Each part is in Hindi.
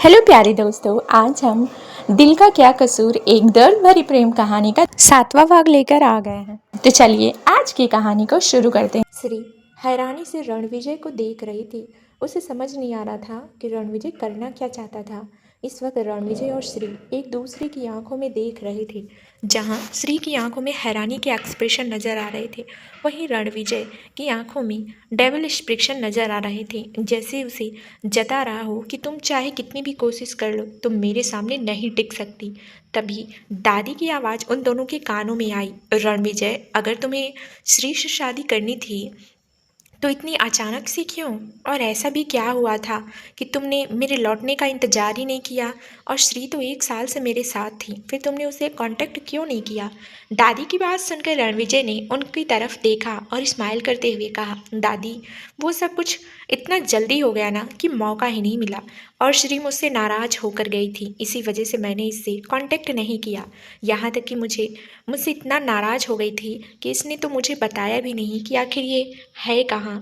हेलो प्यारे दोस्तों, आज हम दिल का क्या कसूर एक दर्द भरी प्रेम कहानी का 7वां भाग लेकर आ गए हैं। तो चलिए आज की कहानी को शुरू करते हैं। श्री हैरानी से रणविजय को देख रही थी। उसे समझ नहीं आ रहा था कि रणविजय करना क्या चाहता था। इस वक्त रणविजय और श्री एक दूसरे की आंखों में देख रहे थे। जहां श्री की आंखों में हैरानी के एक्सप्रेशन नजर आ रहे थे, वहीं रणविजय की आंखों में डेविल एक्सप्रेशन नजर आ रहे थे, जैसे उसे जता रहा हो कि तुम चाहे कितनी भी कोशिश कर लो, तुम मेरे सामने नहीं टिक सकती। तभी दादी की आवाज़ उन दोनों के कानों में आई, रणविजय, अगर तुम्हें श्री से शादी करनी थी तो इतनी अचानक से क्यों? और ऐसा भी क्या हुआ था कि तुमने मेरे लौटने का इंतजार ही नहीं किया? और श्री तो 1 साल से मेरे साथ थी, फिर तुमने उसे कांटेक्ट क्यों नहीं किया? दादी की बात सुनकर रणविजय ने उनकी तरफ देखा और स्माइल करते हुए कहा, दादी, वो सब कुछ इतना जल्दी हो गया ना कि मौका ही नहीं मिला। और श्री मुझसे नाराज़ होकर गई थी, इसी वजह से मैंने इससे कांटेक्ट नहीं किया। यहाँ तक कि मुझसे इतना नाराज़ हो गई थी कि इसने तो मुझे बताया भी नहीं कि आखिर ये है कहाँ।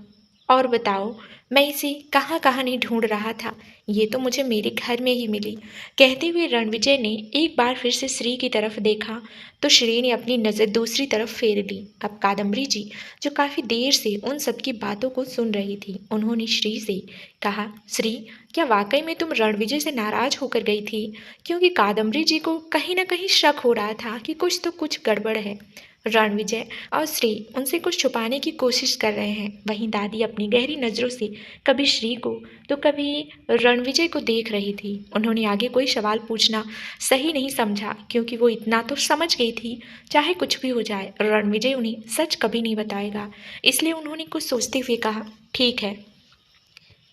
और बताओ, मैं इसे कहाँ कहाँ नहीं ढूंढ रहा था, ये तो मुझे मेरे घर में ही मिली। कहते हुए रणविजय ने एक बार फिर से श्री की तरफ देखा तो श्री ने अपनी नज़र दूसरी तरफ फेर ली। अब कादम्बरी जी, जो काफ़ी देर से उन सबकी बातों को सुन रही थी, उन्होंने श्री से कहा, श्री, क्या वाकई में तुम रणविजय से नाराज़ होकर गई थी? क्योंकि कादम्बरी जी को कहीं ना कहीं शक हो रहा था कि कुछ गड़बड़ है। रणविजय और श्री उनसे कुछ छुपाने की कोशिश कर रहे हैं। वहीं दादी अपनी गहरी नज़रों से कभी श्री को तो कभी रणविजय को देख रही थी। उन्होंने आगे कोई सवाल पूछना सही नहीं समझा, क्योंकि वो इतना तो समझ गई थी, चाहे कुछ भी हो जाए रणविजय उन्हें सच कभी नहीं बताएगा। इसलिए उन्होंने कुछ सोचते हुए कहा, ठीक है,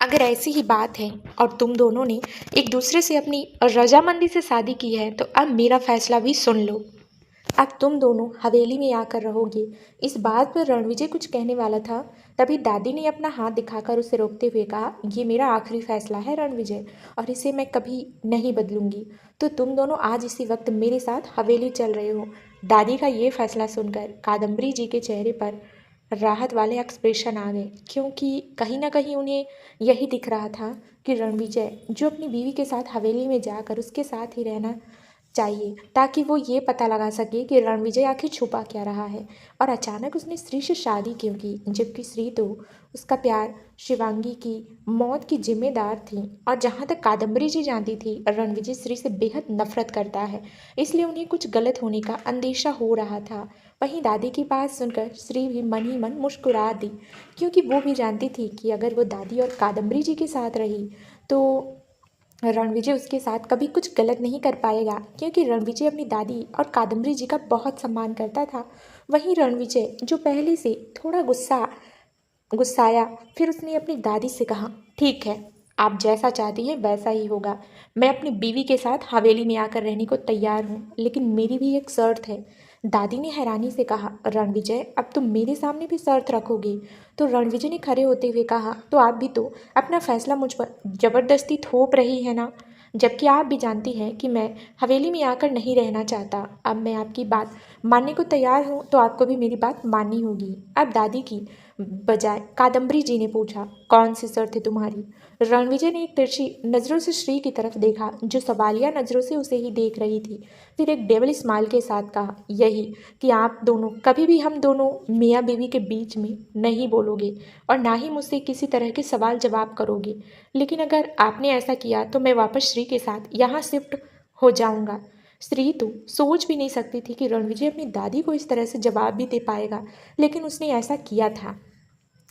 अगर ऐसी ही बात है और तुम दोनों ने एक दूसरे से अपनी रजामंदी से शादी की है, तो अब मेरा फैसला भी सुन लो। अब तुम दोनों हवेली में आकर रहोगे। इस बात पर रणविजय कुछ कहने वाला था, तभी दादी ने अपना हाथ दिखाकर उसे रोकते हुए कहा, ये मेरा आखिरी फैसला है रणविजय, और इसे मैं कभी नहीं बदलूंगी। तो तुम दोनों आज इसी वक्त मेरे साथ हवेली चल रहे हो। दादी का ये फैसला सुनकर कादम्बरी जी के चेहरे पर राहत वाले एक्सप्रेशन आ गए, क्योंकि कहीं ना कहीं उन्हें यही दिख रहा था कि रणविजय, जो अपनी बीवी के साथ हवेली में जाकर उसके साथ ही रहना चाहिए, ताकि वो ये पता लगा सके कि रणविजय आखिर छुपा क्या रहा है और अचानक उसने श्री से शादी क्यों की, जबकि श्री तो उसका प्यार शिवांगी की मौत की जिम्मेदार थी। और जहाँ तक कादम्बरी जी जानती थी, रणविजय श्री से बेहद नफरत करता है, इसलिए उन्हें कुछ गलत होने का अंदेशा हो रहा था। वहीं दादी की बात सुनकर श्री भी मन ही मन मुस्कुरा दी, क्योंकि वो भी जानती थी कि अगर वो दादी और कादम्बरी जी के साथ रही तो रणविजय उसके साथ कभी कुछ गलत नहीं कर पाएगा, क्योंकि रणविजय अपनी दादी और कादम्बरी जी का बहुत सम्मान करता था। वहीं रणविजय, जो पहले से थोड़ा गुस्साया, फिर उसने अपनी दादी से कहा, ठीक है, आप जैसा चाहती हैं वैसा ही होगा। मैं अपनी बीवी के साथ हवेली में आकर रहने को तैयार हूँ, लेकिन मेरी भी एक शर्त है। दादी ने हैरानी से कहा, रणविजय, अब तुम मेरे सामने भी शर्त रखोगे? तो रणविजय ने खड़े होते हुए कहा, तो आप भी तो अपना फैसला मुझ पर ज़बरदस्ती थोप रही है ना, जबकि आप भी जानती हैं कि मैं हवेली में आकर नहीं रहना चाहता। अब मैं आपकी बात मानने को तैयार हूँ, तो आपको भी मेरी बात माननी होगी। अब दादी की बजाय कादम्बरी जी ने पूछा, कौन सी शर्त है तुम्हारी? रणविजय ने एक तिरछी नज़रों से श्री की तरफ देखा, जो सवालिया नज़रों से उसे ही देख रही थी। फिर एक डेविल स्माइल के साथ कहा, यही कि आप दोनों कभी भी हम दोनों मियाँ बीवी के बीच में नहीं बोलोगे और ना ही मुझसे किसी तरह के सवाल जवाब करोगे। लेकिन अगर आपने ऐसा किया तो मैं वापस श्री के साथ यहाँ शिफ्ट हो जाऊँगा। श्री तो सोच भी नहीं सकती थी कि रणविजय अपनी दादी को इस तरह से जवाब भी दे पाएगा, लेकिन उसने ऐसा किया था।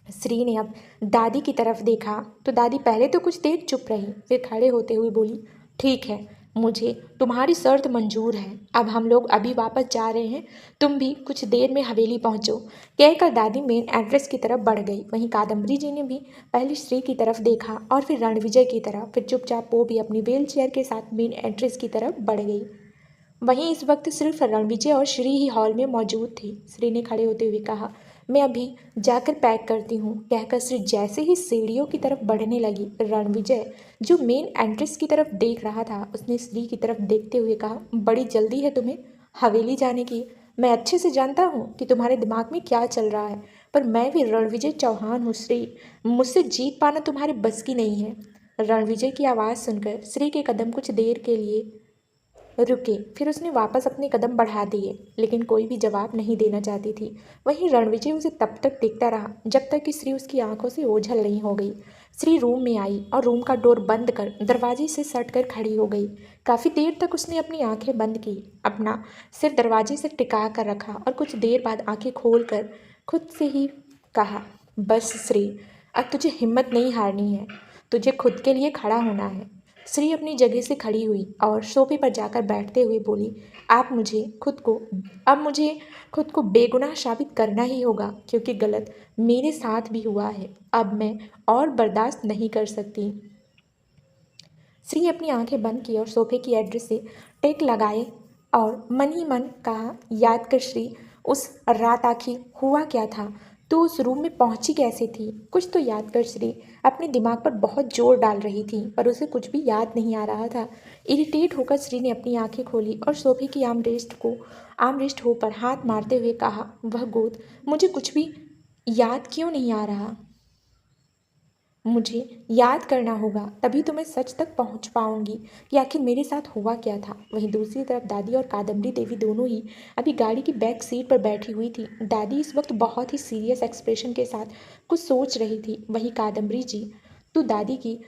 श्री ने अब दादी की तरफ देखा तो दादी पहले तो कुछ देर चुप रही, फिर खड़े होते हुए बोली, ठीक है, मुझे तुम्हारी शर्त मंजूर है। अब हम लोग अभी वापस जा रहे हैं, तुम भी कुछ देर में हवेली पहुंचो। कहकर दादी मेन एड्रेस की तरफ बढ़ गई। वहीं कादम्बरी जी ने भी पहले श्री की तरफ देखा और फिर रणविजय की तरफ, फिर चुपचाप वो भी अपनी व्हील चेयर के साथ मेन एड्रेस की तरफ बढ़ गई। वहीं इस वक्त सिर्फ रणविजय और श्री ही हॉल में मौजूद थी। श्री ने खड़े होते हुए कहा, मैं अभी जाकर पैक करती हूँ। कहकर श्री जैसे ही सीढ़ियों की तरफ बढ़ने लगी, रणविजय, जो मेन एंट्रेंस की तरफ देख रहा था, उसने श्री की तरफ देखते हुए कहा, बड़ी जल्दी है तुम्हें हवेली जाने की। मैं अच्छे से जानता हूँ कि तुम्हारे दिमाग में क्या चल रहा है, पर मैं भी रणविजय चौहान हूँ श्री, मुझसे जीत पाना तुम्हारे बस की नहीं है। रणविजय की आवाज़ सुनकर श्री के कदम कुछ देर के लिए रुके, फिर उसने वापस अपने कदम बढ़ा दिए, लेकिन कोई भी जवाब नहीं देना चाहती थी। वहीं रणविजय उसे तब तक देखता रहा जब तक कि श्री उसकी आंखों से ओझल नहीं हो गई। श्री रूम में आई और रूम का डोर बंद कर दरवाजे से सट कर खड़ी हो गई। काफ़ी देर तक उसने अपनी आंखें बंद की, अपना सिर दरवाजे से टिका कर रखा और कुछ देर बाद आंखें खोल कर खुद से ही कहा, बस श्री, अब तुझे हिम्मत नहीं हारनी है, तुझे खुद के लिए खड़ा होना है। श्री अपनी जगह से खड़ी हुई और सोफे पर जाकर बैठते हुए बोली, अब मुझे खुद को बेगुनाह साबित करना ही होगा, क्योंकि गलत मेरे साथ भी हुआ है। अब मैं और बर्दाश्त नहीं कर सकती। श्री अपनी आंखें बंद की और सोफे की एड्रेस से टेक लगाए और मन ही मन कहा, याद कर श्री, उस रात आखिर हुआ क्या था? तू उस रूम में पहुंची कैसे थी? कुछ तो याद कर श्री। अपने दिमाग पर बहुत जोर डाल रही थी, पर उसे कुछ भी याद नहीं आ रहा था। इरिटेट होकर श्री ने अपनी आंखें खोली और सोफे की आर्मरेस्ट हो पर हाथ मारते हुए कहा, वह गोद, मुझे कुछ भी याद क्यों नहीं आ रहा? मुझे याद करना होगा, तभी तो मैं सच तक पहुंच पाऊंगी कि आखिर मेरे साथ हुआ क्या था। वहीं दूसरी तरफ दादी और कादम्बरी देवी दोनों ही अभी गाड़ी की बैक सीट पर बैठी हुई थी। दादी इस वक्त बहुत ही सीरियस एक्सप्रेशन के साथ कुछ सोच रही थी। वहीं कादम्बरी जी तो दादी की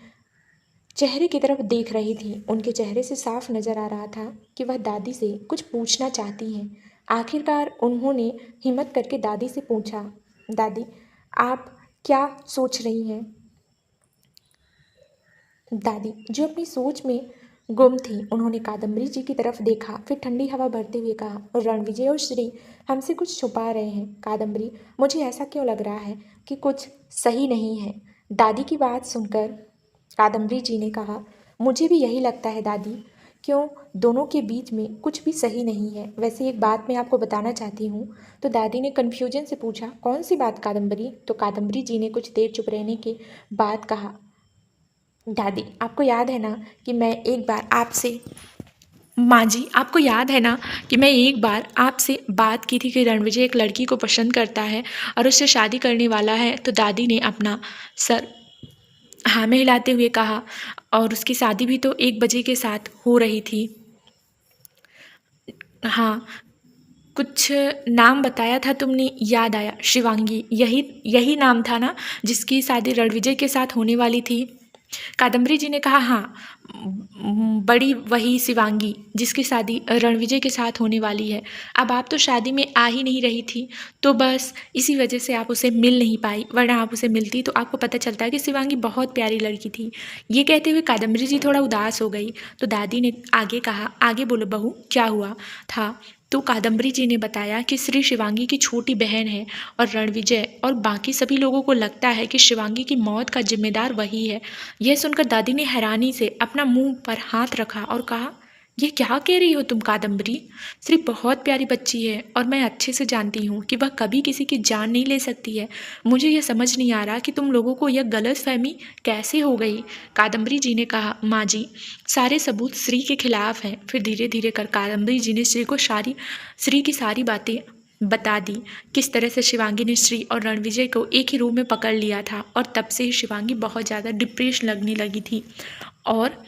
चेहरे की तरफ देख रही थी। उनके चेहरे से साफ नजर आ रहा था कि वह दादी से कुछ पूछना चाहती हैं। आखिरकार उन्होंने हिम्मत करके दादी से पूछा, दादी, आप क्या सोच रही हैं? दादी, जो अपनी सोच में गुम थी, उन्होंने कादम्बरी जी की तरफ देखा, फिर ठंडी हवा भरते हुए कहा, रणविजय और श्री हमसे कुछ छुपा रहे हैं। कादम्बरी, मुझे ऐसा क्यों लग रहा है कि कुछ सही नहीं है? दादी की बात सुनकर कादम्बरी जी ने कहा, मुझे भी यही लगता है दादी। क्यों, दोनों के बीच में कुछ भी सही नहीं है। वैसे एक बात मैं आपको बताना चाहती हूँ। तो दादी ने कन्फ्यूजन से पूछा, कौन सी बात कादम्बरी? तो कादम्बरी जी ने कुछ देर चुप रहने के बाद कहा, दादी, आपको याद है ना कि मैं एक बार आपसे माँ जी, आपको याद है ना कि मैं एक बार आपसे बात की थी कि रणविजय एक लड़की को पसंद करता है और उससे शादी करने वाला है? तो दादी ने अपना सर हाँ में हिलाते हुए कहा, और उसकी शादी भी तो 1 बजे के साथ हो रही थी। हाँ, कुछ नाम बताया था तुमने, याद आया, शिवांगी, यही नाम था ना जिसकी शादी रणविजय के साथ होने वाली थी? कादम्बरी जी ने कहा, हाँ, बड़ी वही शिवांगी जिसकी शादी रणविजय के साथ होने वाली है। अब आप तो शादी में आ ही नहीं रही थी, तो बस इसी वजह से आप उसे मिल नहीं पाई, वरना आप उसे मिलती तो आपको पता चलता है कि शिवांगी बहुत प्यारी लड़की थी। ये कहते हुए कादम्बरी जी थोड़ा उदास हो गई। तो दादी ने आगे कहा, आगे बोलो बहू, क्या हुआ था? तो कादम्बरी जी ने बताया कि श्री शिवांगी की छोटी बहन है और रणविजय और बाकी सभी लोगों को लगता है कि शिवांगी की मौत का जिम्मेदार वही है। यह सुनकर दादी ने हैरानी से अपना मुंह पर हाथ रखा और कहा, ये क्या कह रही हो तुम कादम्बरी? श्री बहुत प्यारी बच्ची है और मैं अच्छे से जानती हूँ कि वह कभी किसी की जान नहीं ले सकती है। मुझे यह समझ नहीं आ रहा कि तुम लोगों को यह गलतफहमी कैसे हो गई? कादम्बरी जी ने कहा, माँ जी, सारे सबूत श्री के खिलाफ हैं। फिर धीरे धीरे कर कादम्बरी जी ने श्री की सारी बातें बता दी। किस तरह से शिवांगी ने श्री और रणविजय को एक ही रूम में पकड़ लिया था और तब से ही शिवांगी बहुत ज़्यादा डिप्रेशन लगने लगी थी और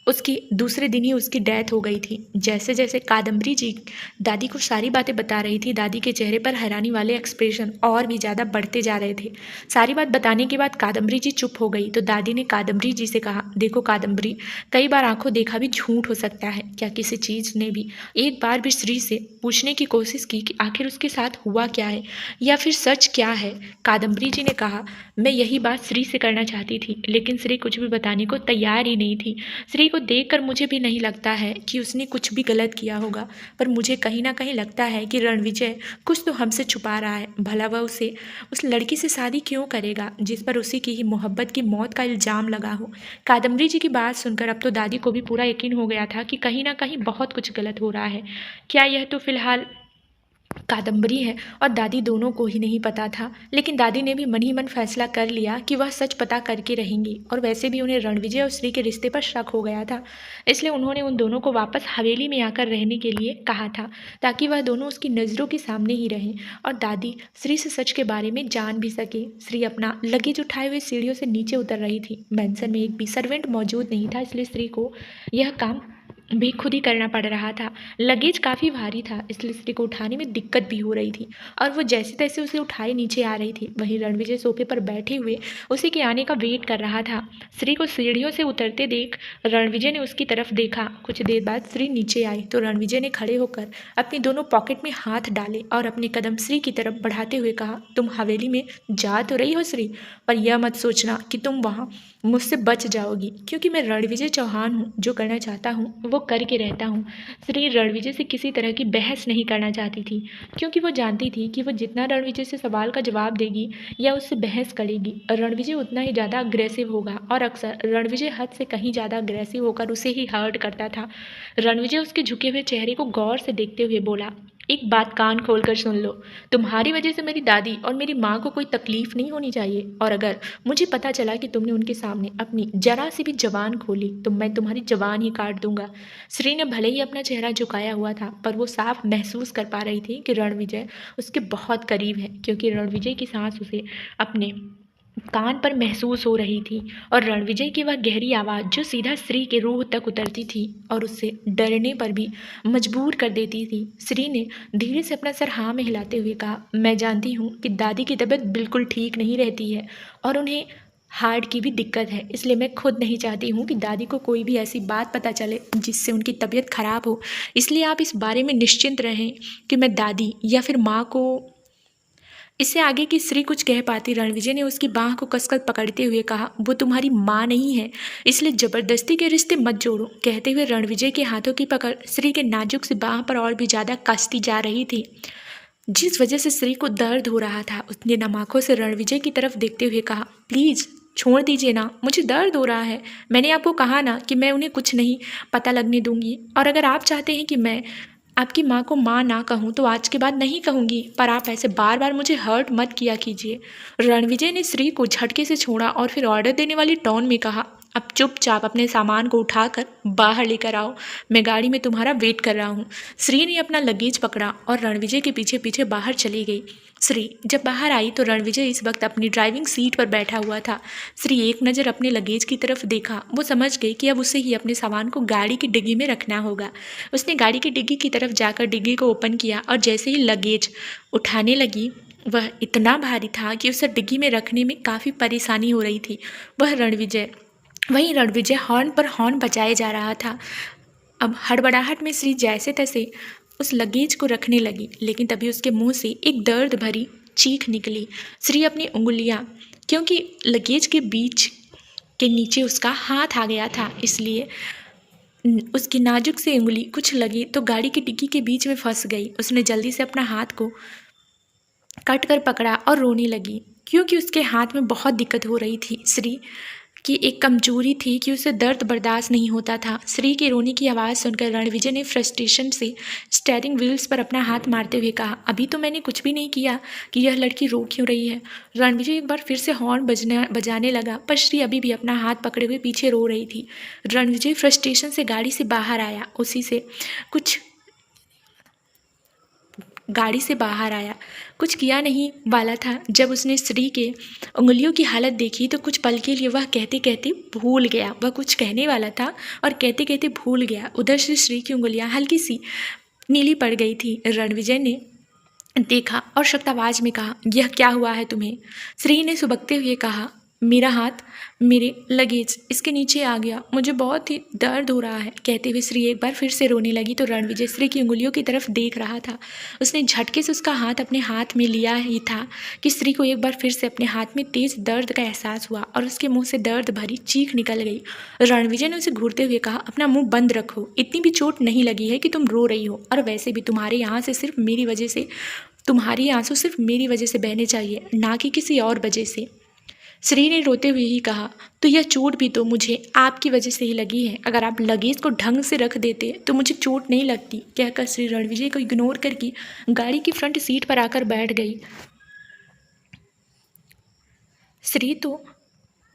उसकी दूसरे दिन ही उसकी डेथ हो गई थी। जैसे जैसे कादम्बरी जी दादी को सारी बातें बता रही थी, दादी के चेहरे पर हैरानी वाले एक्सप्रेशन और भी ज़्यादा बढ़ते जा रहे थे। सारी बात बताने के बाद कादम्बरी जी चुप हो गई। तो दादी ने कादम्बरी जी से कहा, देखो कादम्बरी, कई बार आंखों देखा भी झूठ हो सकता है। क्या किसी चीज़ ने भी एक बार भी श्री से पूछने की कोशिश की कि आखिर उसके साथ हुआ क्या है या फिर सच क्या है? कादम्बरी जी ने कहा, मैं यही बात श्री से करना चाहती थी, लेकिन श्री कुछ भी बताने को तैयार ही नहीं थी। श्री को देखकर मुझे भी नहीं लगता है कि उसने कुछ भी गलत किया होगा, पर मुझे कहीं ना कहीं लगता है कि रणविजय कुछ तो हमसे छुपा रहा है। भला वह उस लड़की से शादी क्यों करेगा जिस पर उसी की ही मोहब्बत की मौत का इल्ज़ाम लगा हो? कादम्बरी जी की बात सुनकर अब तो दादी को भी पूरा यकीन हो गया था कि कहीं ना कहीं बहुत कुछ गलत हो रहा है। क्या यह तो फिलहाल कादम्बरी है और दादी दोनों को ही नहीं पता था, लेकिन दादी ने भी मन ही मन फैसला कर लिया कि वह सच पता करके रहेंगी। और वैसे भी उन्हें रणविजय और श्री के रिश्ते पर शक हो गया था, इसलिए उन्होंने उन दोनों को वापस हवेली में आकर रहने के लिए कहा था, ताकि वह दोनों उसकी नज़रों के सामने ही रहें और दादी श्री से सच के बारे में जान भी सके। श्री अपना लगेज उठाए हुए सीढ़ियों से नीचे उतर रही थी। मैंसन में एक भी सर्वेंट मौजूद नहीं था, इसलिए श्री को यह काम भी खुद ही करना पड़ रहा था। लगेज काफ़ी भारी था, इसलिए श्री को उठाने में दिक्कत भी हो रही थी और वो जैसे तैसे उसे उठाए नीचे आ रही थी। वहीं रणविजय सोफे पर बैठे हुए उसी के आने का वेट कर रहा था। श्री को सीढ़ियों से उतरते देख रणविजय ने उसकी तरफ देखा। कुछ देर बाद श्री नीचे आई तो रणविजय ने खड़े होकर अपनी दोनों पॉकेट में हाथ डाले और अपने कदम श्री की तरफ बढ़ाते हुए कहा, तुम हवेली में जा तो रही हो श्री, पर यह मत सोचना कि तुम वहाँ मुझसे बच जाओगी, क्योंकि मैं रणविजय चौहान हूँ। जो करना चाहता हूँ वो करके रहता हूँ। श्री रणविजय से किसी तरह की बहस नहीं करना चाहती थी, क्योंकि वो जानती थी कि वो जितना रणविजय से सवाल का जवाब देगी या उससे बहस करेगी, रणविजय उतना ही ज़्यादा अग्रेसिव होगा। और अक्सर रणविजय हद से कहीं ज़्यादा अग्रेसिव होकर उसे ही हर्ट करता था। रणविजय उसके झुके हुए चेहरे को गौर से देखते हुए बोला, एक बात कान खोलकर सुन लो, तुम्हारी वजह से मेरी दादी और मेरी माँ को कोई तकलीफ नहीं होनी चाहिए, और अगर मुझे पता चला कि तुमने उनके सामने अपनी जरा सी भी जबान खोली तो मैं तुम्हारी जबान ही काट दूंगा। श्री ने भले ही अपना चेहरा झुकाया हुआ था, पर वो साफ महसूस कर पा रही थी कि रणविजय उसके बहुत करीब है, क्योंकि रणविजय की सांस उसे अपने कान पर महसूस हो रही थी और रणविजय की वह गहरी आवाज़ जो सीधा श्री के रूह तक उतरती थी और उससे डरने पर भी मजबूर कर देती थी। श्री ने धीरे से अपना सर हाँ में हिलाते हुए कहा, मैं जानती हूँ कि दादी की तबीयत बिल्कुल ठीक नहीं रहती है और उन्हें हार्ट की भी दिक्कत है, इसलिए मैं खुद नहीं चाहती हूँ कि दादी को कोई भी ऐसी बात पता चले जिससे उनकी तबीयत ख़राब हो। इसलिए आप इस बारे में निश्चिंत रहें कि मैं दादी या फिर माँ को। इससे आगे कि श्री कुछ कह पाती, रणविजय ने उसकी बाह को कसकर पकड़ते हुए कहा, वो तुम्हारी माँ नहीं है, इसलिए ज़बरदस्ती के रिश्ते मत जोड़ो। कहते हुए रणविजय के हाथों की पकड़ श्री के नाजुक सी बाह पर और भी ज़्यादा कसती जा रही थी। जिस वजह से श्री को दर्द हो रहा था, उसने नम आँखों से रणविजय की तरफ देखते हुए कहा, प्लीज़ छोड़ दीजिए ना, मुझे दर्द हो रहा है। मैंने आपको कहा ना कि मैं उन्हें कुछ नहीं पता लगने दूंगी, और अगर आप चाहते हैं कि मैं आपकी माँ को माँ ना कहूँ तो आज के बाद नहीं कहूँगी, पर आप ऐसे बार बार मुझे हर्ट मत किया कीजिए। रणविजय ने श्री को झटके से छोड़ा और फिर ऑर्डर देने वाली टोन में कहा, अब चुपचाप अपने सामान को उठाकर बाहर लेकर आओ, मैं गाड़ी में तुम्हारा वेट कर रहा हूँ। श्री ने अपना लगेज पकड़ा और रणविजय के पीछे पीछे बाहर चली गई। श्री जब बाहर आई तो रणविजय इस वक्त अपनी ड्राइविंग सीट पर बैठा हुआ था। श्री एक नज़र अपने लगेज की तरफ देखा, वो समझ गई कि अब उसे ही अपने सामान को गाड़ी की डिग्गी में रखना होगा। उसने गाड़ी की डिग्गी की तरफ जाकर डिग्गी को ओपन किया और जैसे ही लगेज उठाने लगी, वह इतना भारी था कि उसे डिग्गी में रखने में काफ़ी परेशानी हो रही थी। वहीं रणविजय हॉर्न पर हॉर्न बजाए जा रहा था। अब हड़बड़ाहट में श्री जैसे तैसे उस लगेज को रखने लगी, लेकिन तभी उसके मुंह से एक दर्द भरी चीख निकली। श्री अपनी उंगलियां, क्योंकि लगेज के बीच के नीचे उसका हाथ आ गया था, इसलिए उसकी नाजुक सी उंगली कुछ लगी तो गाड़ी की डिग्गी के बीच में फंस गई। उसने जल्दी से अपना हाथ को कट कर पकड़ा और रोने लगी, क्योंकि उसके हाथ में बहुत दिक्कत हो रही थी। श्री की एक कमजोरी थी कि उसे दर्द बर्दाश्त नहीं होता था। श्री के रोने की आवाज़ सुनकर रणविजय ने फ्रस्ट्रेशन से स्टीयरिंग व्हील्स पर अपना हाथ मारते हुए कहा, अभी तो मैंने कुछ भी नहीं किया कि यह लड़की रो क्यों रही है। रणविजय एक बार फिर से हॉर्न बजाने लगा, पर श्री अभी भी अपना हाथ पकड़े हुए पीछे रो रही थी। रणविजय फ्रस्ट्रेशन से गाड़ी से बाहर आया, कुछ किया नहीं वाला था। जब उसने श्री के उंगलियों की हालत देखी तो कुछ पल के लिए वह कहते कहते भूल गया। वह कुछ कहने वाला था और कहते कहते भूल गया। उधर से श्री की उंगलियां हल्की सी नीली पड़ गई थी। रणविजय ने देखा और सख्त आवाज़ में कहा, यह क्या हुआ है तुम्हें? श्री ने सुबकते हुए कहा, मेरा हाथ मेरे लगेज इसके नीचे आ गया, मुझे बहुत ही दर्द हो रहा है। कहते हुए श्री एक बार फिर से रोने लगी तो रणविजय श्री की उंगलियों की तरफ देख रहा था। उसने झटके से उसका हाथ अपने हाथ में लिया ही था कि श्री को एक बार फिर से अपने हाथ में तेज दर्द का एहसास हुआ और उसके मुंह से दर्द भरी चीख निकल गई। रणविजय ने उसे घूरते हुए कहा, अपना मुंह बंद रखो, इतनी भी चोट नहीं लगी है कि तुम रो रही हो, और वैसे भी तुम्हारे आंसू सिर्फ मेरी वजह से बहने चाहिए, ना कि किसी और वजह से। श्री ने रोते हुए ही कहा, तो यह चोट भी तो मुझे आपकी वजह से ही लगी है। अगर आप लगेज को ढंग से रख देते तो मुझे चोट नहीं लगती। कहकर श्री रणविजय को इग्नोर करके गाड़ी की फ्रंट सीट पर आकर बैठ गई। श्री तो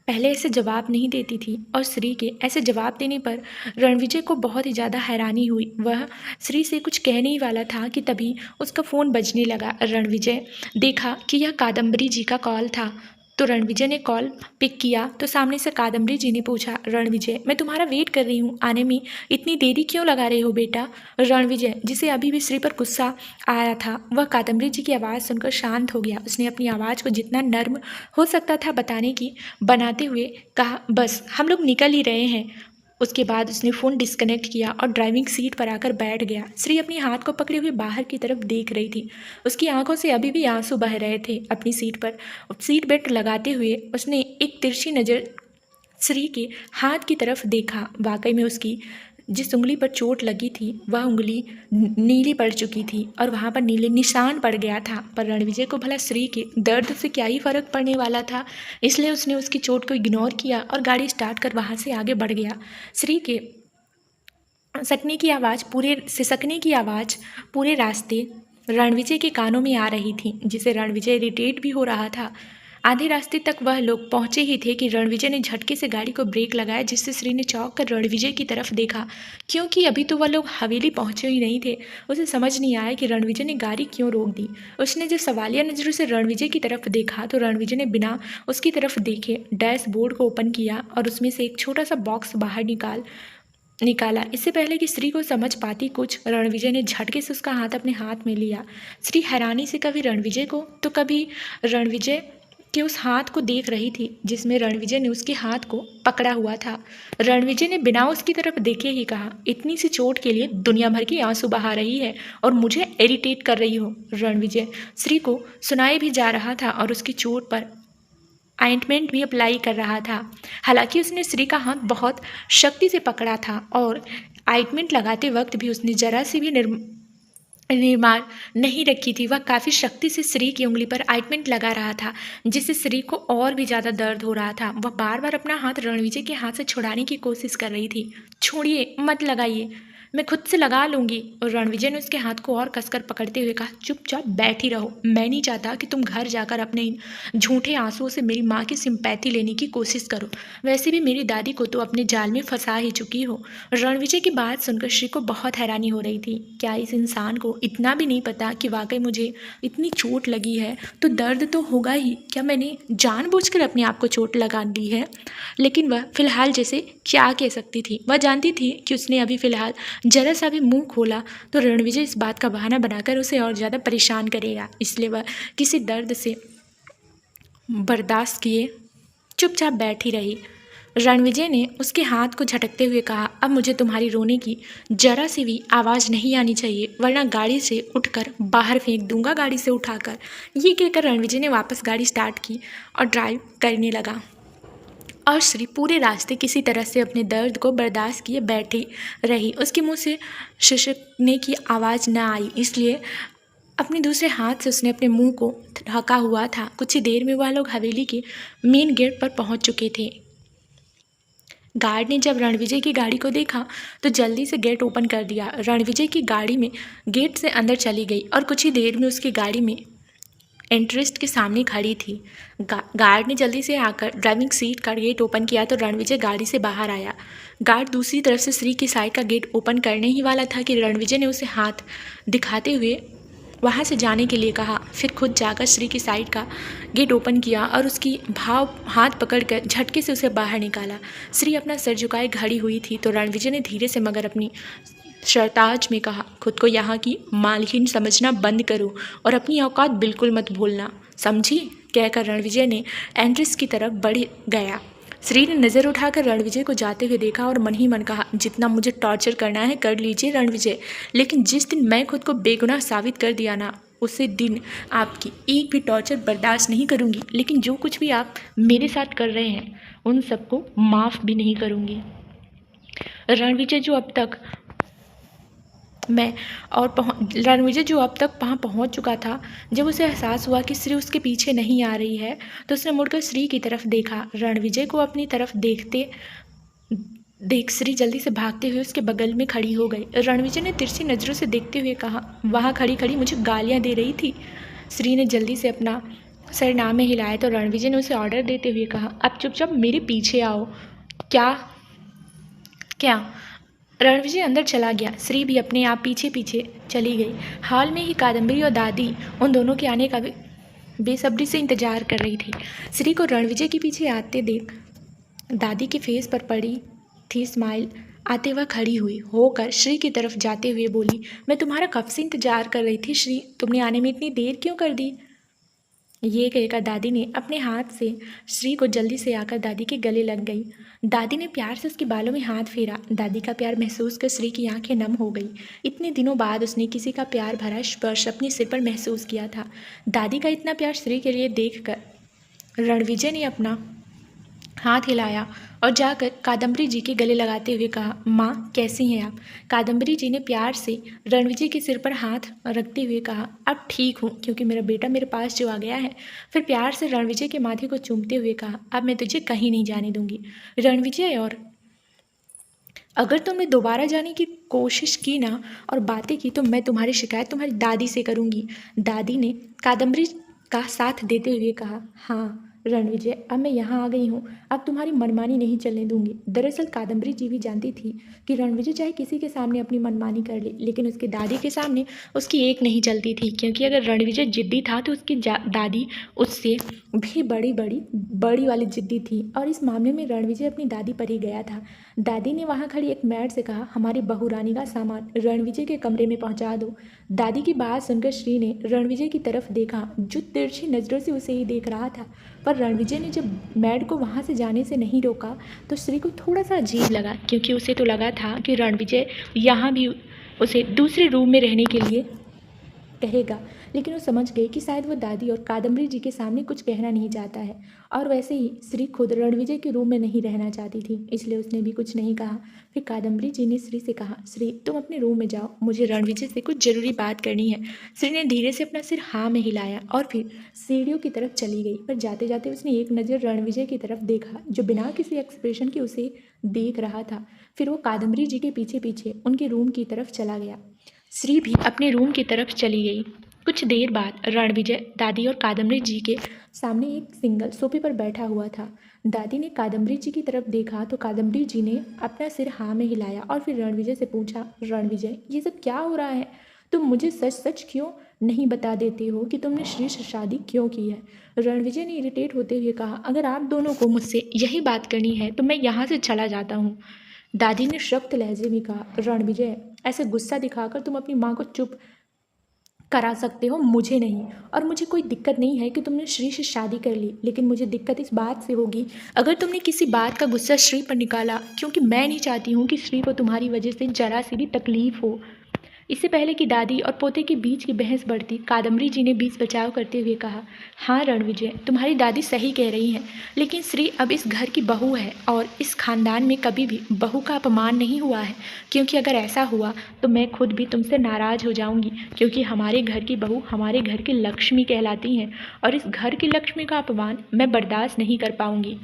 पहले ऐसे जवाब नहीं देती थी और श्री के ऐसे जवाब देने पर रणविजय को बहुत ही ज़्यादा हैरानी हुई। वह श्री से कुछ कहने ही वाला था कि तभी उसका फ़ोन बजने लगा। रणविजय देखा कि यह कादम्बरी जी का कॉल था, तो रणविजय ने कॉल पिक किया तो सामने से कादम्बरी जी ने पूछा, रणविजय मैं तुम्हारा वेट कर रही हूँ, आने में इतनी देरी क्यों लगा रहे हो बेटा। रणविजय जिसे अभी भी श्री पर गुस्सा आया था, वह कादम्बरी जी की आवाज़ सुनकर शांत हो गया। उसने अपनी आवाज़ को जितना नर्म हो सकता था बनाते हुए कहा, बस हम लोग निकल ही रहे हैं। उसके बाद उसने फ़ोन डिस्कनेक्ट किया और ड्राइविंग सीट पर आकर बैठ गया। श्री अपने हाथ को पकड़े हुए बाहर की तरफ देख रही थी। उसकी आंखों से अभी भी आंसू बह रहे थे। अपनी सीट पर सीट बेल्ट लगाते हुए उसने एक तिरछी नज़र श्री के हाथ की तरफ देखा। वाकई में उसकी जिस उंगली पर चोट लगी थी वह उंगली नीली पड़ चुकी थी और वहाँ पर नीले निशान पड़ गया था। पर रणविजय को भला श्री के दर्द से क्या ही फर्क पड़ने वाला था, इसलिए उसने उसकी चोट को इग्नोर किया और गाड़ी स्टार्ट कर वहाँ से आगे बढ़ गया। श्री के सिसकने की आवाज़ पूरे रास्ते रणविजय के कानों में आ रही थी, जिसे रणविजय इरिटेट भी हो रहा था। आधे रास्ते तक वह लोग पहुंचे ही थे कि रणविजय ने झटके से गाड़ी को ब्रेक लगाया, जिससे श्री ने चौंक कर रणविजय की तरफ देखा, क्योंकि अभी तो वह लोग हवेली पहुंचे ही नहीं थे। उसे समझ नहीं आया कि रणविजय ने गाड़ी क्यों रोक दी। उसने जब सवालिया नज़रों से रणविजय की तरफ देखा तो रणविजय ने बिना उसकी तरफ देखे डैशबोर्ड को ओपन किया और उसमें से एक छोटा सा बॉक्स बाहर निकाला। इससे पहले कि श्री को समझ पाती कुछ, रणविजय ने झटके से उसका हाथ अपने हाथ में लिया। श्री हैरानी से कभी रणविजय को तो कभी रणविजय के उस हाथ को देख रही थी जिसमें रणविजय ने उसके हाथ को पकड़ा हुआ था। रणविजय ने बिना उसकी तरफ देखे ही कहा, इतनी सी चोट के लिए दुनिया भर की आंसू बहा रही है और मुझे इरिटेट कर रही हो। रणविजय श्री को सुनाए भी जा रहा था और उसकी चोट पर ऑइंटमेंट भी अप्लाई कर रहा था। हालांकि उसने श्री का हाथ बहुत शक्ति से पकड़ा था और ऑइंटमेंट लगाते वक्त भी उसने जरा सी भी निर्माण नहीं रखी थी। वह काफ़ी शक्ति से श्री की उंगली पर ऑइंटमेंट लगा रहा था, जिससे श्री को और भी ज़्यादा दर्द हो रहा था। वह बार बार अपना हाथ रणविजय के हाथ से छुड़ाने की कोशिश कर रही थी। छोड़िए, मत लगाइए, मैं खुद से लगा लूँगी। और रणविजय ने उसके हाथ को और कसकर पकड़ते हुए कहा, चुपचाप बैठी रहो, मैं नहीं चाहता कि तुम घर जाकर अपने इन झूठे आंसुओं से मेरी माँ की सिंपैथी लेने की कोशिश करो। वैसे भी मेरी दादी को तो अपने जाल में फंसा ही चुकी हो। रणविजय की बात सुनकर श्री को बहुत हैरानी हो रही थी। क्या इस इंसान को इतना भी नहीं पता कि वाकई मुझे इतनी चोट लगी है तो दर्द तो होगा ही। क्या मैंने जानबूझकर अपने आप को चोट लगा दी है? लेकिन वह फिलहाल जैसे क्या कह सकती थी। वह जानती थी कि उसने अभी फ़िलहाल जरा सा भी मुंह खोला तो रणविजय इस बात का बहाना बनाकर उसे और ज़्यादा परेशान करेगा। इसलिए वह किसी दर्द से बर्दाश्त किए चुपचाप बैठी रही। रणविजय ने उसके हाथ को झटकते हुए कहा, अब मुझे तुम्हारी रोने की जरा सी भी आवाज़ नहीं आनी चाहिए, वरना गाड़ी से उठकर बाहर फेंक दूंगा, गाड़ी से उठाकर। ये कहकर रणविजय ने वापस गाड़ी स्टार्ट की और ड्राइव करने लगा और श्री पूरे रास्ते किसी तरह से अपने दर्द को बर्दाश्त किए बैठी रही। उसके मुंह से शिशकने की आवाज़ न आई, इसलिए अपने दूसरे हाथ से उसने अपने मुंह को ढका हुआ था। कुछ ही देर में वह लोग हवेली के मेन गेट पर पहुंच चुके थे। गार्ड ने जब रणविजय की गाड़ी को देखा तो जल्दी से गेट ओपन कर दिया। रणविजय की गाड़ी में गेट से अंदर चली गई और कुछ ही देर में उसकी गाड़ी में एंट्रेस्ट के सामने खड़ी थी। गार्ड ने जल्दी से आकर ड्राइविंग सीट का गेट ओपन किया तो रणविजय गाड़ी से बाहर आया। गार्ड दूसरी तरफ से श्री की साइड का गेट ओपन करने ही वाला था कि रणविजय ने उसे हाथ दिखाते हुए वहाँ से जाने के लिए कहा, फिर खुद जाकर श्री की साइड का गेट ओपन किया और उसकी हाथ पकड़कर झटके से उसे बाहर निकाला। श्री अपना सर झुकाए खड़ी हुई थी तो रणविजय ने धीरे से मगर अपनी शर्ताज में कहा, खुद को यहाँ की मालकिन समझना बंद करो और अपनी औकात बिल्कुल मत भूलना, समझी? कहकर रणविजय ने एंट्रेंस की तरफ बढ़ गया। श्री ने नज़र उठाकर रणविजय को जाते हुए देखा और मन ही मन कहा, जितना मुझे टॉर्चर करना है कर लीजिए रणविजय, लेकिन जिस दिन मैं खुद को बेगुनाह साबित कर दिया ना, उसी दिन आपकी एक भी टॉर्चर बर्दाश्त नहीं करूँगी। लेकिन जो कुछ भी आप मेरे साथ कर रहे हैं उन सबको माफ़ भी नहीं करूँगी। रणविजय जो अब तक मैं और रणविजय जो अब तक वहाँ पहुँच चुका था, जब उसे एहसास हुआ कि श्री उसके पीछे नहीं आ रही है तो उसने मुड़कर श्री की तरफ देखा। रणविजय को अपनी तरफ देख श्री जल्दी से भागते हुए उसके बगल में खड़ी हो गई। रणविजय ने तिरछी नज़रों से देखते हुए कहा, वहाँ खड़ी खड़ी मुझे गालियाँ दे रही थी। श्री ने जल्दी से अपना सर ना में हिलाया तो रणविजय ने उसे ऑर्डर देते हुए कहा, अब चुपचाप मेरे पीछे आओ। क्या? रणविजय अंदर चला गया। श्री भी अपने आप पीछे पीछे चली गई। हाल में ही कादम्बरी और दादी उन दोनों के आने का बेसब्री से इंतजार कर रही थी। श्री को रणविजय के पीछे आते देख दादी के फेस पर पड़ी थी स्माइल आते वह खड़ी हुई होकर श्री की तरफ जाते हुए बोली, मैं तुम्हारा कब से इंतजार कर रही थी श्री, तुमने आने में इतनी देर क्यों कर दी? ये कहकर दादी ने अपने हाथ से श्री को जल्दी से आकर दादी के गले लग गई। दादी ने प्यार से उसके बालों में हाथ फेरा। दादी का प्यार महसूस कर श्री की आंखें नम हो गई। इतने दिनों बाद उसने किसी का प्यार भरा स्पर्श अपने सिर पर महसूस किया था। दादी का इतना प्यार श्री के लिए देखकर रणविजय ने अपना हाथ हिलाया और जाकर कादम्बरी जी के गले लगाते हुए कहा, माँ कैसी हैं आप? कादम्बरी जी ने प्यार से रणविजय के सिर पर हाथ रखते हुए कहा, अब ठीक हूँ क्योंकि मेरा बेटा मेरे पास जो आ गया है। फिर प्यार से रणविजय के माथे को चूमते हुए कहा, अब मैं तुझे कहीं नहीं जाने दूंगी रणविजय, और अगर तुमने दोबारा जाने की कोशिश की ना और बातें की तो मैं तुम्हारी शिकायत तुम्हारी दादी से करूँगी। दादी ने कादम्बरी का साथ देते हुए कहा, हाँ रणविजय, अब मैं यहाँ आ गई हूँ, अब तुम्हारी मनमानी नहीं चलने दूंगी। दरअसल कादम्बरी जी भी जानती थी कि रणविजय चाहे किसी के सामने अपनी मनमानी कर ले, लेकिन उसकी दादी के सामने उसकी एक नहीं चलती थी, क्योंकि अगर रणविजय जिद्दी था तो उसकी दादी उससे भी बड़ी वाली जिद्दी थी, और इस मामले में रणविजय अपनी दादी पर ही गया था। दादी ने वहाँ खड़ी एक मैड से कहा, हमारी बहू रानी का सामान रणविजय के कमरे में पहुँचा दो। दादी की बात सुनकर श्री ने रणविजय की तरफ देखा, जो तिरछी नज़रों से उसे ही देख रहा था। पर रणविजय ने जब मैड को वहाँ से जाने से नहीं रोका तो श्री को थोड़ा सा अजीब लगा, क्योंकि उसे तो लगा था कि रणविजय यहाँ भी उसे दूसरे रूम में रहने के लिए कहेगा, लेकिन वो समझ गई कि शायद वो दादी और कादम्बरी जी के सामने कुछ कहना नहीं चाहता है। और वैसे ही श्री खुद रणविजय के रूम में नहीं रहना चाहती थी, इसलिए उसने भी कुछ नहीं कहा। फिर कादम्बरी जी ने श्री से कहा, श्री तुम अपने रूम में जाओ, मुझे रणविजय से कुछ ज़रूरी बात करनी है। श्री ने धीरे से अपना सिर हाँ में हिलाया और फिर सीढ़ियों की तरफ चली गई। पर जाते जाते उसने एक नज़र रणविजय की तरफ देखा, जो बिना किसी एक्सप्रेशन के उसे देख रहा था। फिर वो कादम्बरी जी के पीछे पीछे उनके रूम की तरफ चला गया। श्री भी अपने रूम की तरफ चली गई। कुछ देर बाद रणविजय दादी और कादम्बरी जी के सामने एक सिंगल सोफे पर बैठा हुआ था। दादी ने कादम्बरी जी की तरफ देखा तो कादम्बरी जी ने अपना सिर हाँ में हिलाया और फिर रणविजय से पूछा, रणविजय ये सब क्या हो रहा है? तुम मुझे सच सच क्यों नहीं बता देते हो कि तुमने श्री से शादी क्यों की है? रणविजय ने इरिटेट होते हुए कहा, अगर आप दोनों को मुझसे यही बात करनी है तो मैं यहाँ से चला जाता हूँ। दादी ने सख्त लहजे में कहा, रणविजय ऐसे गुस्सा दिखाकर तुम अपनी माँ को चुप करा सकते हो, मुझे नहीं। और मुझे कोई दिक्कत नहीं है कि तुमने श्री से शादी कर ली, लेकिन मुझे दिक्कत इस बात से होगी अगर तुमने किसी बात का गुस्सा श्री पर निकाला, क्योंकि मैं नहीं चाहती हूँ कि श्री को तुम्हारी वजह से जरा सी भी तकलीफ हो। इससे पहले कि दादी और पोते के बीच की बहस बढ़ती, कादम्बरी जी ने बीच बचाव करते हुए कहा, हाँ रणविजय तुम्हारी दादी सही कह रही हैं, लेकिन श्री अब इस घर की बहू है और इस खानदान में कभी भी बहू का अपमान नहीं हुआ है, क्योंकि अगर ऐसा हुआ तो मैं खुद भी तुमसे नाराज़ हो जाऊंगी, क्योंकि हमारे घर की बहू हमारे घर की लक्ष्मी कहलाती हैं और इस घर की लक्ष्मी का अपमान मैं बर्दाश्त नहीं कर पाऊंगी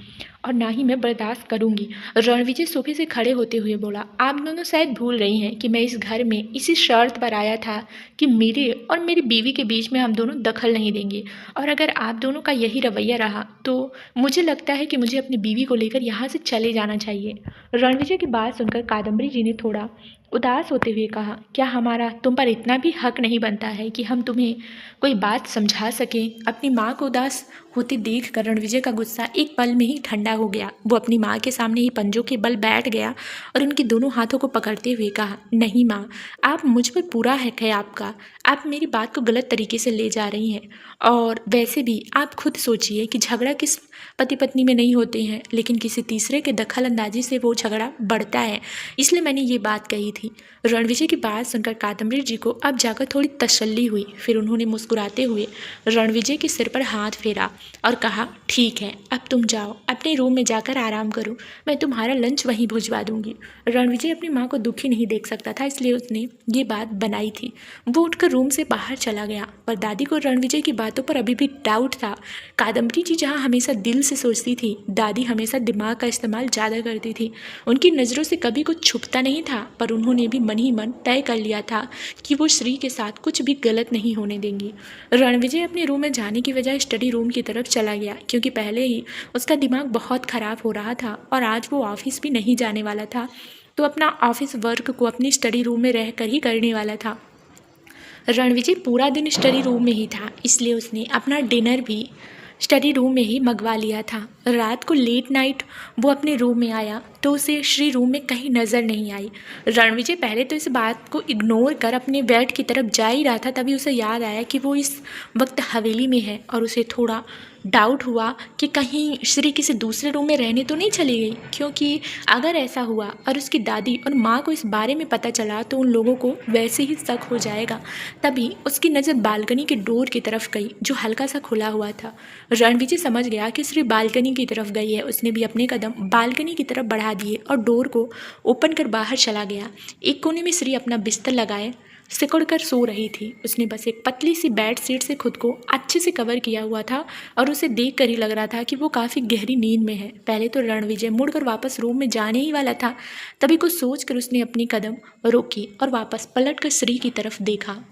और ना ही मैं बर्दाश्त करूंगी। रणविजय सोफे से खड़े होते हुए बोला, आप दोनों शायद भूल रही हैं कि मैं इस घर में इसी शर्त पर आया था कि मेरे और मेरी बीवी के बीच में हम दोनों दखल नहीं देंगे, और अगर आप दोनों का यही रवैया रहा तो मुझे लगता है कि मुझे अपनी बीवी को लेकर यहाँ से चले जाना चाहिए। रणविजय की बात सुनकर कादम्बरी जी ने थोड़ा उदास होते हुए कहा, क्या हमारा तुम पर इतना भी हक नहीं बनता है कि हम तुम्हें कोई बात समझा सकें? अपनी माँ को उदास होते देख कर रणविजय का गुस्सा एक पल में ही ठंडा हो गया। वो अपनी माँ के सामने ही पंजों के बल बैठ गया और उनके दोनों हाथों को पकड़ते हुए कहा, नहीं माँ, आप मुझ पर पूरा हक है आपका, आप मेरी बात को गलत तरीके से ले जा रही हैं। और वैसे भी आप खुद सोचिए कि झगड़ा किस पति पत्नी में नहीं होते हैं, लेकिन किसी तीसरे के दखल अंदाजी से वो झगड़ा बढ़ता है। इसलिए मैंने ये बात कही थी। थी। रणविजय की बात सुनकर कादम्बरी जी को अब जाकर थोड़ी तसल्ली हुई। फिर उन्होंने मुस्कुराते हुए रणविजय के सिर पर हाथ फेरा और कहा, ठीक है, अब तुम जाओ, अपने रूम में जाकर आराम करो, मैं तुम्हारा लंच वहीं भिजवा दूंगी। रणविजय अपनी माँ को दुखी नहीं देख सकता था, इसलिए उसने ये बात बनाई थी। वो उठकर रूम से बाहर चला गया, पर दादी को रणविजय की बातों पर अभी भी डाउट था। कादम्बरी जी जहाँ हमेशा दिल से सोचती थी, दादी हमेशा दिमाग का इस्तेमाल ज़्यादा करती थी। उनकी नज़रों से कभी कुछ छुपता नहीं था, पर उन्होंने भी मन ही मन तय कर लिया था कि वो श्री के साथ कुछ भी गलत नहीं होने देंगी। रणविजय अपने रूम में जाने की बजाय स्टडी रूम की तरफ चला गया, क्योंकि पहले ही उसका दिमाग बहुत ख़राब हो रहा था और आज वो ऑफिस भी नहीं जाने वाला था, तो अपना ऑफिस वर्क को अपनी स्टडी रूम में रह कर ही करने वाला था। रणविजय पूरा दिन स्टडी रूम में ही था, इसलिए उसने अपना डिनर भी स्टडी रूम में ही मंगवा लिया था। रात को लेट नाइट वो अपने रूम में आया तो उसे श्री रूम में कहीं नज़र नहीं आई। रणविजय पहले तो इस बात को इग्नोर कर अपने बेड की तरफ जा ही रहा था, तभी उसे याद आया कि वो इस वक्त हवेली में है और उसे थोड़ा डाउट हुआ कि कहीं श्री किसी दूसरे रूम में रहने तो नहीं चली गई, क्योंकि अगर ऐसा हुआ और उसकी दादी और माँ को इस बारे में पता चला तो उन लोगों को वैसे ही शक हो जाएगा। तभी उसकी नज़र बालकनी के डोर की तरफ गई, जो हल्का सा खुला हुआ था। रणविजय समझ गया कि श्री बालकनी की तरफ गई है। उसने भी अपने कदम बालकनी की तरफ बढ़ा दिए और डोर को ओपन कर बाहर चला गया। एक कोने में श्री अपना बिस्तर लगाए सिकुड़ कर सो रही थी। उसने बस एक पतली सी बेड शीट से खुद को अच्छे से कवर किया हुआ था और उसे देख कर ही लग रहा था कि वो काफ़ी गहरी नींद में है। पहले तो रणविजय मुड़कर वापस रूम में जाने ही वाला था, तभी कुछ सोच कर उसने अपनी कदम रोकी और वापस पलट कर श्री की तरफ देखा।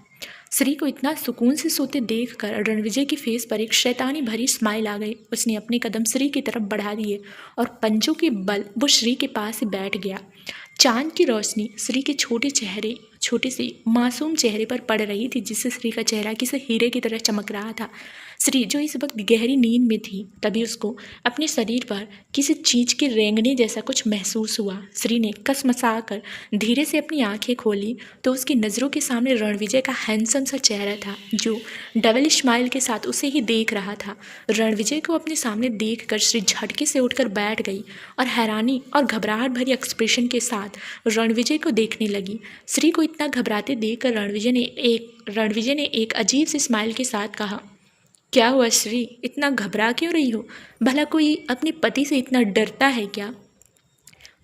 श्री को इतना सुकून से सोते देखकर रणविजय की फेस पर एक शैतानी भरी स्माइल आ गई। उसने अपने कदम श्री की तरफ बढ़ा दिए और पंजों के बल वो श्री के पास ही बैठ गया। चांद की रोशनी श्री के छोटे से मासूम चेहरे पर पड़ रही थी, जिससे श्री का चेहरा किसी हीरे की तरह चमक रहा था। श्री जो इस वक्त गहरी नींद में थी, तभी उसको अपने शरीर पर किसी चीज़ के रेंगने जैसा कुछ महसूस हुआ। श्री ने कसमसा कर धीरे से अपनी आंखें खोली तो उसकी नज़रों के सामने रणविजय का हैंडसम सा चेहरा था, जो डबल स्माइल के साथ उसे ही देख रहा था। रणविजय को अपने सामने देखकर श्री झटके से उठकर बैठ गई और हैरानी और घबराहट भरी एक्सप्रेशन के साथ रणविजय को देखने लगी। श्री को इतना घबराते देखकर रणविजय ने एक अजीब सी स्माइल के साथ कहा, क्या हुआ श्री, इतना घबरा क्यों रही हो? भला कोई अपने पति से इतना डरता है क्या?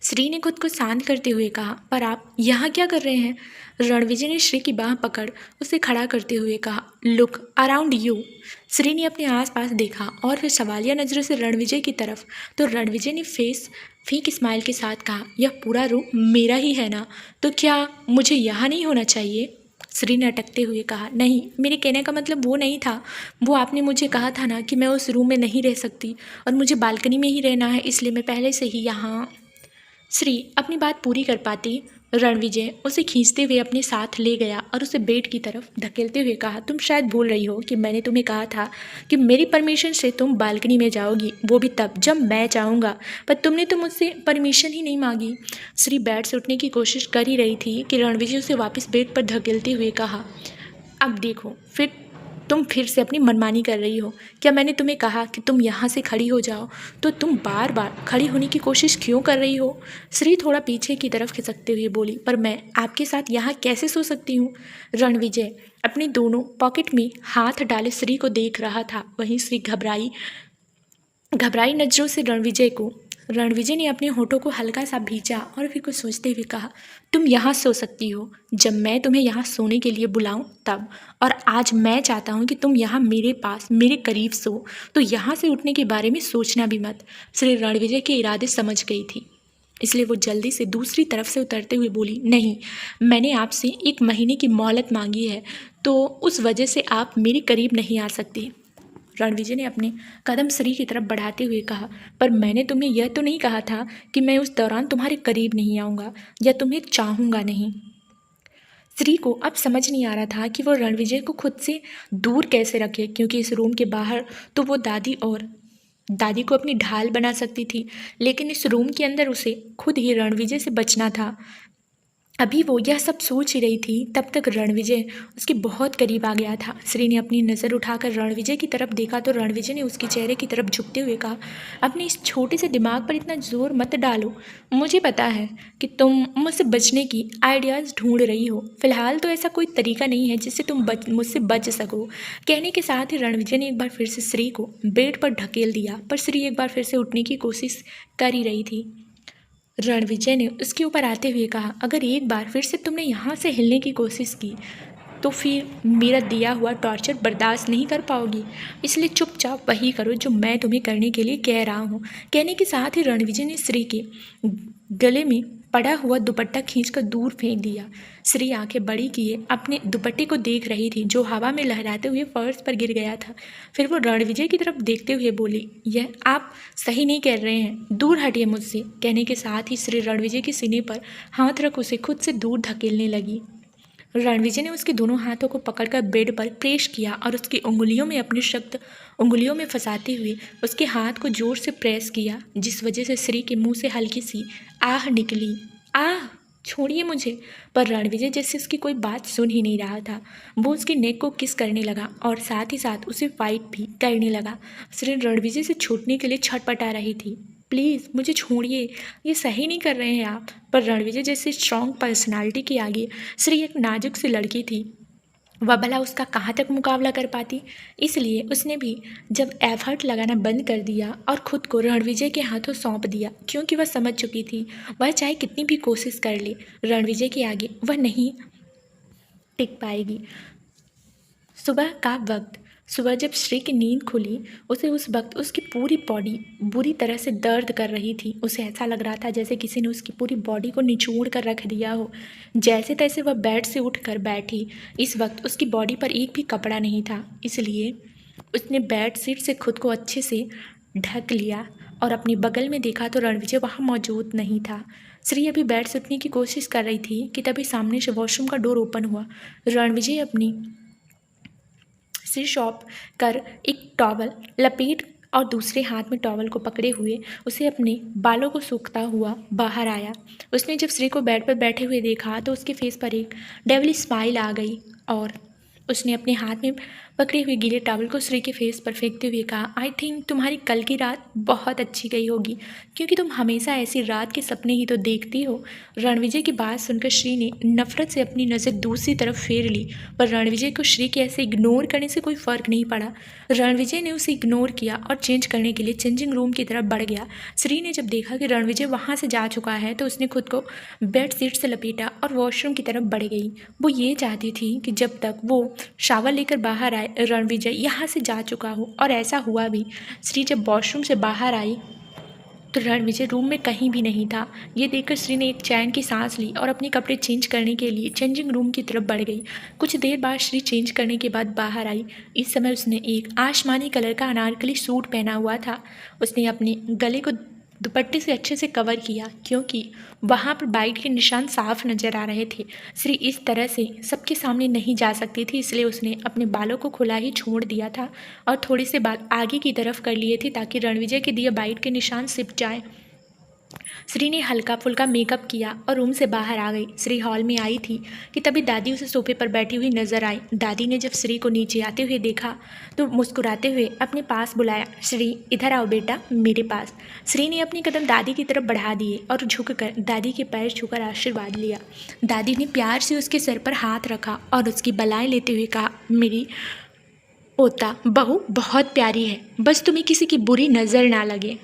श्री ने खुद को शांत करते हुए कहा, पर आप यहाँ क्या कर रहे हैं? रणविजय ने श्री की बाह पकड़ उसे खड़ा करते हुए कहा, लुक अराउंड यू। श्री ने अपने आसपास देखा और फिर सवालिया नज़रों से रणविजय की तरफ, तो रणविजय ने फेस फीक स्माइल के साथ कहा, यह पूरा रूम मेरा ही है ना, तो क्या मुझे यहाँ नहीं होना चाहिए? श्री ने अटकते हुए कहा, नहीं, मेरे कहने का मतलब वो नहीं था। वो आपने मुझे कहा था ना कि मैं उस रूम में नहीं रह सकती और मुझे बालकनी में ही रहना है, इसलिए मैं पहले से ही यहाँ। श्री अपनी बात पूरी कर पाती रणविजय उसे खींचते हुए अपने साथ ले गया और उसे बेड की तरफ धकेलते हुए कहा, तुम शायद भूल रही हो कि मैंने तुम्हें कहा था कि मेरी परमिशन से तुम बालकनी में जाओगी, वो भी तब जब मैं चाहूँगा, पर तुमने तो मुझसे परमिशन ही नहीं मांगी। श्री बेड से उठने की कोशिश कर ही रही थी कि रणविजय उसे वापस बेड पर धकेलते हुए कहा, अब देखो तुम फिर से अपनी मनमानी कर रही हो। क्या मैंने तुम्हें कहा कि तुम यहाँ से खड़ी हो जाओ, तो तुम बार बार खड़ी होने की कोशिश क्यों कर रही हो? श्री थोड़ा पीछे की तरफ खिसकते हुए बोली, पर मैं आपके साथ यहाँ कैसे सो सकती हूँ? रणविजय अपने दोनों पॉकेट में हाथ डाले श्री को देख रहा था। वहीं श्री घबराई नज़रों से रणविजय ने अपने होठों को हल्का सा भींचा और फिर कुछ सोचते हुए कहा, तुम यहाँ सो सकती हो जब मैं तुम्हें यहाँ सोने के लिए बुलाऊं तब, और आज मैं चाहता हूँ कि तुम यहाँ मेरे पास मेरे करीब सो, तो यहाँ से उठने के बारे में सोचना भी मत। श्री रणविजय के इरादे समझ गई थी, इसलिए वो जल्दी से दूसरी तरफ से उतरते हुए बोली, नहीं, मैंने आपसे 1 महीने की मोहलत मांगी है, तो उस वजह से आप मेरे करीब नहीं आ सकती। रणविजय ने अपने कदम श्री की तरफ बढ़ाते हुए कहा, पर मैंने तुम्हें यह तो नहीं कहा था कि मैं उस दौरान तुम्हारे करीब नहीं आऊँगा या तुम्हें चाहूँगा नहीं। श्री को अब समझ नहीं आ रहा था कि वो रणविजय को खुद से दूर कैसे रखे, क्योंकि इस रूम के बाहर तो वो दादी को अपनी ढाल बना सकती थी, लेकिन इस रूम के अंदर उसे खुद ही रणविजय से बचना था। अभी वो यह सब सोच ही रही थी, तब तक रणविजय उसके बहुत करीब आ गया था। श्री ने अपनी नज़र उठाकर रणविजय की तरफ देखा तो रणविजय ने उसके चेहरे की तरफ झुकते हुए कहा, अपने इस छोटे से दिमाग पर इतना जोर मत डालो। मुझे पता है कि तुम मुझसे बचने की आइडियाज़ ढूंढ रही हो। फिलहाल तो ऐसा कोई तरीका नहीं है जिससे तुम मुझसे बच सको। कहने के साथ ही रणविजय ने एक बार फिर से श्री को बेड पर ढकेल दिया, पर श्री एक बार फिर से उठने की कोशिश कर ही रही थी। रणविजय ने उसके ऊपर आते हुए कहा, अगर एक बार फिर से तुमने यहाँ से हिलने की कोशिश की तो फिर मेरा दिया हुआ टॉर्चर बर्दाश्त नहीं कर पाओगी, इसलिए चुपचाप वही करो जो मैं तुम्हें करने के लिए कह रहा हूँ। कहने के साथ ही रणविजय ने श्री के गले में पड़ा हुआ दुपट्टा खींचकर दूर फेंक दिया। श्री आंखें बड़ी किए अपने दुपट्टे को देख रही थी जो हवा में लहराते हुए फर्श पर गिर गया था। फिर वो रणविजय की तरफ देखते हुए बोली, यह आप सही नहीं कह रहे हैं, दूर हटिए मुझसे। कहने के साथ ही श्री रणविजय के सीने पर हाथ रख उसे खुद से दूर धकेलने लगी। रणविजय ने उसके दोनों हाथों को पकड़कर बेड पर प्रेस किया और उसकी उंगलियों में अपनी शक्त उंगलियों में फंसाते हुए उसके हाथ को जोर से प्रेस किया, जिस वजह से श्री के मुंह से हल्की सी आह निकली। आह, छोड़िए मुझे। पर रणविजय जैसे उसकी कोई बात सुन ही नहीं रहा था। वो उसके नेक को किस करने लगा और साथ ही साथ उसे फाइट भी करने लगा। श्री रणविजय से छूटने के लिए छटपटा रही थी, प्लीज़ मुझे छोड़िए, ये सही नहीं कर रहे हैं आप। पर रणविजय जैसे स्ट्रॉन्ग पर्सनालिटी के आगे श्री एक नाजुक सी लड़की थी, वह भला उसका कहाँ तक मुकाबला कर पाती। इसलिए उसने भी जब एफर्ट लगाना बंद कर दिया और ख़ुद को रणविजय के हाथों सौंप दिया, क्योंकि वह समझ चुकी थी वह चाहे कितनी भी कोशिश कर ले, रणविजय के आगे वह नहीं टिक पाएगी। सुबह जब श्री की नींद खुली, उसे उस वक्त उसकी पूरी बॉडी बुरी तरह से दर्द कर रही थी। उसे ऐसा लग रहा था जैसे किसी ने उसकी पूरी बॉडी को निचोड़ कर रख दिया हो। जैसे तैसे वह बेड से उठकर बैठी। इस वक्त उसकी बॉडी पर एक भी कपड़ा नहीं था, इसलिए उसने बेड शीट से खुद को अच्छे से ढक लिया और अपने बगल में देखा तो रणविजय वहाँ मौजूद नहीं था। श्री अभी बेड से उठने की कोशिश कर रही थी कि तभी सामने से वॉशरूम का डोर ओपन हुआ। रणविजय अपनी सिर शॉप कर एक टॉवल लपेट और दूसरे हाथ में टॉवल को पकड़े हुए उसे अपने बालों को सूखता हुआ बाहर आया। उसने जब श्री को बेड पर बैठे हुए देखा तो उसके फेस पर एक डेविल स्माइल आ गई और उसने अपने हाथ में पकड़े हुए गीले टॉवल को श्री के फेस पर फेंकते हुए कहा, आई थिंक तुम्हारी कल की रात बहुत अच्छी गई होगी, क्योंकि तुम हमेशा ऐसी रात के सपने ही तो देखती हो। रणविजय की बात सुनकर श्री ने नफरत से अपनी नज़र दूसरी तरफ फेर ली, पर रणविजय को श्री के ऐसे इग्नोर करने से कोई फ़र्क नहीं पड़ा। रणविजय ने उसे इग्नोर किया और चेंज करने के लिए चेंजिंग रूम की तरफ बढ़ गया। श्री ने जब देखा कि रणविजय वहाँ से जा चुका है तो उसने खुद को बेड शीट से लपेटा और वॉशरूम की तरफ बढ़ गई। वो ये चाहती थी कि जब तक वो शावर लेकर बाहर आए रणविजय यहाँ से जा चुका हो, और ऐसा हुआ भी। श्री जब वॉशरूम से बाहर आई तो रणविजय रूम में कहीं भी नहीं था। ये देखकर श्री ने एक चैन की सांस ली और अपने कपड़े चेंज करने के लिए चेंजिंग रूम की तरफ बढ़ गई। कुछ देर बाद श्री चेंज करने के बाद बाहर आई। इस समय उसने एक आसमानी कलर का अनारकली सूट पहना हुआ था। उसने अपने गले को दुपट्टे से अच्छे से कवर किया, क्योंकि वहाँ पर बाइट के निशान साफ नज़र आ रहे थे। श्री इस तरह से सबके सामने नहीं जा सकती थी, इसलिए उसने अपने बालों को खुला ही छोड़ दिया था और थोड़े से बाल आगे की तरफ कर लिए थे ताकि रणविजय के दिए बाइट के निशान सिप जाए। श्री ने हल्का फुल्का मेकअप किया और रूम से बाहर आ गई। श्री हॉल में आई थी कि तभी दादी उसे सोफे पर बैठी हुई नजर आई। दादी ने जब श्री को नीचे आते हुए देखा तो मुस्कुराते हुए अपने पास बुलाया, श्री इधर आओ बेटा मेरे पास। श्री ने अपने कदम दादी की तरफ बढ़ा दिए और झुककर दादी के पैर छूकर आशीर्वाद लिया। दादी ने प्यार से उसके सर पर हाथ रखा और उसकी बलाएं लेते हुए कहा, मेरी पोता बहू बहुत प्यारी है, बस तुम्हें किसी की बुरी नज़र ना लगे।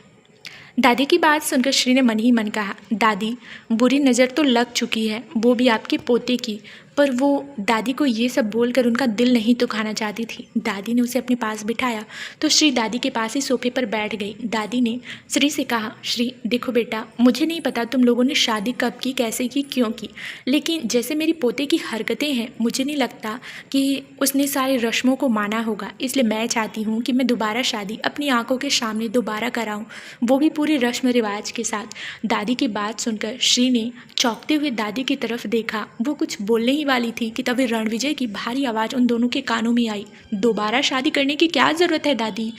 दादी की बात सुनकर श्री ने मन ही मन कहा, दादी बुरी नज़र तो लग चुकी है, वो भी आपके पोते की। पर वो दादी को ये सब बोलकर उनका दिल नहीं दुखाना चाहती थी। दादी ने उसे अपने पास बिठाया तो श्री दादी के पास ही सोफे पर बैठ गई। दादी ने श्री से कहा, श्री देखो बेटा, मुझे नहीं पता तुम लोगों ने शादी कब की, कैसे की, क्यों की, लेकिन जैसे मेरी पोते की हरकतें हैं मुझे नहीं लगता कि उसने सारे रस्मों को माना होगा। इसलिए मैं चाहती हूँ कि मैं दोबारा शादी अपनी आंखों के सामने दोबारा कराऊँ, वो भी पूरे रस्म रिवाज के साथ। दादी की बात सुनकर श्री ने चौंकते हुए दादी की तरफ देखा। वो कुछ बोलने ही वाली थी कि तभी रणविजय की भारी आवाज़ उन दोनों के कानों में आई, दोबारा शादी करने की क्या ज़रूरत है दादी,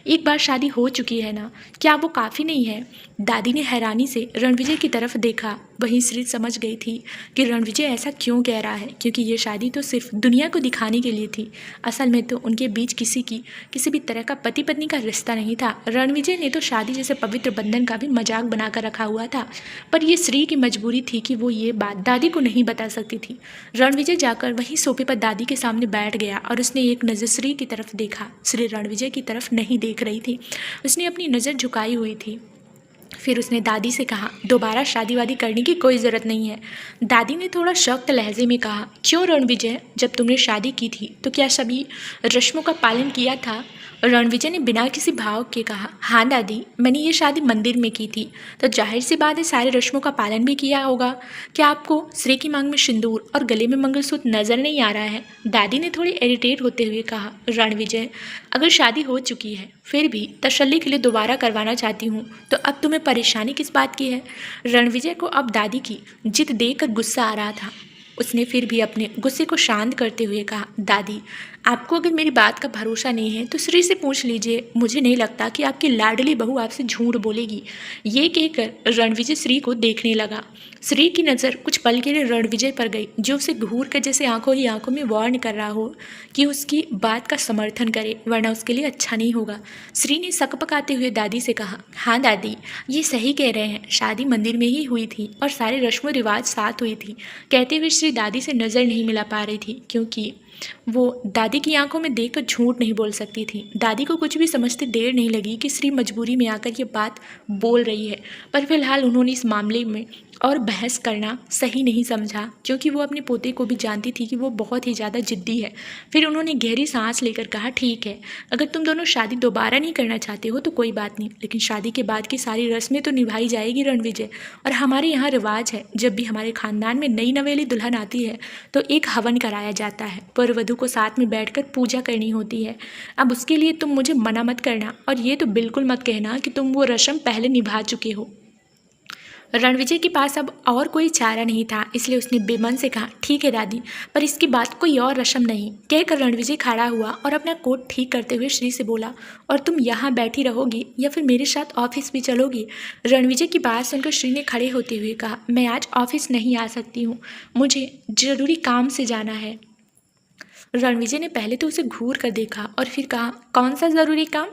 एक बार शादी हो चुकी है ना, क्या वो काफ़ी नहीं है। दादी ने हैरानी से रणविजय की तरफ देखा। वहीं श्री समझ गई थी कि रणविजय ऐसा क्यों कह रहा है, क्योंकि ये शादी तो सिर्फ दुनिया को दिखाने के लिए थी। असल में तो उनके बीच किसी भी तरह का पति पत्नी का रिश्ता नहीं था। रणविजय ने तो शादी जैसे पवित्र बंधन का भी मजाक बनाकर रखा हुआ था, पर यह श्री की मजबूरी थी कि वो ये बात दादी को नहीं बता सकती थी। रणविजय जाकर वहीं सोफे पर दादी के सामने बैठ गया और उसने एक नज़र श्री की तरफ देखा। श्री रणविजय की तरफ नहीं देख रही थी, उसने अपनी नज़र झुकाई हुई थी। फिर उसने दादी से कहा, दोबारा शादी वादी करने की कोई ज़रूरत नहीं है। दादी ने थोड़ा सख्त लहजे में कहा, क्यों रणविजय, जब तुमने शादी की थी तो क्या सभी रस्मों का पालन किया था? रणविजय ने बिना किसी भाव के कहा, हाँ दादी, मैंने ये शादी मंदिर में की थी, तो जाहिर सी बात है सारे रस्मों का पालन भी किया होगा। क्या आपको श्री की मांग में सिंदूर और गले में मंगलसूत्र नजर नहीं आ रहा है? दादी ने थोड़ी इरिटेट होते हुए कहा, रणविजय, अगर शादी हो चुकी है फिर भी तसल्ली के लिए दोबारा करवाना चाहती हूँ, तो अब तुम्हें परेशानी किस बात की है? रणविजय को अब दादी की जिद देखकर गुस्सा आ रहा था। उसने फिर भी अपने गुस्से को शांत करते हुए कहा, दादी, आपको अगर मेरी बात का भरोसा नहीं है तो श्री से पूछ लीजिए। मुझे नहीं लगता कि आपकी लाडली बहू आपसे झूठ बोलेगी। ये कहकर रणविजय श्री को देखने लगा। श्री की नज़र कुछ पल के लिए रणविजय पर गई, जो उसे घूर कर जैसे आंखों ही आंखों में वार्न कर रहा हो कि उसकी बात का समर्थन करे, वरना उसके लिए अच्छा नहीं होगा। श्री ने सकपकाते हुए दादी से कहा, हाँ दादी, ये सही कह रहे हैं, शादी मंदिर में ही हुई थी और सारे रस्म रिवाज साथ हुई थी। कहते हुए श्री दादी से नज़र नहीं मिला पा रही थी, क्योंकि वो दादी की आंखों में देखकर झूठ नहीं बोल सकती थी। दादी को कुछ भी समझते देर नहीं लगी कि श्री मजबूरी में आकर ये बात बोल रही है, पर फिलहाल उन्होंने इस मामले में और बहस करना सही नहीं समझा, क्योंकि वो अपने पोते को भी जानती थी कि वो बहुत ही ज़्यादा जिद्दी है। फिर उन्होंने गहरी सांस लेकर कहा, ठीक है, अगर तुम दोनों शादी दोबारा नहीं करना चाहते हो तो कोई बात नहीं, लेकिन शादी के बाद की सारी रस्में तो निभाई जाएगी रणविजय। और हमारे यहाँ रिवाज है, जब भी हमारे खानदान में नई नवेली दुल्हन आती है तो एक हवन कराया जाता है, वर वधू को साथ में बैठकर पूजा करनी होती है। अब उसके लिए तुम मुझे मना मत करना, और ये तो बिल्कुल मत कहना कि तुम वो रस्म पहले निभा चुके हो। रणविजय के पास अब और कोई चारा नहीं था, इसलिए उसने बेमन से कहा, ठीक है दादी, पर इसकी बात कोई और रस्म नहीं। कहकर रणविजय खड़ा हुआ और अपना कोट ठीक करते हुए श्री से बोला, और तुम यहाँ बैठी रहोगी या फिर मेरे साथ ऑफिस भी चलोगी? रणविजय की बात सुनकर श्री ने खड़े होते हुए कहा, मैं आज ऑफिस नहीं आ सकती हूँ, मुझे ज़रूरी काम से जाना है। रणविजय ने पहले तो उसे घूर कर देखा और फिर कहा, कौन सा ज़रूरी काम?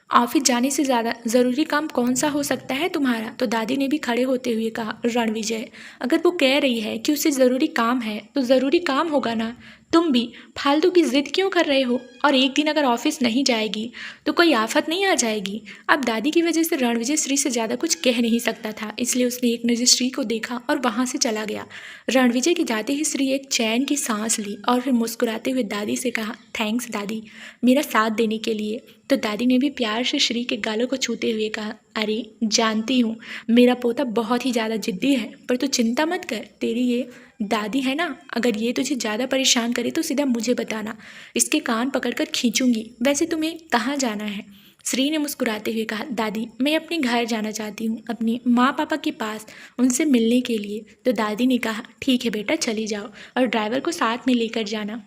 ऑफिस जाने से ज़्यादा ज़रूरी काम कौन सा हो सकता है तुम्हारा? तो दादी ने भी खड़े होते हुए कहा, रणविजय, अगर वो कह रही है कि उसे ज़रूरी काम है तो ज़रूरी काम होगा ना। तुम भी फालतू की ज़िद क्यों कर रहे हो? और एक दिन अगर ऑफिस नहीं जाएगी तो कोई आफत नहीं आ जाएगी? अब दादी की वजह से रणविजय श्री से ज़्यादा कुछ कह नहीं सकता था, इसलिए उसने एक नज़र श्री को देखा और वहाँ से चला गया। रणविजय के जाते ही श्री एक चैन की सांस ली और फिर मुस्कुराते हुए दादी से कहा, थैंक्स दादी, मेरा साथ देने के लिए। तो दादी ने भी प्यार से श्री के गालों को छूते हुए कहा, अरे जानती हूँ मेरा पोता बहुत ही ज़्यादा जिद्दी है, पर तू चिंता मत कर, तेरी ये दादी है ना, अगर ये तुझे ज़्यादा परेशान करे तो सीधा मुझे बताना, इसके कान पकड़कर खींचूंगी। वैसे तुम्हें कहाँ जाना है? श्री ने मुस्कुराते हुए कहा, दादी, मैं अपने घर जाना चाहती हूँ, अपने माँ पापा के पास, उनसे मिलने के लिए। तो दादी ने कहा, ठीक है बेटा, चली जाओ, और ड्राइवर को साथ में लेकर जाना,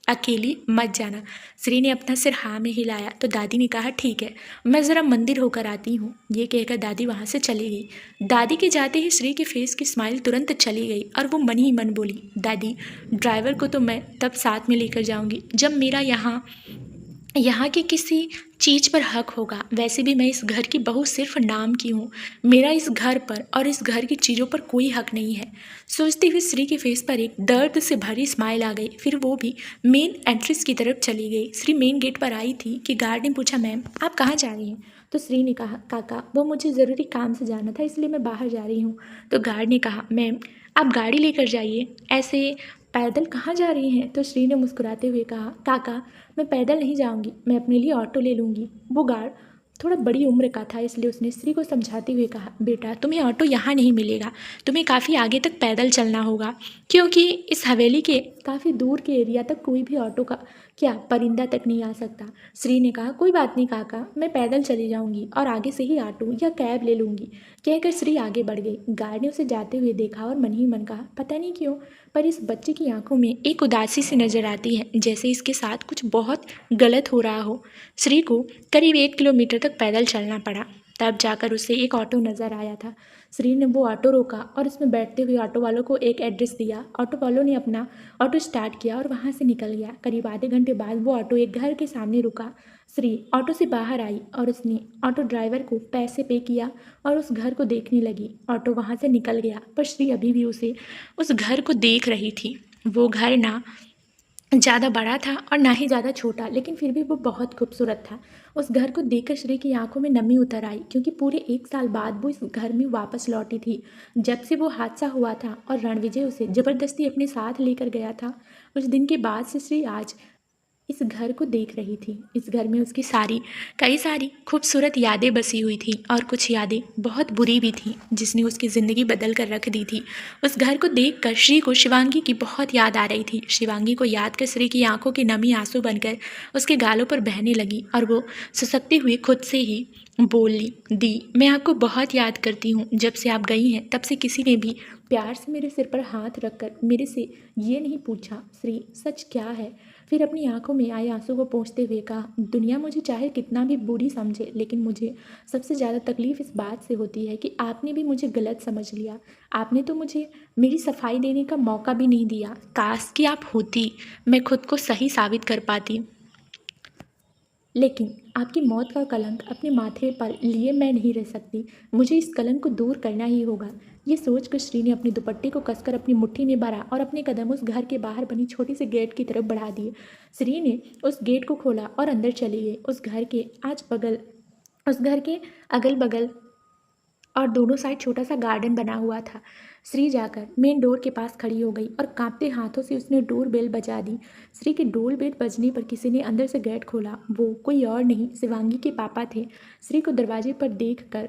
अकेली मत जाना। श्री ने अपना सिर हाँ में हिलाया तो दादी ने कहा, ठीक है, मैं ज़रा मंदिर होकर आती हूँ। ये कहकर दादी वहाँ से चली गई। दादी के जाते ही श्री के फेस की स्माइल तुरंत चली गई और वो मन ही मन बोली, दादी, ड्राइवर को तो मैं तब साथ में लेकर जाऊँगी जब मेरा यहाँ की किसी चीज़ पर हक होगा। वैसे भी मैं इस घर की बहू सिर्फ नाम की हूँ, मेरा इस घर पर और इस घर की चीज़ों पर कोई हक नहीं है। सोचते हुए श्री के फेस पर एक दर्द से भरी स्माइल आ गई। फिर वो भी मेन एंट्रेंस की तरफ चली गई। श्री मेन गेट पर आई थी कि गार्ड ने पूछा, मैम आप कहाँ जा रही हैं? तो श्री ने कहा, काका, वो मुझे ज़रूरी काम से जाना था, इसलिए मैं बाहर जा रही हूँ। तो गार्ड ने कहा, मैम आप गाड़ी लेकर जाइए, ऐसे पैदल कहाँ जा रही हैं? तो श्री ने मुस्कुराते हुए कहा, काका, मैं पैदल नहीं जाऊंगी, मैं अपने लिए ऑटो ले लूँगी। वो गार्ड थोड़ा बड़ी उम्र का था, इसलिए उसने श्री को समझाते हुए कहा, बेटा तुम्हें ऑटो यहाँ नहीं मिलेगा, तुम्हें काफ़ी आगे तक पैदल चलना होगा, क्योंकि इस हवेली के काफ़ी दूर के एरिया तक कोई भी ऑटो का परिंदा तक नहीं आ सकता। श्री ने कहा, कोई बात नहीं काका, मैं पैदल चली जाऊंगी और आगे से ही ऑटो या कैब ले लूँगी। कहकर श्री आगे बढ़ गई। गार्ड ने उसे जाते हुए देखा और मन ही मन कहा, पता नहीं क्यों, पर इस बच्चे की आंखों में एक उदासी सी नज़र आती है, जैसे इसके साथ कुछ बहुत गलत हो रहा हो। श्री को करीब 1 किलोमीटर तक पैदल चलना पड़ा। तब जाकर उसे एक ऑटो नज़र आया था। श्री ने वो ऑटो रोका और उसमें बैठते हुए ऑटो वालों को एक एड्रेस दिया। ऑटो वालों ने अपना ऑटो स्टार्ट किया और वहाँ से निकल गया। करीब आधे घंटे बाद वो ऑटो एक घर के सामने रुका। श्री ऑटो से बाहर आई और उसने ऑटो ड्राइवर को पैसे पे किया और उस घर को देखने लगी। ऑटो वहाँ से निकल गया पर श्री अभी भी उस घर को देख रही थी। वो घर ना ज़्यादा बड़ा था और ना ही ज़्यादा छोटा, लेकिन फिर भी वो बहुत खूबसूरत था। उस घर को देखकर श्री की आंखों में नमी उतर आई, क्योंकि पूरे 1 साल बाद वो इस घर में वापस लौटी थी। जब से वो हादसा हुआ था और रणविजय उसे ज़बरदस्ती अपने साथ लेकर गया था, उस दिन के बाद से श्री आज इस घर को देख रही थी। इस घर में उसकी कई सारी खूबसूरत यादें बसी हुई थी और कुछ यादें बहुत बुरी भी थीं, जिसने उसकी ज़िंदगी बदल कर रख दी थी। उस घर को देखकर श्री को शिवांगी की बहुत याद आ रही थी। शिवांगी को याद कर श्री की आंखों की नमी आंसू बनकर उसके गालों पर बहने लगी और वो सुसकती हुई खुद से ही बोली, दी मैं आपको बहुत याद करती हूँ। जब से आप गई हैं तब से किसी ने भी प्यार से मेरे सिर पर हाथ रखकर मेरे से ये नहीं पूछा, श्री सच क्या है। फिर अपनी आंखों में आए आंसू को पोंछते हुए कहा, दुनिया मुझे चाहे कितना भी बुरी समझे, लेकिन मुझे सबसे ज़्यादा तकलीफ़ इस बात से होती है कि आपने भी मुझे गलत समझ लिया। आपने तो मुझे मेरी सफाई देने का मौका भी नहीं दिया। काश कि आप होती, मैं खुद को सही साबित कर पाती। लेकिन आपकी मौत का कलंक अपने माथे पर लिए मैं नहीं रह सकती। मुझे इस कलंक को दूर करना ही होगा। ये सोचकर श्री ने अपने दुपट्टे को कसकर अपनी मुट्ठी में भरा और अपने कदम उस घर के बाहर बनी छोटी सी गेट की तरफ बढ़ा दिए। श्री ने उस गेट को खोला और अंदर चली गई। उस घर के अगल बगल और दोनों साइड छोटा सा गार्डन बना हुआ था। श्री जाकर मेन डोर के पास खड़ी हो गई और कांपते हाथों से उसने डोर बेल बजा दी। श्री के डोर बेल बजने पर किसी ने अंदर से गेट खोला। वो कोई और नहीं, शिवांगी के पापा थे। श्री को दरवाजे पर देख कर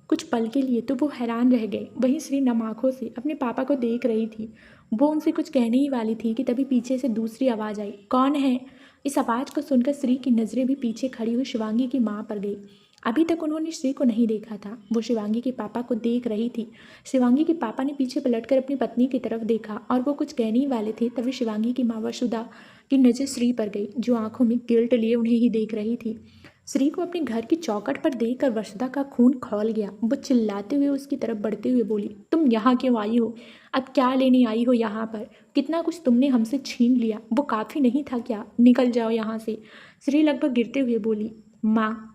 कुछ पल के लिए तो वो हैरान रह गए। वहीं श्री नम आँखों से अपने पापा को देख रही थी। वो उनसे कुछ कहने ही वाली थी कि तभी पीछे से दूसरी आवाज़ आई, कौन है। इस आवाज़ को सुनकर श्री की नज़रें भी पीछे खड़ी हुई शिवांगी की माँ पर गई। अभी तक उन्होंने श्री को नहीं देखा था। वो शिवांगी के पापा को देख रही थी। शिवांगी के पापा ने पीछे पलटकर अपनी पत्नी की तरफ देखा और वो कुछ कहने ही वाले थे, तभी शिवांगी की माँ वसुधा की नज़र श्री पर गई, जो आंखों में गिल्ट लिए उन्हें ही देख रही थी। श्री को अपने घर की चौखट पर देखकर वसुधा का खून खौल गया। वो चिल्लाते हुए उसकी तरफ बढ़ते हुए बोली, तुम यहाँ क्यों आई हो? अब क्या लेने आई हो यहाँ पर? कितना कुछ तुमने हमसे छीन लिया, वो काफ़ी नहीं था क्या? निकल जाओ यहाँ से। श्री लगभग गिरते हुए बोली, माँ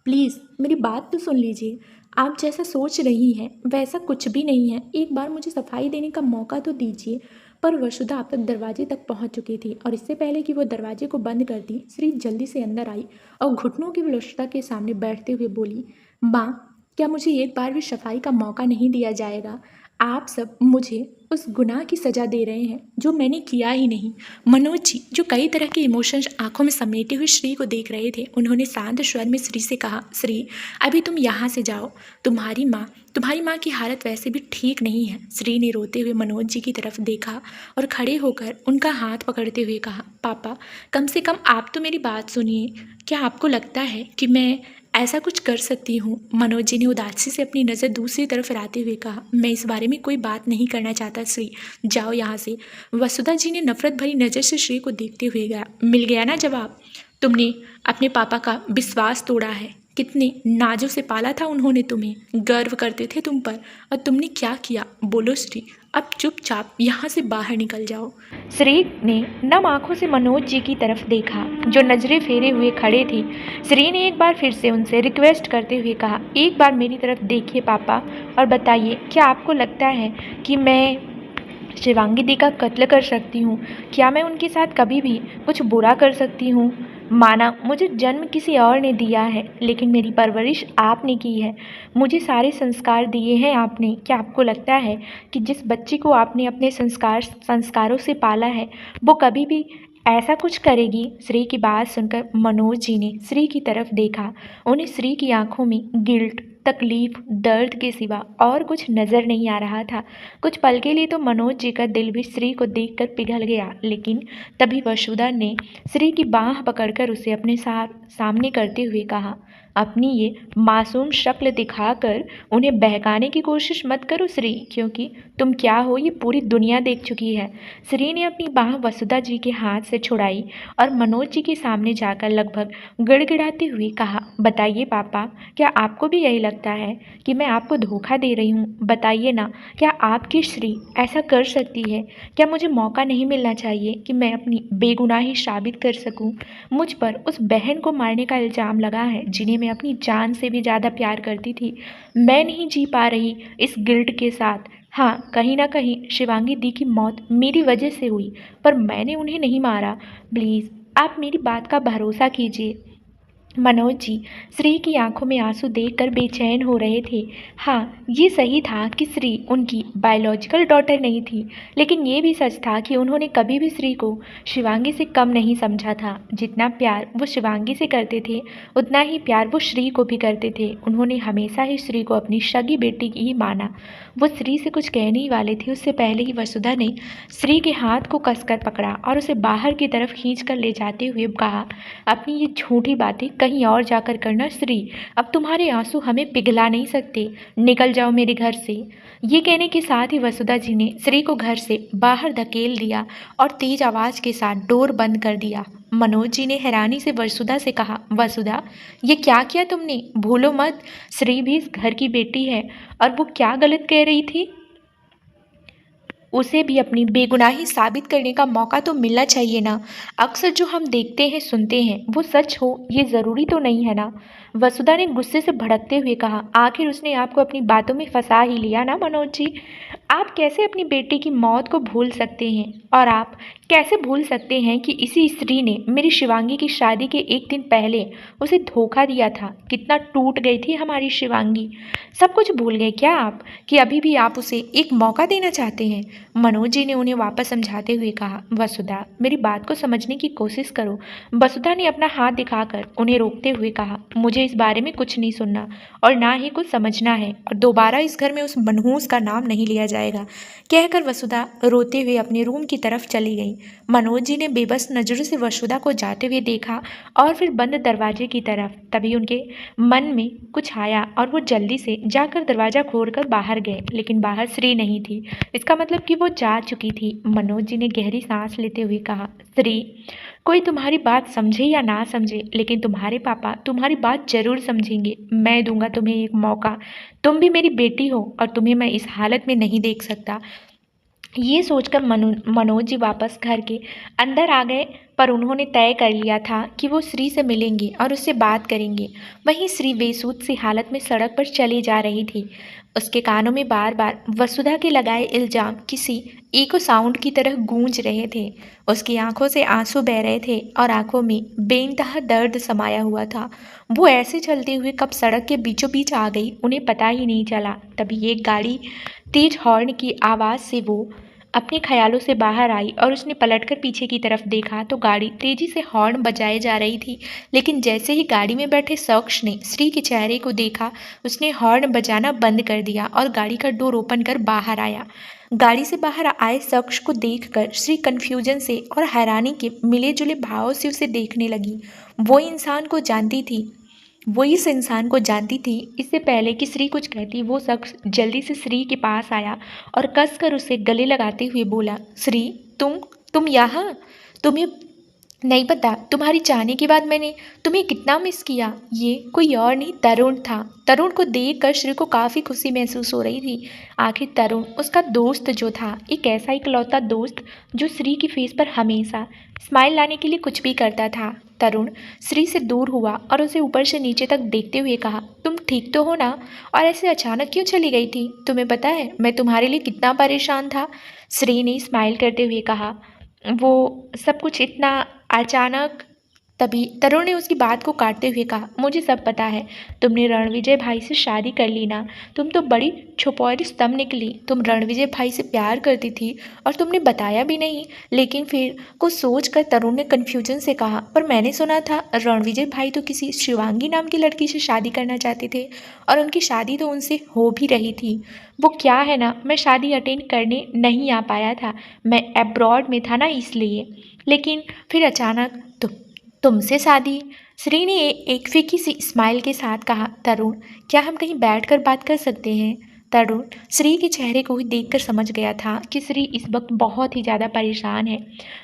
प्लीज़ मेरी बात तो सुन लीजिए। आप जैसा सोच रही हैं वैसा कुछ भी नहीं है। एक बार मुझे सफाई देने का मौका तो दीजिए। पर वसुधा अब तक दरवाजे तक पहुंच चुकी थी और इससे पहले कि वो दरवाजे को बंद कर दी, श्री जल्दी से अंदर आई और घुटनों की वसुधा के सामने बैठते हुए बोली, माँ क्या मुझे एक बार भी सफाई का मौका नहीं दिया जाएगा? आप सब मुझे उस गुनाह की सज़ा दे रहे हैं जो मैंने किया ही नहीं। मनोज जी, जो कई तरह के इमोशंस आंखों में समेटे हुए श्री को देख रहे थे, उन्होंने शांत स्वर में श्री से कहा, श्री अभी तुम यहाँ से जाओ। तुम्हारी माँ की हालत वैसे भी ठीक नहीं है। श्री ने रोते हुए मनोज जी की तरफ देखा और खड़े होकर उनका हाथ पकड़ते हुए कहा, पापा कम से कम आप तो मेरी बात सुनिए। क्या आपको लगता है कि मैं ऐसा कुछ कर सकती हूँ? मनोज जी ने उदासी से अपनी नज़र दूसरी तरफ फिराते हुए कहा, मैं इस बारे में कोई बात नहीं करना चाहता श्री, जाओ यहाँ से। वसुधा जी ने नफरत भरी नज़र से श्री को देखते हुए कहा, मिल गया ना जवाब। तुमने अपने पापा का विश्वास तोड़ा है। कितने नाजों से पाला था उन्होंने तुम्हें, गर्व करते थे तुम पर, और तुमने क्या किया? बोलो श्री, अब चुपचाप यहाँ से बाहर निकल जाओ। श्री ने नम आंखों से मनोज जी की तरफ देखा, जो नजरें फेरे हुए खड़े थे। श्री ने एक बार फिर से उनसे रिक्वेस्ट करते हुए कहा, एक बार मेरी तरफ देखिए पापा और बताइए, क्या आपको लगता है कि मैं शिवांगी दी का कत्ल कर सकती हूँ? क्या मैं उनके साथ कभी भी कुछ बुरा कर सकती हूँ? माना मुझे जन्म किसी और ने दिया है, लेकिन मेरी परवरिश आपने की है, मुझे सारे संस्कार दिए हैं आपने। क्या आपको लगता है कि जिस बच्ची को आपने अपने संस्कारों से पाला है, वो कभी भी ऐसा कुछ करेगी? श्री की बात सुनकर मनोज जी ने श्री की तरफ देखा। उन्हें श्री की आंखों में गिल्ट, तकलीफ, दर्द के सिवा और कुछ नज़र नहीं आ रहा था। कुछ पल के लिए तो मनोज जी का दिल भी श्री को देखकर पिघल गया, लेकिन तभी वसुधा ने श्री की बाँह पकड़कर उसे अपने साथ सामने करते हुए कहा, अपनी ये मासूम शक्ल दिखाकर उन्हें बहकाने की कोशिश मत करो श्री, क्योंकि तुम क्या हो ये पूरी दुनिया देख चुकी है। श्री ने अपनी बाह वसुधा जी के हाथ से छुड़ाई और मनोज जी के सामने जाकर लगभग गिड़गिड़ाते हुए कहा, बताइए पापा, क्या आपको भी यही लगता है कि मैं आपको धोखा दे रही हूँ? बताइए ना, क्या आपकी श्री ऐसा कर सकती है? क्या मुझे मौका नहीं मिलना चाहिए कि मैं अपनी बेगुनाही साबित कर सकूं? मुझ पर उस बहन को मारने का इल्ज़ाम लगा है जिन्हें मैं अपनी जान से भी ज़्यादा प्यार करती थी। मैं नहीं जी पा रही इस गिल्ट के साथ। हाँ, कहीं ना कहीं शिवांगी दी की मौत मेरी वजह से हुई, पर मैंने उन्हें नहीं मारा। प्लीज़ आप मेरी बात का भरोसा कीजिए। मनोज जी श्री की आंखों में आंसू देखकर बेचैन हो रहे थे। हाँ, ये सही था कि श्री उनकी बायोलॉजिकल डॉटर नहीं थी, लेकिन ये भी सच था कि उन्होंने कभी भी श्री को शिवांगी से कम नहीं समझा था। जितना प्यार वो शिवांगी से करते थे, उतना ही प्यार वो श्री को भी करते थे। उन्होंने हमेशा ही श्री को अपनी सगी बेटी ही माना। वो श्री से कुछ कहने ही वाले थे, उससे पहले ही वसुधा ने श्री के हाथ को कसकर पकड़ा और उसे बाहर की तरफ खींच कर ले जाते हुए कहा, अपनी ये झूठी बातें कहीं और जाकर करना श्री, अब तुम्हारे आंसू हमें पिघला नहीं सकते, निकल जाओ मेरे घर से। ये कहने के साथ ही वसुधा जी ने श्री को घर से बाहर धकेल दिया और तेज आवाज के साथ डोर बंद कर दिया। मनोज जी ने हैरानी से वसुधा से कहा, वसुधा, ये क्या किया तुमने? भूलो मत, श्री भी इस घर की बेटी है। और वो क्या गलत कह रही थी? उसे भी अपनी बेगुनाही साबित करने का मौका तो मिलना चाहिए ना। अक्सर जो हम देखते हैं सुनते हैं वो सच हो ये ज़रूरी तो नहीं है ना। वसुधा ने गुस्से से भड़कते हुए कहा, आखिर उसने आपको अपनी बातों में फंसा ही लिया ना मनोज जी। आप कैसे अपनी बेटी की मौत को भूल सकते हैं? और आप कैसे भूल सकते हैं कि इसी स्त्री ने मेरी शिवांगी की शादी के एक दिन पहले उसे धोखा दिया था? कितना टूट गई थी हमारी शिवांगी। सब कुछ भूल गए क्या आप, कि अभी भी आप उसे एक मौका देना चाहते हैं? मनोज जी ने उन्हें वापस समझाते हुए कहा, वसुधा, मेरी बात को समझने की कोशिश करो। वसुधा ने अपना हाथ दिखाकर उन्हें रोकते हुए कहा, मुझे इस बारे में कुछ नहीं सुनना और ना ही कुछ समझना है, और दोबारा इस घर में उस मनहूस का नाम नहीं लिया जाएगा। कहकर वसुधा रोते हुए अपने रूम की तरफ चली गई। मनोज जी ने बेबस नजरों से वसुधा को जाते हुए देखा और फिर बंद दरवाजे की तरफ। तभी उनके मन में कुछ आया और वो जल्दी से जाकर दरवाजा खोलकर बाहर गए, लेकिन बाहर श्री नहीं थी। इसका मतलब कि वो जा चुकी थी। मनोज जी ने गहरी सांस लेते हुए कहा, श्री, कोई तुम्हारी बात समझे या ना समझे, लेकिन तुम्हारे पापा तुम्हारी बात जरूर समझेंगे। मैं दूंगा तुम्हें एक मौका। तुम भी मेरी बेटी हो और तुम्हें मैं इस हालत में नहीं देख सकता। ये सोचकर मनोज जी वापस घर के अंदर आ गए, पर उन्होंने तय कर लिया था कि वो श्री से मिलेंगे और उससे बात करेंगे। वहीं श्री बेसुध सी हालत में सड़क पर चली जा रही थी। उसके कानों में बार बार वसुधा के लगाए इल्जाम किसी इको साउंड की तरह गूंज रहे थे। उसकी आंखों से आंसू बह रहे थे और आंखों में बेइंतहा दर्द समाया हुआ था। वो ऐसे चलते हुए कब सड़क के बीचों बीच आ गई उन्हें पता ही नहीं चला। तभी एक गाड़ी तेज हॉर्न की आवाज़ से वो अपने ख्यालों से बाहर आई और उसने पलटकर पीछे की तरफ देखा तो गाड़ी तेजी से हॉर्न बजाए जा रही थी। लेकिन जैसे ही गाड़ी में बैठे शख्स ने श्री के चेहरे को देखा, उसने हॉर्न बजाना बंद कर दिया और गाड़ी का डोर ओपन कर बाहर आया। गाड़ी से बाहर आए शख्स को देखकर श्री कन्फ्यूजन से और हैरानी के मिले जुले भावों से उसे देखने लगी। वो इस इंसान को जानती थी। इससे पहले कि श्री कुछ कहती, वो शख्स जल्दी से श्री के पास आया और कसकर उसे गले लगाते हुए बोला, श्री, तुम यहाँ? तुम्हें नहीं पता तुम्हारी जाने के बाद मैंने तुम्हें कितना मिस किया। ये कोई और नहीं, तरुण था। तरुण को देखकर श्री को काफ़ी खुशी महसूस हो रही थी। आखिर तरुण उसका दोस्त जो था, एक ऐसा इकलौता दोस्त जो श्री की फेस पर हमेशा स्माइल लाने के लिए कुछ भी करता था। तरुण श्री से दूर हुआ और उसे ऊपर से नीचे तक देखते हुए कहा, तुम ठीक तो हो ना? और ऐसे अचानक क्यों चली गई थी? तुम्हें पता है मैं तुम्हारे लिए कितना परेशान था? श्री ने स्माइल करते हुए कहा, वो सब कुछ इतना अचानक। तभी तरुण ने उसकी बात को काटते हुए कहा, मुझे सब पता है। तुमने रणविजय भाई से शादी कर ली ना? तुम तो बड़ी छुपौरी स्तंभ निकली। तुम रणविजय भाई से प्यार करती थी और तुमने बताया भी नहीं। लेकिन फिर कुछ सोच कर तरुण ने कन्फ्यूजन से कहा, पर मैंने सुना था रणविजय भाई तो किसी शिवांगी नाम की लड़की से शादी करना चाहते थे और उनकी शादी तो उनसे हो भी रही थी। वो क्या है ना, मैं शादी अटेंड करने नहीं आ पाया था, मैं अब्रॉड में था ना इसलिए। लेकिन फिर अचानक तुमसे शादी? श्री ने एक फीकी सी स्माइल के साथ कहा। तरुण, क्या हम कहीं बैठकर बात कर सकते हैं? तरुण श्री के चेहरे को ही देखकर समझ गया था कि श्री इस वक्त बहुत ही ज़्यादा परेशान है।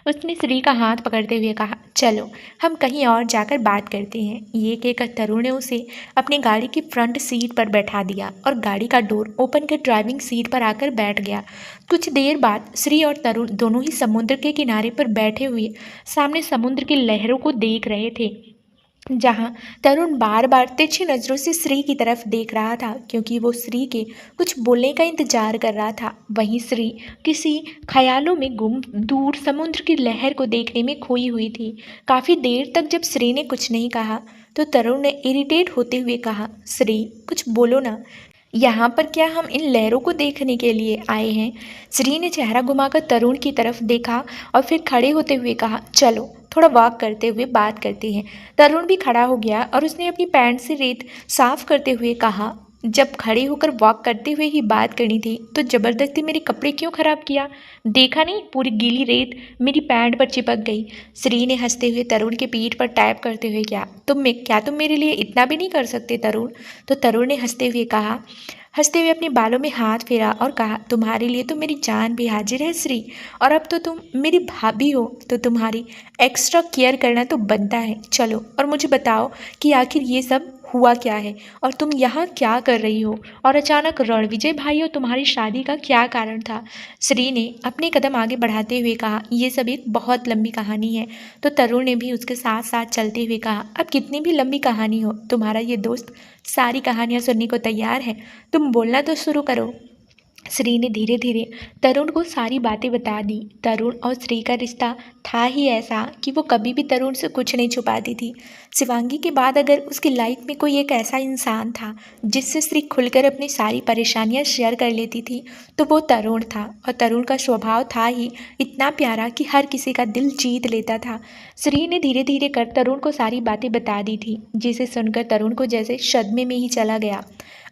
उसने श्री का हाथ पकड़ते हुए कहा, चलो हम कहीं और जाकर बात करते हैं। ये कहकर तरुण ने उसे अपनी गाड़ी की फ्रंट सीट पर बैठा दिया और गाड़ी का डोर ओपन कर ड्राइविंग सीट पर आकर बैठ गया। कुछ देर बाद श्री और तरुण दोनों ही समुद्र के किनारे पर बैठे हुए सामने समुद्र की लहरों को देख रहे थे, जहाँ तरुण बार बार तिरछी नज़रों से श्री की तरफ देख रहा था क्योंकि वो श्री के कुछ बोलने का इंतजार कर रहा था। वहीं श्री किसी ख्यालों में गुम दूर समुद्र की लहर को देखने में खोई हुई थी। काफ़ी देर तक जब श्री ने कुछ नहीं कहा तो तरुण ने इरिटेट होते हुए कहा, श्री कुछ बोलो ना, यहाँ पर क्या हम इन लहरों को देखने के लिए आए हैं? श्री ने चेहरा घुमाकर तरुण की तरफ देखा और फिर खड़े होते हुए कहा, चलो थोड़ा वॉक करते हुए बात करते हैं। तरुण भी खड़ा हो गया और उसने अपनी पैंट से रेत साफ करते हुए कहा, जब खड़े होकर वॉक करते हुए ही बात करनी थी तो ज़बरदस्ती मेरे कपड़े क्यों ख़राब किया? देखा नहीं, पूरी गीली रेत मेरी पैंट पर चिपक गई। श्री ने हंसते हुए तरुण के पीठ पर टैप करते हुए क्या तुम मेरे लिए इतना भी नहीं कर सकते तरुण? तो तरुण ने हंसते हुए अपने बालों में हाथ फेरा और कहा, तुम्हारे लिए तो मेरी जान भी हाजिर है श्री, और अब तो तुम मेरी भाभी हो तो तुम्हारी एक्स्ट्रा केयर करना तो बनता है। चलो और मुझे बताओ कि आखिर ये सब हुआ क्या है और तुम यहाँ क्या कर रही हो, और अचानक रणविजय भाई और तुम्हारी शादी का क्या कारण था? श्री ने अपने कदम आगे बढ़ाते हुए कहा, यह सब एक बहुत लंबी कहानी है। तो तरुण ने भी उसके साथ साथ चलते हुए कहा, अब कितनी भी लंबी कहानी हो, तुम्हारा ये दोस्त सारी कहानियाँ सुनने को तैयार है, तुम बोलना तो शुरू करो। श्री ने धीरे धीरे तरुण को सारी बातें बता दी। तरुण और श्री का रिश्ता था ही ऐसा कि वो कभी भी तरुण से कुछ नहीं छुपाती थी। शिवांगी के बाद अगर उसकी लाइफ में कोई एक ऐसा इंसान था जिससे श्री खुलकर अपनी सारी परेशानियां शेयर कर लेती थी तो वो तरुण था, और तरुण का स्वभाव था ही इतना प्यारा कि हर किसी का दिल जीत लेता था। श्री ने धीरे धीरे कर तरुण को सारी बातें बता दी थी, जिसे सुनकर तरुण को जैसे सदमे में ही चला गया।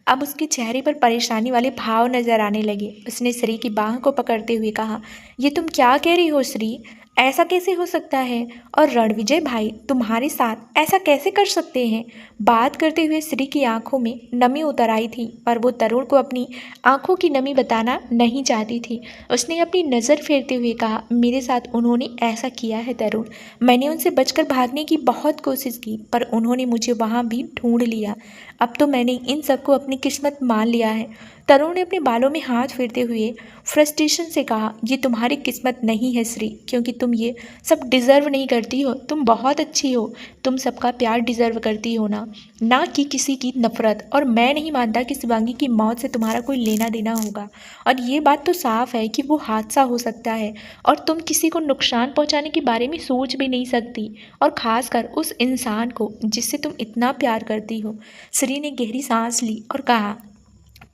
अब उसके चेहरे पर परेशानी वाले भाव नजर आने लगे। उसने श्री की बाह को पकड़ते हुए कहा, ये तुम क्या कह रही हो श्री? ऐसा कैसे हो सकता है? और रणविजय भाई तुम्हारे साथ ऐसा कैसे कर सकते हैं? बात करते हुए श्री की आंखों में नमी उतर आई थी, पर वो तरुण को अपनी आंखों की नमी बताना नहीं चाहती थी। उसने अपनी नज़र फेरते हुए कहा, मेरे साथ उन्होंने ऐसा किया है तरुण। मैंने उनसे बचकर भागने की बहुत कोशिश की, पर उन्होंने मुझे वहाँ भी ढूंढ लिया। अब तो मैंने इन सबको अपनी किस्मत मान लिया है। तरुण ने अपने बालों में हाथ फेरते हुए फ्रस्ट्रेशन से कहा, ये तुम्हारी किस्मत नहीं है श्री, क्योंकि तुम ये सब डिज़र्व नहीं करती हो। तुम बहुत अच्छी हो, तुम सबका प्यार डिज़र्व करती हो ना कि किसी की नफ़रत। और मैं नहीं मानता कि शिवांगी की मौत से तुम्हारा कोई लेना देना होगा। और ये बात तो साफ है कि वो हादसा हो सकता है और तुम किसी को नुकसान पहुंचाने के बारे में सोच भी नहीं सकती, और ख़ासकर उस इंसान को जिससे तुम इतना प्यार करती हो। श्री ने गहरी सांस ली और कहा,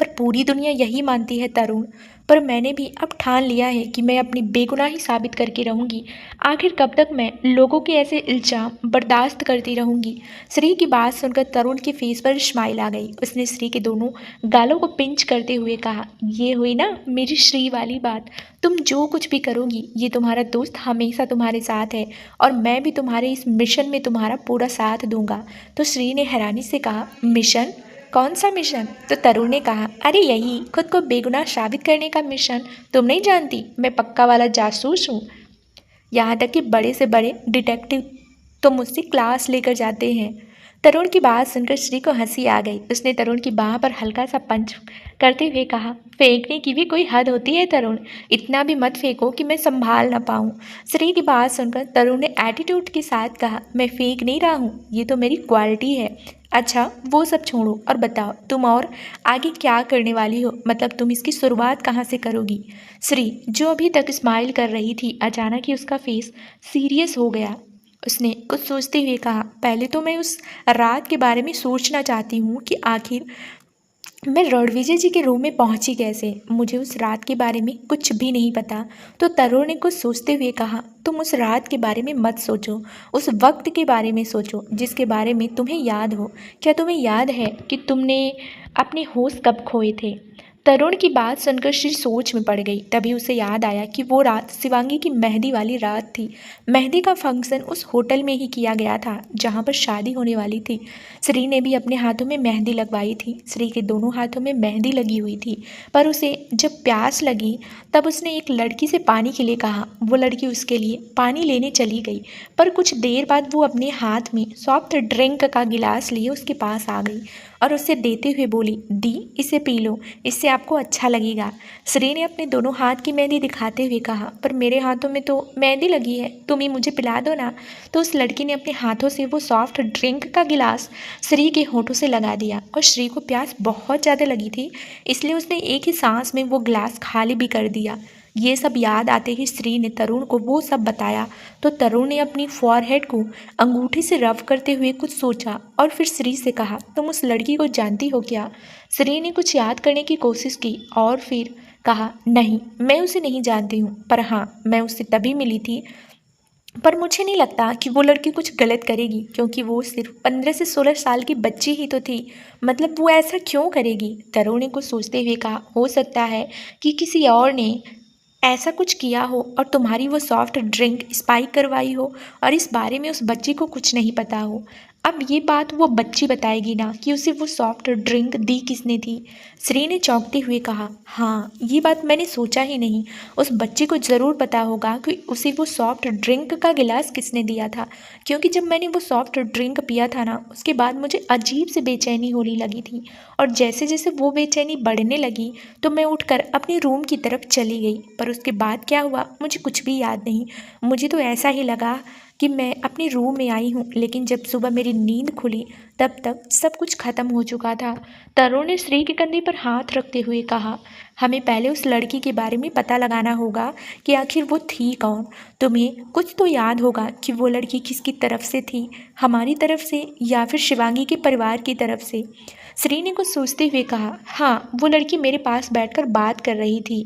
पर पूरी दुनिया यही मानती है तरुण, पर मैंने भी अब ठान लिया है कि मैं अपनी बेगुनाही साबित करके रहूँगी। आखिर कब तक मैं लोगों के ऐसे इल्ज़ाम बर्दाश्त करती रहूँगी? श्री की बात सुनकर तरुण के फेस पर स्माइल आ गई। उसने श्री के दोनों गालों को पिंच करते हुए कहा, ये हुई ना मेरी श्री वाली बात। तुम जो कुछ भी करोगी, ये तुम्हारा दोस्त हमेशा तुम्हारे साथ है, और मैं भी तुम्हारे इस मिशन में तुम्हारा पूरा साथ दूंगा। तो श्री ने हैरानी से कहा, मिशन? कौन सा मिशन? तो तरुण ने कहा, अरे यही खुद को बेगुनाह साबित करने का मिशन। तुम नहीं जानती, मैं पक्का वाला जासूस हूँ। यहाँ तक कि बड़े से बड़े डिटेक्टिव तो मुझसे क्लास लेकर जाते हैं। तरुण की बात सुनकर श्री को हंसी आ गई। उसने तरुण की बाह पर हल्का सा पंच करते हुए कहा, फेंकने की भी कोई हद होती है तरुण, इतना भी मत फेंको कि मैं संभाल ना पाऊँ। श्री की बात सुनकर तरुण ने एटीट्यूड के साथ कहा, मैं फेंक नहीं रहा हूँ, ये तो मेरी क्वालिटी है। अच्छा वो सब छोड़ो और बताओ तुम और आगे क्या करने वाली हो, मतलब तुम इसकी शुरुआत कहाँ से करोगी? श्री, जो अभी तक स्माइल कर रही थी, अचानक ही उसका फेस सीरियस हो गया। उसने कुछ सोचते हुए कहा, पहले तो मैं उस रात के बारे में सोचना चाहती हूँ कि आखिर मैं रणविजय जी के रूम में पहुंची कैसे। मुझे उस रात के बारे में कुछ भी नहीं पता। तो तरुण ने कुछ सोचते हुए कहा, तुम उस रात के बारे में मत सोचो, उस वक्त के बारे में सोचो जिसके बारे में तुम्हें याद हो। क्या तुम्हें याद है कि तुमने अपने होश कब खोए थे? तरुण की बात सुनकर श्री सोच में पड़ गई। तभी उसे याद आया कि वो रात शिवांगी की मेहंदी वाली रात थी। मेहंदी का फंक्शन उस होटल में ही किया गया था जहाँ पर शादी होने वाली थी। श्री ने भी अपने हाथों में मेहंदी लगवाई थी। श्री के दोनों हाथों में मेहंदी लगी हुई थी, पर उसे जब प्यास लगी तब उसने एक लड़की से पानी के लिए कहा। वो लड़की उसके लिए पानी लेने चली गई, पर कुछ देर बाद वो अपने हाथ में सॉफ्ट ड्रिंक का गिलास लिए उसके पास आ गई और उसे देते हुए बोली, दी इसे पी लो, इससे आपको अच्छा लगेगा। श्री ने अपने दोनों हाथ की मेहंदी दिखाते हुए कहा, पर मेरे हाथों में तो मेहंदी लगी है, तुम ही मुझे पिला दो ना। तो उस लड़की ने अपने हाथों से वो सॉफ्ट ड्रिंक का गिलास श्री के होठों से लगा दिया और श्री को प्यास बहुत ज़्यादा लगी थी, इसलिए उसने एक ही सांस में वो गिलास खाली भी कर दिया। ये सब याद आते ही श्री ने तरुण को वो सब बताया तो तरुण ने अपनी फॉरहेड को अंगूठी से रब करते हुए कुछ सोचा और फिर श्री से कहा, तुम उस लड़की को जानती हो क्या? श्री ने कुछ याद करने की कोशिश की और फिर कहा, नहीं, मैं उसे नहीं जानती हूँ, पर हाँ, मैं उससे तभी मिली थी, पर मुझे नहीं लगता कि वो लड़की कुछ गलत करेगी, क्योंकि वो सिर्फ 15 से 16 साल की बच्ची ही तो थी। मतलब वो ऐसा क्यों करेगी? तरुण ने कुछ सोचते हुए कहा, हो सकता है कि किसी और ने ऐसा कुछ किया हो और तुम्हारी वो सॉफ्ट ड्रिंक स्पाइक करवाई हो और इस बारे में उस बच्ची को कुछ नहीं पता हो। अब ये बात वो बच्ची बताएगी ना कि उसे वो सॉफ्ट ड्रिंक दी किसने थी। श्री ने चौंकते हुए कहा, हाँ, ये बात मैंने सोचा ही नहीं। उस बच्ची को ज़रूर पता होगा कि उसे वो सॉफ्ट ड्रिंक का गिलास किसने दिया था, क्योंकि जब मैंने वो सॉफ्ट ड्रिंक पिया था ना, उसके बाद मुझे अजीब से बेचैनी होने लगी थी और जैसे जैसे वो बेचैनी बढ़ने लगी तो मैं उठकर अपने रूम की तरफ चली गई। पर उसके बाद क्या हुआ मुझे कुछ भी याद नहीं। मुझे तो ऐसा ही लगा कि मैं अपने रूम में आई हूँ, लेकिन जब सुबह मेरी नींद खुली तब तक सब कुछ खत्म हो चुका था। तरुण ने श्री के कंधे पर हाथ रखते हुए कहा, हमें पहले उस लड़की के बारे में पता लगाना होगा कि आखिर वो थी कौन। तुम्हें कुछ तो याद होगा कि वो लड़की किसकी तरफ से थी, हमारी तरफ से या फिर शिवांगी के परिवार की तरफ से? श्री ने कुछ सोचते हुए कहा, हाँ, वो लड़की मेरे पास बैठकर बात कर रही थी।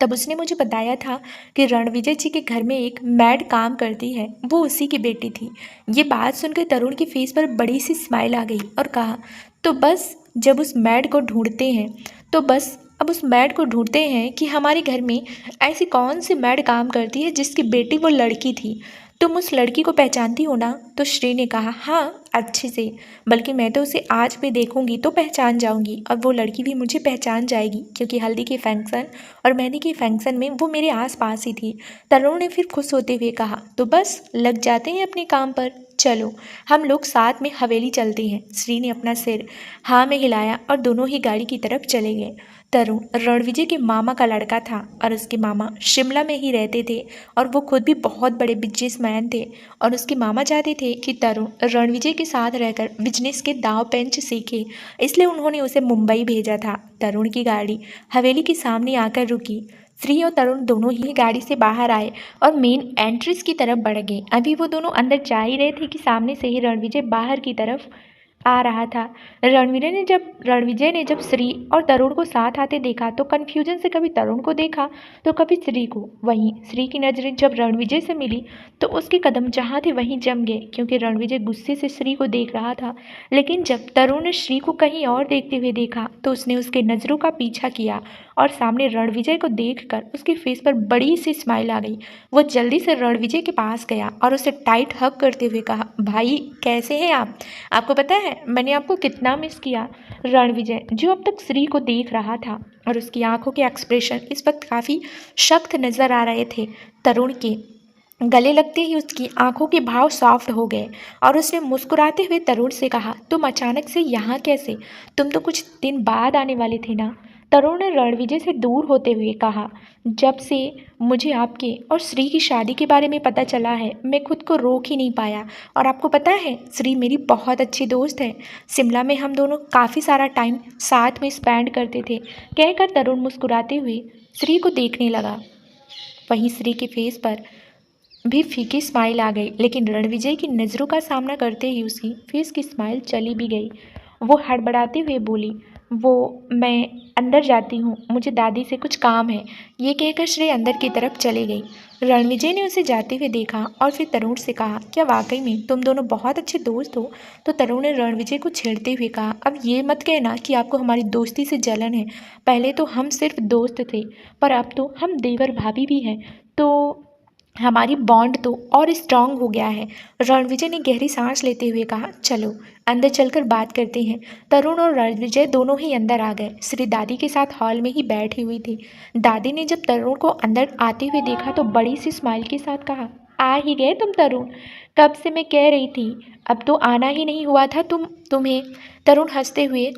तब उसने मुझे बताया था कि रणविजय जी के घर में एक मैड काम करती है, वो उसी की बेटी थी। ये बात सुनकर तरुण के फेस पर बड़ी सी स्माइल आ गई और कहा, तो बस जब उस मैड को ढूंढते हैं तो बस अब उस मैड को ढूंढते हैं कि हमारे घर में ऐसी कौन सी मैड काम करती है जिसकी बेटी वो लड़की थी। तुम उस लड़की को पहचानती हो ना? तो श्री ने कहा, हाँ, अच्छे से, बल्कि मैं तो उसे आज भी देखूंगी तो पहचान जाऊंगी और वो लड़की भी मुझे पहचान जाएगी, क्योंकि हल्दी के फंक्शन और मेहंदी के फंक्शन में वो मेरे आसपास ही थी। तरुण ने फिर खुश होते हुए कहा, तो बस लग जाते हैं अपने काम पर, चलो हम लोग साथ में हवेली चलते हैं। श्री ने अपना सिर हाँ में हिलाया और दोनों ही गाड़ी की तरफ चले गए। तरुण रणविजय के मामा का लड़का था और उसके मामा शिमला में ही रहते थे और वो खुद भी बहुत बड़े बिजनेसमैन थे और उसके मामा चाहते थे कि तरुण रणविजय के साथ रहकर बिजनेस के दांव पेंच सीखे, इसलिए उन्होंने उसे मुंबई भेजा था। तरुण की गाड़ी हवेली के सामने आकर रुकी। श्री और तरुण दोनों ही गाड़ी से बाहर आए और मेन एंट्रेंस की तरफ बढ़ गए। अभी वो दोनों अंदर जा ही रहे थे कि सामने से ही रणविजय बाहर की तरफ आ रहा था। रणविजय ने जब श्री और तरुण को साथ आते देखा तो कन्फ्यूजन से कभी तरुण को देखा तो कभी श्री को। वहीं श्री की नज़रें जब रणविजय से मिली तो उसके कदम जहाँ थे वहीं जम गए, क्योंकि रणविजय गुस्से से श्री को देख रहा था। लेकिन जब तरुण ने श्री को कहीं और देखते हुए देखा तो उसने उसके नज़रों का पीछा किया और सामने रणविजय को देखकर उसके फेस पर बड़ी सी स्माइल आ गई। वो जल्दी से रणविजय के पास गया और उसे टाइट हग करते हुए कहा, भाई कैसे हैं आप? आपको पता है मैंने आपको कितना मिस किया। रणविजय जो अब तक श्री को देख रहा था और उसकी आंखों के एक्सप्रेशन इस वक्त काफ़ी सख्त नज़र आ रहे थे। तरुण के गले लगते ही उसकी आंखों के भाव सॉफ्ट हो गए और उसने मुस्कुराते हुए तरुण से कहा, तुम अचानक से यहाँ कैसे? तुम तो कुछ दिन बाद आने वाले थे ना? तरुण ने रणविजय से दूर होते हुए कहा, जब से मुझे आपके और श्री की शादी के बारे में पता चला है मैं खुद को रोक ही नहीं पाया। और आपको पता है श्री मेरी बहुत अच्छी दोस्त है। शिमला में हम दोनों काफ़ी सारा टाइम साथ में स्पेंड करते थे। कहकर तरुण मुस्कुराते हुए श्री को देखने लगा। वहीं श्री के फेस पर भी फीकी स्माइल आ गई, लेकिन रणविजय की नज़रों का सामना करते ही उसकी फेस की स्माइल चली भी गई। वो हड़बड़ाते हुए बोली, मैं अंदर जाती हूँ, मुझे दादी से कुछ काम है। ये कहकर श्री अंदर की तरफ चली गई। रणविजय ने उसे जाते हुए देखा और फिर तरुण से कहा, क्या वाकई में तुम दोनों बहुत अच्छे दोस्त हो? तो तरुण ने रणविजय को छेड़ते हुए कहा, अब ये मत कहना कि आपको हमारी दोस्ती से जलन है। पहले तो हम सिर्फ दोस्त थे, पर अब तो हम देवर भाभी भी हैं। तो हमारी बॉन्ड तो और स्ट्रांग हो गया है। रणविजय ने गहरी सांस लेते हुए कहा, चलो अंदर चलकर बात करते हैं। तरुण और रणविजय दोनों ही अंदर आ गए। श्री दादी के साथ हॉल में ही बैठी हुई थी। दादी ने जब तरुण को अंदर आते हुए देखा तो बड़ी सी स्माइल के साथ कहा, आ ही गए तुम तरुण, कब से मैं कह रही थी, अब तो आना ही नहीं हुआ था तुम्हें। तरुण हंसते हुए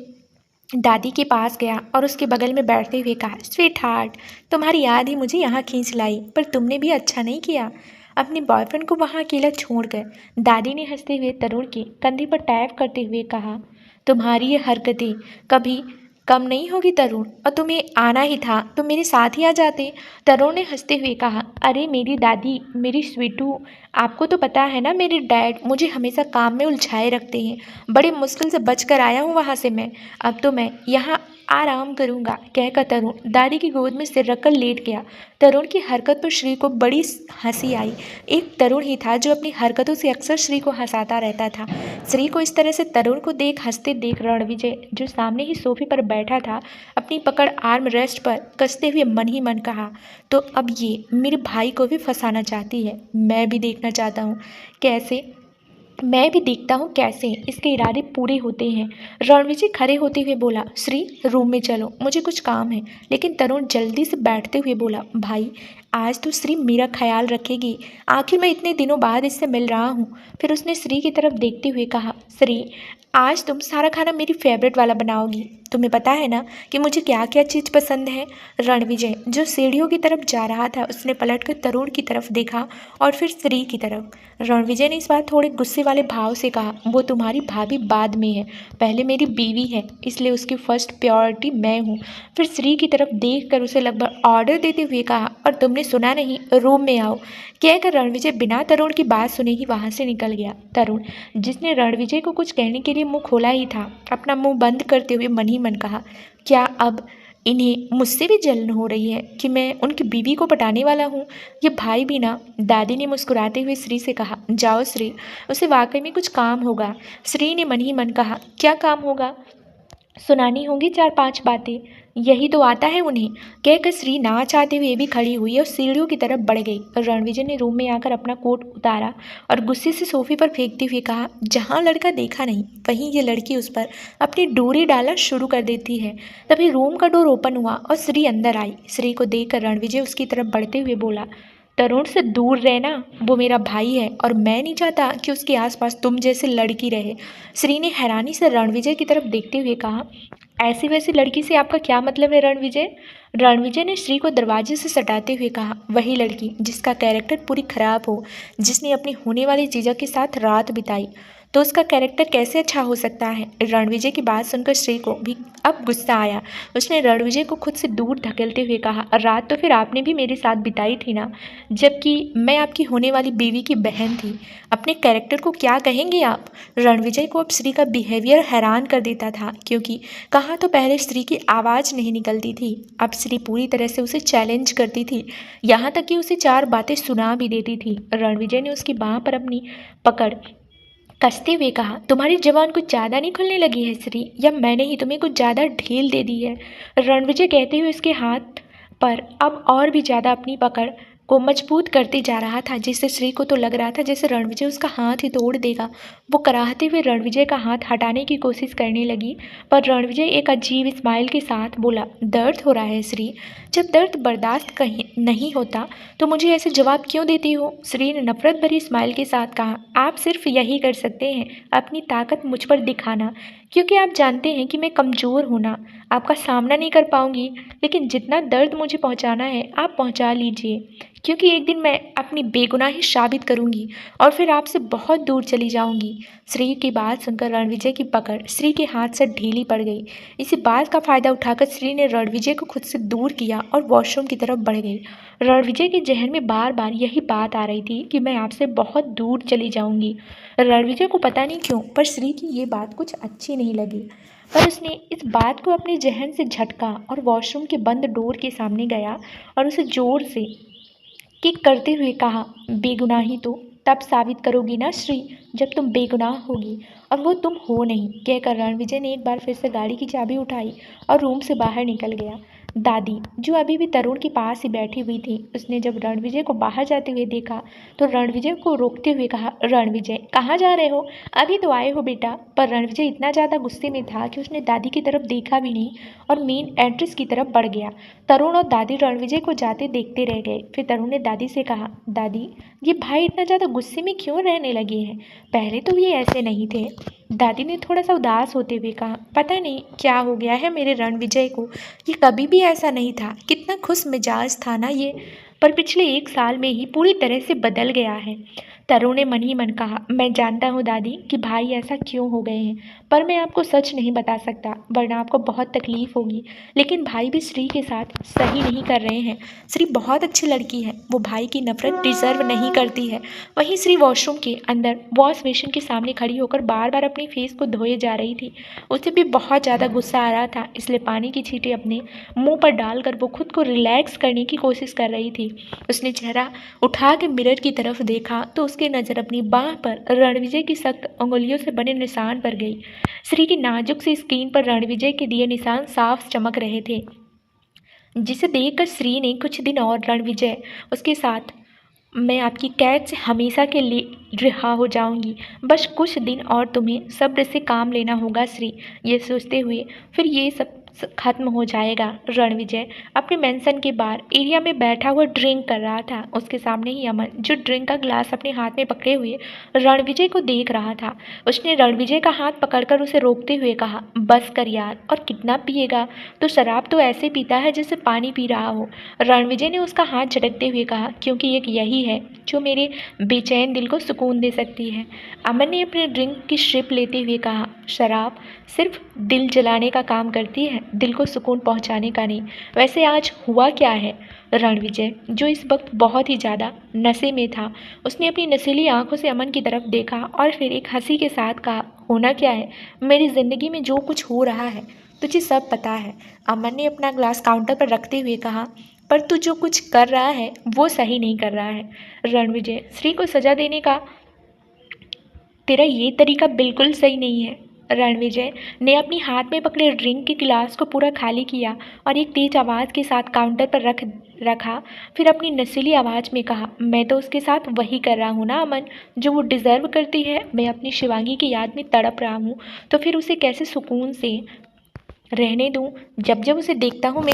दादी के पास गया और उसके बगल में बैठते हुए कहा, स्वीट हार्ट, तुम्हारी याद ही मुझे यहाँ खींच लाई, पर तुमने भी अच्छा नहीं किया अपने बॉयफ्रेंड को वहाँ अकेला छोड़कर। दादी ने हंसते हुए तरुण के कंधे पर टैप करते हुए कहा, तुम्हारी ये हरकतें कभी कम नहीं होगी तरुण, और तुम्हें आना ही था तो मेरे साथ ही आ जाते। तरुण ने हंसते हुए कहा, अरे मेरी दादी, मेरी स्वीटू, आपको तो पता है ना मेरे डैड मुझे हमेशा काम में उलझाए रखते हैं। बड़े मुश्किल से बच कर आया हूँ वहाँ से मैं। अब तो मैं यहाँ आराम करूँगा, कहकर तरुण दादी की गोद में सिर रखकर लेट गया। तरुण की हरकत पर श्री को बड़ी हंसी आई। एक तरुण ही था जो अपनी हरकतों से अक्सर श्री को हंसाता रहता था। श्री को इस तरह से तरुण को हंसते देख रणविजय, जो सामने ही सोफे पर बैठा था, अपनी पकड़ आर्म रेस्ट पर कसते हुए मन ही मन कहा, तो अब ये मेरे भाई को भी फंसाना चाहती है। मैं भी देखना चाहता हूँ कैसे मैं भी देखता हूँ कैसे इसके इरादे पूरे होते हैं। रणविजय खड़े होते हुए बोला, श्री रूम में चलो, मुझे कुछ काम है। लेकिन तरुण जल्दी से बैठते हुए बोला, भाई आज तो श्री मेरा ख्याल रखेगी, आखिर मैं इतने दिनों बाद इससे मिल रहा हूँ। फिर उसने श्री की तरफ देखते हुए कहा, श्री आज तुम सारा खाना मेरी फेवरेट वाला बनाओगी। तुम्हें पता है ना कि मुझे क्या क्या चीज़ पसंद है। रणविजय जो सीढ़ियों की तरफ जा रहा था, उसने पलटकर तरुण की तरफ देखा और फिर श्री की तरफ। रणविजय ने इस बार थोड़े गुस्से वाले भाव से कहा, वो तुम्हारी भाभी बाद में है, पहले मेरी बीवी है, इसलिए उसकी फर्स्ट प्रायोरिटी मैं हूँ। फिर श्री की तरफ देखकर उसे लगभग ऑर्डर देते हुए कहा, और तुमने सुना नहीं, रूम में आओ, कहकर रणविजय बिना तरुण की बात सुने ही वहाँ से निकल गया। तरुण, जिसने रणविजय को कुछ कहने के लिए मुंह खोला ही था, अपना मुंह बंद करते हुए मन ही मन कहा, क्या अब इन्हें मुझसे भी जलन हो रही है कि मैं उनकी बीवी को पटाने वाला हूँ? ये भाई भी ना। दादी ने मुस्कुराते हुए श्री से कहा, जाओ श्री, उसे वाकई में कुछ काम होगा। श्री ने मन ही मन कहा, क्या काम होगा? सुनानी होंगी 4-5 बातें, यही तो आता है उन्हें, कहकर श्री ना चाहते हुए भी खड़ी हुई और सीढ़ियों की तरफ बढ़ गई। रणविजय ने रूम में आकर अपना कोट उतारा और गुस्से से सोफे पर फेंकते हुए कहा, जहाँ लड़का देखा नहीं वहीं ये लड़की उस पर अपनी डोरी डालना शुरू कर देती है। तभी रूम का डोर ओपन हुआ और श्री अंदर आई। श्री को देखकर रणविजय उसकी तरफ बढ़ते हुए बोला, तरुण से दूर रहना, वो मेरा भाई है और मैं नहीं चाहता कि उसके आसपास तुम जैसे लड़की रहे। श्री ने हैरानी से रणविजय की तरफ देखते हुए कहा, ऐसी वैसी लड़की से आपका क्या मतलब है रणविजय? रणविजय ने श्री को दरवाजे से सटाते हुए कहा, वही लड़की जिसका कैरेक्टर पूरी खराब हो, जिसने अपनी होने वाली जीजा के साथ रात बिताई, तो उसका कैरेक्टर कैसे अच्छा हो सकता है? रणविजय की बात सुनकर श्री को भी अब गुस्सा आया। उसने रणविजय को खुद से दूर धकेलते हुए कहा, रात तो फिर आपने भी मेरे साथ बिताई थी ना, जबकि मैं आपकी होने वाली बीवी की बहन थी। अपने कैरेक्टर को क्या कहेंगे आप? रणविजय को अब श्री का बिहेवियर हैरान कर देता था, क्योंकि कहाँ तो पहले श्री की आवाज़ नहीं निकलती थी, अब श्री पूरी तरह से उसे चैलेंज करती थी, यहाँ तक कि उसे 4 बातें सुना भी देती थी। रणविजय ने उसकी बाँह पर अपनी पकड़ कसते हुए कहा, तुम्हारी जबान कुछ ज़्यादा नहीं खुलने लगी है श्री, या मैंने ही तुम्हें कुछ ज़्यादा ढील दे दी है? रणविजय कहते हुए उसके हाथ पर अब और भी ज़्यादा अपनी पकड़ को मजबूत करते जा रहा था, जिससे श्री को तो लग रहा था जैसे रणविजय उसका हाथ ही तोड़ देगा। वो कराहते हुए रणविजय का हाथ हटाने की कोशिश करने लगी, पर रणविजय एक अजीब स्माइल के साथ बोला, दर्द हो रहा है श्री? जब दर्द बर्दाश्त कहीं नहीं होता तो मुझे ऐसे जवाब क्यों देती हो? श्री ने नफरत भरी स्माइल के साथ कहा, आप सिर्फ यही कर सकते हैं, अपनी ताकत मुझ पर दिखाना, क्योंकि आप जानते हैं कि मैं कमज़ोर हूँ ना, आपका सामना नहीं कर पाऊंगी। लेकिन जितना दर्द मुझे पहुँचाना है आप पहुँचा लीजिए, क्योंकि एक दिन मैं अपनी बेगुनाही साबित करूंगी और फिर आपसे बहुत दूर चली जाऊंगी। श्री की बात सुनकर रणविजय की पकड़ श्री के हाथ से ढीली पड़ गई। इसी बात का फायदा उठाकर श्री ने रणविजय को खुद से दूर किया और वॉशरूम की तरफ बढ़ गई। रणविजय के जहन में बार बार यही बात आ रही थी कि मैं आपसे बहुत दूर चली जाऊंगी। रणविजय को पता नहीं क्यों, पर श्री की ये बात कुछ अच्छी नहीं लगी, पर उसने इस बात को अपने जहन से झटका और वॉशरूम के बंद डोर के सामने गया और उसे जोर से किक करते हुए कहा, बेगुनाही तो तब साबित करोगी ना श्री, जब तुम बेगुनाह होगी, और वो तुम हो नहीं। कहकर रणविजय ने एक बार फिर से गाड़ी की चाबी उठाई और रूम से बाहर निकल गया। दादी, जो अभी भी तरुण के पास ही बैठी हुई थी, उसने जब रणविजय को बाहर जाते हुए देखा तो रणविजय को रोकते हुए कहा, रणविजय कहाँ जा रहे हो? अभी तो आए हो बेटा। पर रणविजय इतना ज़्यादा गुस्से में था कि उसने दादी की तरफ देखा भी नहीं और मेन एंट्रेंस की तरफ बढ़ गया। तरुण और दादी रणविजय को जाते देखते रह गए। फिर तरुण ने दादी से कहा, दादी, ये भाई इतना ज़्यादा गुस्से में क्यों रहने लगे हैं? पहले तो ये ऐसे नहीं थे। दादी ने थोड़ा सा उदास होते हुए कहा, पता नहीं क्या हो गया है मेरे रणविजय को, ये कभी भी ऐसा नहीं था। कितना खुश मिजाज था ना ये, पर पिछले 1 साल में ही पूरी तरह से बदल गया है। तरुण ने मन ही मन कहा, मैं जानता हूँ दादी कि भाई ऐसा क्यों हो गए हैं, पर मैं आपको सच नहीं बता सकता, वरना आपको बहुत तकलीफ होगी। लेकिन भाई भी श्री के साथ सही नहीं कर रहे हैं। श्री बहुत अच्छी लड़की है, वो भाई की नफरत डिजर्व नहीं करती है। वहीं श्री वॉशरूम के अंदर वॉश बेसिन के सामने खड़ी होकर बार बार अपनी फेस को धोए जा रही थी। उसे भी बहुत ज़्यादा गुस्सा आ रहा था, इसलिए पानी की छींटें अपने मुंह पर डालकर वो खुद को रिलैक्स करने की कोशिश कर रही थी। उसने चेहरा उठा के मिरर की तरफ देखा तो उसकी नज़र अपनी बाह पर रणविजय की सख्त उंगलियों से बने निशान पर गई। श्री की नाजुक सी स्किन पर रणविजय के दिए निशान साफ चमक रहे थे, जिसे देखकर श्री ने कुछ दिन और रणविजय, उसके साथ मैं आपकी कैद से हमेशा के लिए रिहा हो जाऊंगी। बस कुछ दिन और तुम्हें सब्र से काम लेना होगा श्री। ये सोचते हुए फिर ये सब खत्म हो जाएगा। रणविजय अपने मेंशन के बाहर एरिया में बैठा हुआ ड्रिंक कर रहा था। उसके सामने ही अमन, जो ड्रिंक का ग्लास अपने हाथ में पकड़े हुए रणविजय को देख रहा था, उसने रणविजय का हाथ पकड़कर उसे रोकते हुए कहा, बस कर यार, और कितना पिएगा? तो शराब तो ऐसे पीता है जैसे पानी पी रहा हो। रणविजय ने उसका हाथ झटकते हुए कहा, क्योंकि एक यही है जो मेरे बेचैन दिल को सुकून दे सकती है। अमन ने अपने ड्रिंक की शिप लेते हुए कहा, शराब सिर्फ दिल जलाने का काम करती है, दिल को सुकून पहुंचाने का नहीं। वैसे आज हुआ क्या है? रणविजय, जो इस वक्त बहुत ही ज़्यादा नशे में था, उसने अपनी नशीली आंखों से अमन की तरफ देखा और फिर एक हंसी के साथ कहा, होना क्या है? मेरी ज़िंदगी में जो कुछ हो रहा है तुझे सब पता है। अमन ने अपना ग्लास काउंटर पर रखते हुए कहा, पर तू जो कुछ कर रहा है वो सही नहीं कर रहा है। रणविजय, श्री को सजा देने का तेरा ये तरीका बिल्कुल सही नहीं है। रणविजय ने अपनी हाथ में पकड़े ड्रिंक के गिलास को पूरा खाली किया और एक तेज आवाज़ के साथ काउंटर पर रखा। फिर अपनी नशीली आवाज़ में कहा, मैं तो उसके साथ वही कर रहा हूँ ना अमन, जो वो डिज़र्व करती है। मैं अपनी शिवांगी की याद में तड़प रहा हूँ, तो फिर उसे कैसे सुकून से रहने दूँ? जब जब उसे देखता हूँ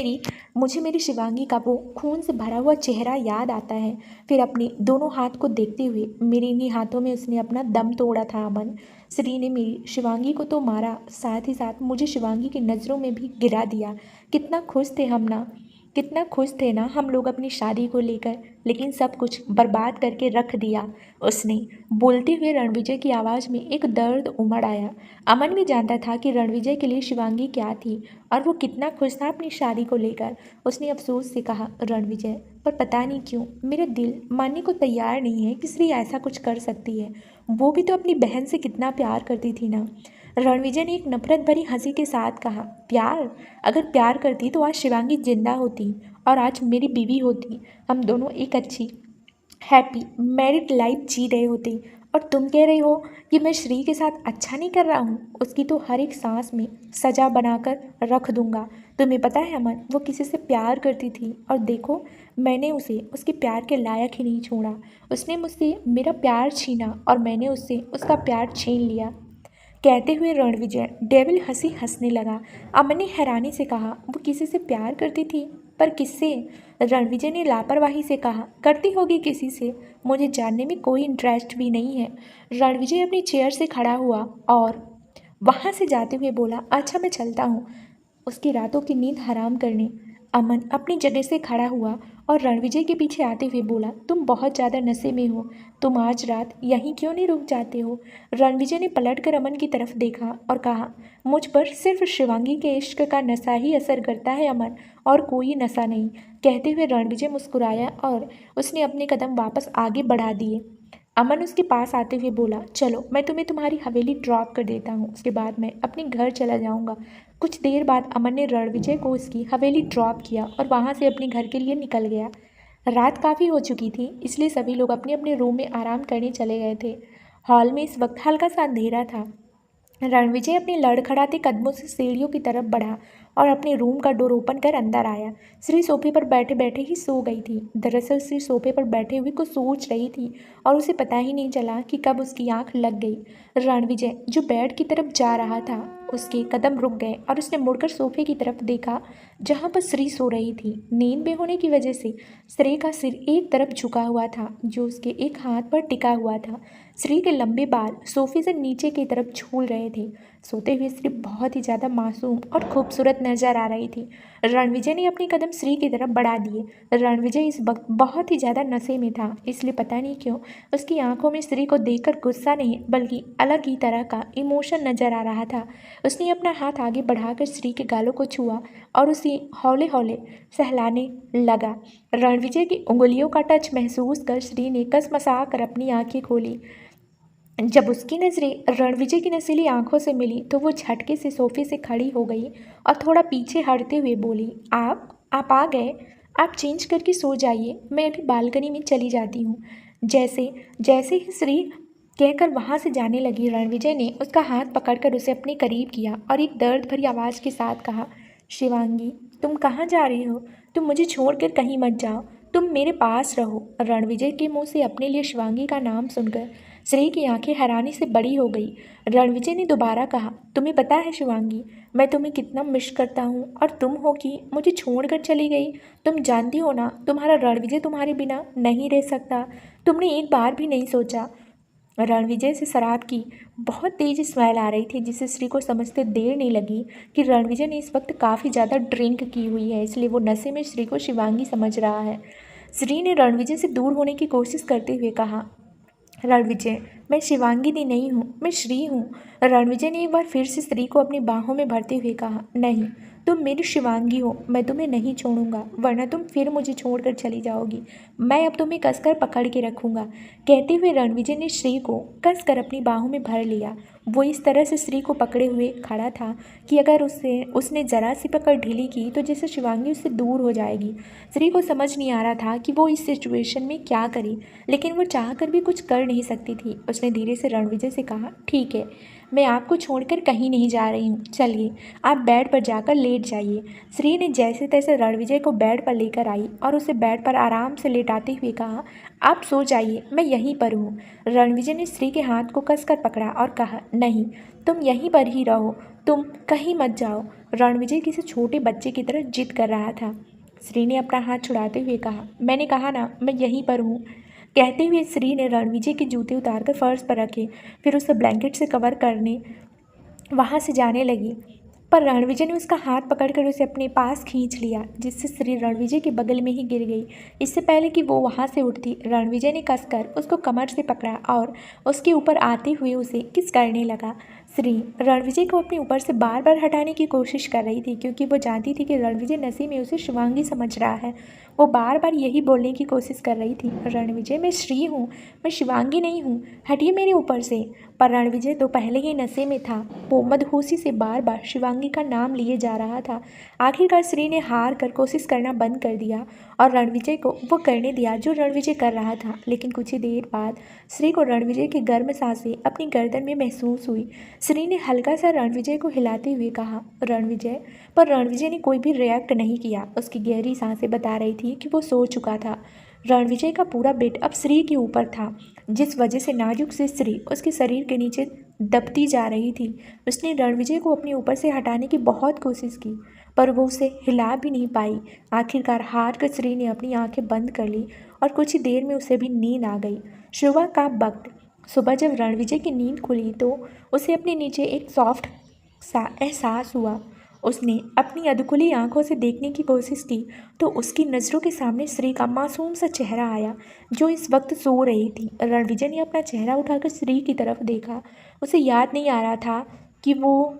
मुझे मेरी शिवांगी का वो खून से भरा हुआ चेहरा याद आता है। फिर अपने दोनों हाथ को देखते हुए, मेरे इन्हीं हाथों में उसने अपना दम तोड़ा था अमन। श्री ने मेरी शिवांगी को तो मारा, साथ ही साथ मुझे शिवांगी की नज़रों में भी गिरा दिया। कितना खुश थे ना हम लोग अपनी शादी को लेकर, लेकिन सब कुछ बर्बाद करके रख दिया उसने। बोलते हुए रणविजय की आवाज़ में एक दर्द उमड़ आया। अमन भी जानता था कि रणविजय के लिए शिवांगी क्या थी और वो कितना खुश था अपनी शादी को लेकर। उसने अफसोस से कहा, रणविजय, पर पता नहीं क्यों मेरा दिल मानने को तैयार नहीं है कि श्री ऐसा कुछ कर सकती है। वो भी तो अपनी बहन से कितना प्यार करती थी ना। रणविजय ने एक नफरत भरी हंसी के साथ कहा, प्यार? अगर प्यार करती तो आज शिवांगी जिंदा होती और आज मेरी बीवी होती। हम दोनों एक अच्छी हैप्पी मैरिड लाइफ जी रहे होते। और तुम कह रहे हो कि मैं श्री के साथ अच्छा नहीं कर रहा हूँ? उसकी तो हर एक सांस में सजा बनाकर रख दूंगा। तुम्हें पता है अमन, वो किसी से प्यार करती थी और देखो, मैंने उसे उसके प्यार के लायक ही नहीं छोड़ा। उसने मुझसे मेरा प्यार छीना और मैंने उससे उसका प्यार छीन लिया। कहते हुए रणविजय डेविल हंसी हंसने लगा। अमन ने हैरानी से कहा, वो किसी से प्यार करती थी? पर किससे? रणविजय ने लापरवाही से कहा, करती होगी किसी से, मुझे जानने में कोई इंटरेस्ट भी नहीं है। रणविजय अपनी चेयर से खड़ा हुआ और वहाँ से जाते हुए बोला, अच्छा मैं चलता हूँ उसकी रातों की नींद हराम करने। अमन अपनी जगह से खड़ा हुआ और रणविजय के पीछे आते हुए बोला, तुम बहुत ज़्यादा नशे में हो, तुम आज रात यहीं क्यों नहीं रुक जाते हो? रणविजय ने पलटकर अमन की तरफ देखा और कहा, मुझ पर सिर्फ शिवांगी के इश्क का नशा ही असर करता है अमन, और कोई नशा नहीं। कहते हुए रणविजय मुस्कुराया और उसने अपने कदम वापस आगे बढ़ा दिए। अमन उसके पास आते हुए बोला, चलो मैं तुम्हें तुम्हारी हवेली ड्रॉप कर देता हूँ, उसके बाद मैं अपने घर चला जाऊँगा। कुछ देर बाद अमन ने रणविजय को उसकी हवेली ड्रॉप किया और वहाँ से अपने घर के लिए निकल गया। रात काफ़ी हो चुकी थी, इसलिए सभी लोग अपने अपने रूम में आराम करने चले गए थे। हॉल में इस वक्त हल्का सा अंधेरा था। रणविजय अपने लड़खड़ाते कदमों से सीढ़ियों की तरफ बढ़ा और अपने रूम का डोर ओपन कर अंदर आया। श्री सोफे पर बैठे बैठे ही सो गई थी। दरअसल श्री सोफे पर बैठे हुए कुछ सोच रही थी और उसे पता ही नहीं चला कि कब उसकी आंख लग गई। रणविजय जो बेड की तरफ जा रहा था, उसके कदम रुक गए और उसने मुड़कर सोफे की तरफ देखा जहाँ पर श्री सो रही थी। नींद में होने की वजह से श्री का सिर एक तरफ झुका हुआ था, जो उसके एक हाथ पर टिका हुआ था। श्री के लंबे बाल सोफे से नीचे की तरफ झूल रहे थे। सोते हुए श्री बहुत ही ज़्यादा मासूम और खूबसूरत नजर आ रही थी। रणविजय ने अपने कदम श्री की तरफ बढ़ा दिए। रणविजय इस वक्त बहुत ही ज़्यादा नशे में था, इसलिए पता नहीं क्यों उसकी आंखों में श्री को देखकर गुस्सा नहीं बल्कि अलग ही तरह का इमोशन नजर आ रहा था। उसने अपना हाथ आगे बढ़ाकर श्री के गालों को छुआ और उसे हौले हौले सहलाने लगा। रणविजय की उंगलियों का टच महसूस कर श्री ने कसमसा कर अपनी आंखें खोली। जब उसकी नज़रें रणविजय की नशीली आंखों से मिली तो वो झटके से सोफे से खड़ी हो गई और थोड़ा पीछे हटते हुए बोली, आप आ गए। आप चेंज करके सो जाइए, मैं अभी बालकनी में चली जाती हूँ। जैसे जैसे ही श्री कहकर वहाँ से जाने लगी, रणविजय ने उसका हाथ पकड़कर उसे अपने करीब किया और एक दर्द भरी आवाज़ के साथ कहा, शिवांगी, तुम कहाँ जा रही हो? तुम मुझे छोड़कर कहीं मत जाओ, तुम मेरे पास रहो। रणविजय के मुंह से अपने लिए शिवांगी का नाम सुनकर श्री की आंखें हैरानी से बड़ी हो गई। रणविजय ने दोबारा कहा, तुम्हें पता है शिवांगी, मैं तुम्हें कितना मिस करता हूँ और तुम हो कि मुझे छोड़कर चली गई। तुम जानती हो ना, तुम्हारा रणविजय तुम्हारे बिना नहीं रह सकता। तुमने एक बार भी नहीं सोचा। रणविजय से शराब की बहुत तेज स्मेल आ रही थी, जिसे श्री को समझते देर नहीं लगी कि रणविजय ने इस वक्त काफ़ी ज़्यादा ड्रिंक की हुई है, इसलिए वो नशे में श्री को शिवांगी समझ रहा है। श्री ने रणविजय से दूर होने की कोशिश करते हुए कहा, रणविजय, मैं शिवांगिनी नहीं हूँ, मैं श्री हूँ। रणविजय ने एक बार फिर से श्री को अपनी बाहों में भरते हुए कहा, नहीं, तुम मेरी शिवांगी हो, मैं तुम्हें नहीं छोड़ूंगा, वरना तुम फिर मुझे छोड़कर चली जाओगी। मैं अब तुम्हें कसकर पकड़ के रखूंगा। कहते हुए रणविजय ने श्री को कसकर अपनी बाहों में भर लिया। वो इस तरह से श्री को पकड़े हुए खड़ा था कि अगर उसने ज़रा सी पकड़ ढीली की तो जैसे शिवांगी उससे दूर हो जाएगी। श्री को समझ नहीं आ रहा था कि वो इस सिचुएशन में क्या करे, लेकिन वो चाह कर भी कुछ कर नहीं सकती थी। उसने धीरे से रणविजय से कहा, ठीक है, मैं आपको छोड़कर कहीं नहीं जा रही हूँ, चलिए आप बेड पर जाकर लेट जाइए। श्री ने जैसे तैसे रणविजय को बेड पर लेकर आई और उसे बेड पर आराम से लेटाते हुए कहा, आप सो जाइए, मैं यहीं पर हूँ। रणविजय ने श्री के हाथ को कसकर पकड़ा और कहा, नहीं, तुम यहीं पर ही रहो, तुम कहीं मत जाओ। रणविजय किसी छोटे बच्चे की तरह जिद कर रहा था। श्री ने अपना हाथ छुड़ाते हुए कहा, मैंने कहा ना, मैं यहीं पर हूँ। कहते हुए श्री ने रणविजय के जूते उतारकर फर्श पर रखे, फिर उसे ब्लैंकेट से कवर करने वहाँ से जाने लगी। पर रणविजय ने उसका हाथ पकड़कर उसे अपने पास खींच लिया, जिससे श्री रणविजय के बगल में ही गिर गई। इससे पहले कि वो वहाँ से उठती, रणविजय ने कसकर उसको कमर से पकड़ा और उसके ऊपर आते हुए उसे किस करने लगा। श्री रणविजय को अपने ऊपर से बार बार हटाने की कोशिश कर रही थी, क्योंकि वो जानती थी कि रणविजय नशे में उसे शिवांगी समझ रहा है। वो बार बार यही बोलने की कोशिश कर रही थी, रणविजय, मैं श्री हूँ, मैं शिवांगी नहीं हूँ, हटिए मेरे ऊपर से। पर रणविजय तो पहले ही नशे में था। वो मदहोशी से बार बार शिवांगी का नाम लिए जा रहा था। आखिरकार श्री ने हार कर कोशिश करना बंद कर दिया और रणविजय को वो करने दिया जो रणविजय कर रहा था। लेकिन कुछ ही देर बाद श्री को रणविजय की गर्म सांसें अपनी गर्दन में महसूस हुई। श्री ने हल्का सा रणविजय को हिलाते हुए कहा, रणविजय। पर रणविजय ने कोई भी रिएक्ट नहीं किया। उसकी गहरी सांसें बता रही थी कि वो सो चुका था। रणविजय का पूरा वेट अब श्री के ऊपर था, जिस वजह से नाजुक से श्री उसके शरीर के नीचे दबती जा रही थी। उसने रणविजय को अपने ऊपर से हटाने की बहुत कोशिश की, पर वो उसे हिला भी नहीं पाई। आखिरकार हार कर श्री ने अपनी आंखें बंद कर ली और कुछ ही देर में उसे भी नींद आ गई। सुबह का वक्त। सुबह जब रणविजय की नींद खुली तो उसे अपने नीचे एक सॉफ्ट सा एहसास हुआ। उसने अपनी अधखुली आंखों से देखने की कोशिश की तो उसकी नज़रों के सामने श्री का मासूम सा चेहरा आया, जो इस वक्त सो रही थी। रणविजय ने अपना चेहरा उठाकर श्री की तरफ देखा। उसे याद नहीं आ रहा था कि वो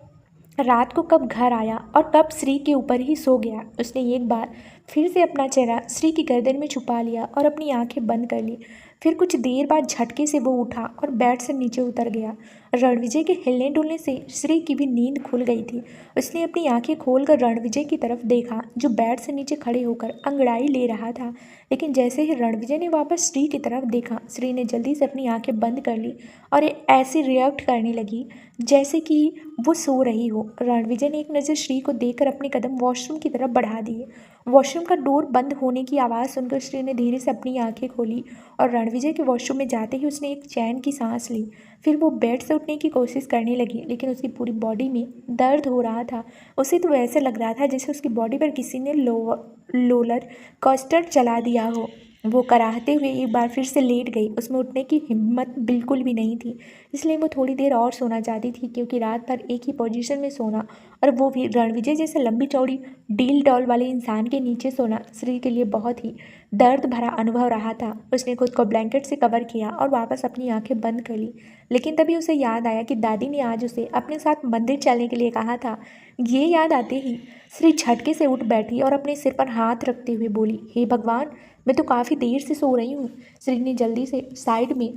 रात को कब घर आया और कब श्री के ऊपर ही सो गया। उसने एक बार फिर से अपना चेहरा श्री की गर्दन में छुपा लिया और अपनी आंखें बंद कर ली। फिर कुछ देर बाद झटके से वो उठा और बेड से नीचे उतर गया। रणविजय के हिलने डुलने से श्री की भी नींद खुल गई थी। उसने अपनी आंखें खोलकर रणविजय की तरफ देखा, जो बेड से नीचे खड़े होकर अंगड़ाई ले रहा था। लेकिन जैसे ही रणविजय ने वापस श्री की तरफ देखा, श्री ने जल्दी से अपनी आंखें बंद कर ली और ऐसी रिएक्ट करने लगी जैसे कि वो सो रही हो। रणविजय ने एक नज़र श्री को देखकर अपने कदम वॉशरूम की तरफ बढ़ा दिए। वॉशरूम का डोर बंद होने की आवाज़ सुनकर श्री ने धीरे से अपनी आंखें खोली और रणविजय के वॉशरूम में जाते ही उसने एक चैन की सांस ली। फिर वो बेड से उठने की कोशिश करने लगी, लेकिन उसकी पूरी बॉडी में दर्द हो रहा था। उसे तो ऐसे लग रहा था जैसे उसकी बॉडी पर किसी ने रोलर कोस्टर चला दिया हो। वो कराहते हुए एक बार फिर से लेट गई। उसमें उठने की हिम्मत बिल्कुल भी नहीं थी, इसलिए वो थोड़ी देर और सोना चाहती थी, क्योंकि रात भर एक ही पोजीशन में सोना और वो भी रणविजय जैसे लंबी चौड़ी डील डॉल वाले इंसान के नीचे सोना श्री के लिए बहुत ही दर्द भरा अनुभव रहा था। उसने खुद को ब्लैंकेट से कवर किया और वापस अपनी आंखें बंद कर ली, लेकिन तभी उसे याद आया कि दादी ने आज उसे अपने साथ मंदिर चलने के लिए कहा था। ये याद आते ही श्री झटके से उठ बैठी और अपने सिर पर हाथ रखते हुए बोली, हे भगवान, मैं तो काफ़ी देर से सो रही हूँ। श्री ने जल्दी से साइड में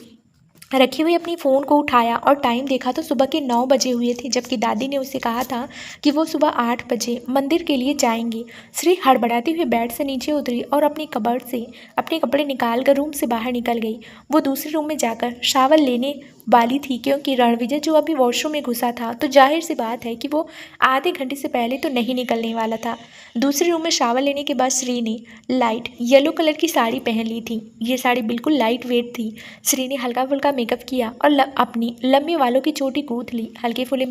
रखी हुई अपनी फ़ोन को उठाया और टाइम देखा तो सुबह के 9 बजे हुए थे, जबकि दादी ने उसे कहा था कि वो सुबह 8 बजे मंदिर के लिए जाएंगे। श्री हड़बड़ाते हुए बेड से नीचे उतरी और अपनी कबर्ड से अपने कपड़े निकाल कर रूम से बाहर निकल गई। वो दूसरे रूम में जाकर शावर लेने वाली थी, क्योंकि रणविजय जो अभी वॉशरूम में घुसा था तो जाहिर सी बात है कि वो आधे घंटे से पहले तो नहीं निकलने वाला था। दूसरे रूम में शावर लेने के बाद श्री ने लाइट येलो कलर की साड़ी पहन ली थी। ये साड़ी बिल्कुल लाइट वेट थी। श्री ने हल्का फुल्का मेकअप किया और अपनी लंबे बालों की चोटी गूंथ ली। हल्के फुल्के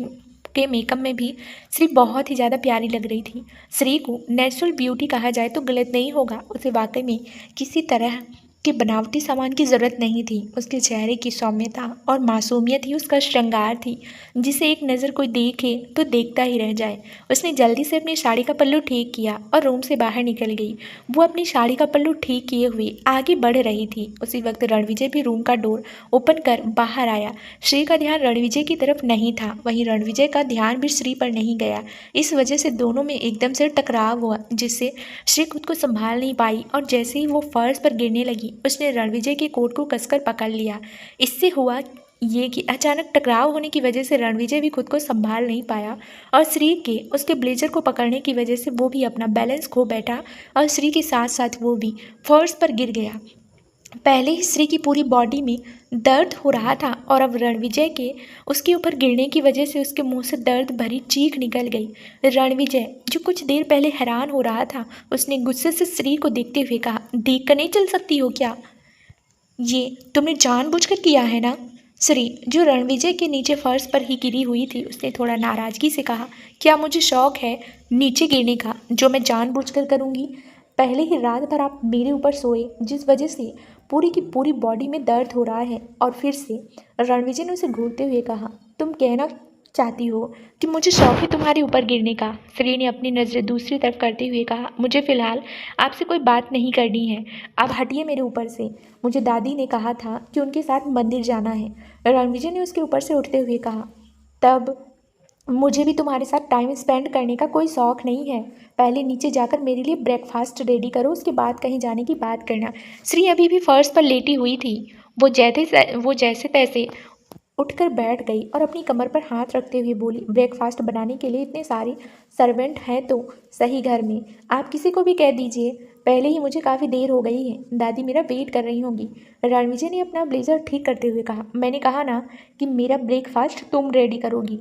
के मेकअप में भी श्री बहुत ही ज़्यादा प्यारी लग रही थी। श्री को नेचुरल ब्यूटी कहा जाए तो गलत नहीं होगा। उसे वाकई में किसी तरह कि बनावटी सामान की ज़रूरत नहीं थी। उसके चेहरे की सौम्यता और मासूमियत ही उसका श्रृंगार थी, जिसे एक नज़र कोई देखे तो देखता ही रह जाए। उसने जल्दी से अपनी साड़ी का पल्लू ठीक किया और रूम से बाहर निकल गई। वो अपनी साड़ी का पल्लू ठीक किए हुए आगे बढ़ रही थी। उसी वक्त रणविजय भी रूम का डोर ओपन कर बाहर आया। श्री का ध्यान रणविजय की तरफ नहीं था, वहीं रणविजय का ध्यान भी श्री पर नहीं गया। इस वजह से दोनों में एकदम से टकराव हुआ, जिससे श्री खुद को संभाल नहीं पाई और जैसे ही वो फर्श पर गिरने लगी उसने रणविजय के कोट को कसकर पकड़ लिया। इससे हुआ ये कि अचानक टकराव होने की वजह से रणविजय भी खुद को संभाल नहीं पाया और श्री के उसके ब्लेजर को पकड़ने की वजह से वो भी अपना बैलेंस खो बैठा और श्री के साथ साथ वो भी फर्श पर गिर गया। पहले ही श्री की पूरी बॉडी में दर्द हो रहा था और अब रणविजय के उसके ऊपर गिरने की वजह से उसके मुंह से दर्द भरी चीख निकल गई। रणविजय जो कुछ देर पहले हैरान हो रहा था, उसने गुस्से से श्री को देखते हुए कहा, देख कर नहीं चल सकती हो क्या? ये तुमने जानबूझकर किया है ना? श्री जो रणविजय के नीचे फर्श पर ही गिरी हुई थी, उसने थोड़ा नाराज़गी से कहा, क्या मुझे शौक है नीचे गिरने का जो मैं जानबूझकर करूँगी? पहले ही रात भर आप मेरे ऊपर सोए, जिस वजह से पूरी की पूरी बॉडी में दर्द हो रहा है। और फिर से रणविजय ने उसे घूरते हुए कहा, तुम कहना चाहती हो कि मुझे शौक है तुम्हारे ऊपर गिरने का? श्री ने अपनी नज़रें दूसरी तरफ करते हुए कहा, मुझे फ़िलहाल आपसे कोई बात नहीं करनी है, आप हटिए मेरे ऊपर से। मुझे दादी ने कहा था कि उनके साथ मंदिर जाना है। रणविजय ने उसके ऊपर से उठते हुए कहा, तब मुझे भी तुम्हारे साथ टाइम स्पेंड करने का कोई शौक़ नहीं है। पहले नीचे जाकर मेरे लिए ब्रेकफास्ट रेडी करो, उसके बाद कहीं जाने की बात करना। श्री अभी भी फर्श पर लेटी हुई थी। वो जैसे तैसे उठकर बैठ गई और अपनी कमर पर हाथ रखते हुए बोली, ब्रेकफास्ट बनाने के लिए इतने सारे सर्वेंट हैं तो सही घर में, आप किसी को भी कह दीजिए। पहले ही मुझे काफ़ी देर हो गई है, दादी मेरा वेट कर रही होंगी। रणविजय ने अपना ब्लेजर ठीक करते हुए कहा, मैंने कहा ना कि मेरा ब्रेकफास्ट तुम रेडी करोगी।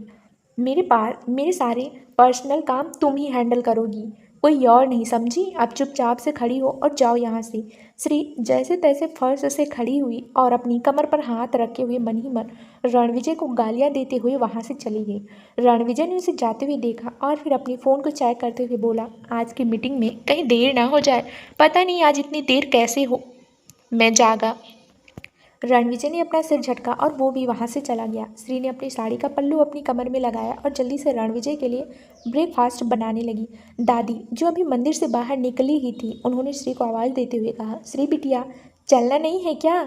मेरे सारे पर्सनल काम तुम ही हैंडल करोगी, कोई और नहीं, समझी? अब चुपचाप से खड़ी हो और जाओ यहाँ से। श्री जैसे तैसे फर्श से खड़ी हुई और अपनी कमर पर हाथ रखे हुए मन ही मन रणविजय को गालियाँ देते हुए वहाँ से चली गई। रणविजय ने उसे जाते हुए देखा और फिर अपनी फ़ोन को चेक करते हुए बोला, आज की मीटिंग में कहीं देर ना हो जाए, पता नहीं आज इतनी देर कैसे हो, मैं जागा। रणविजय ने अपना सिर झटका और वो भी वहाँ से चला गया। श्री ने अपनी साड़ी का पल्लू अपनी कमर में लगाया और जल्दी से रणविजय के लिए ब्रेकफास्ट बनाने लगी। दादी जो अभी मंदिर से बाहर निकली ही थी, उन्होंने श्री को आवाज़ देते हुए कहा, श्री बिटिया चलना नहीं है क्या?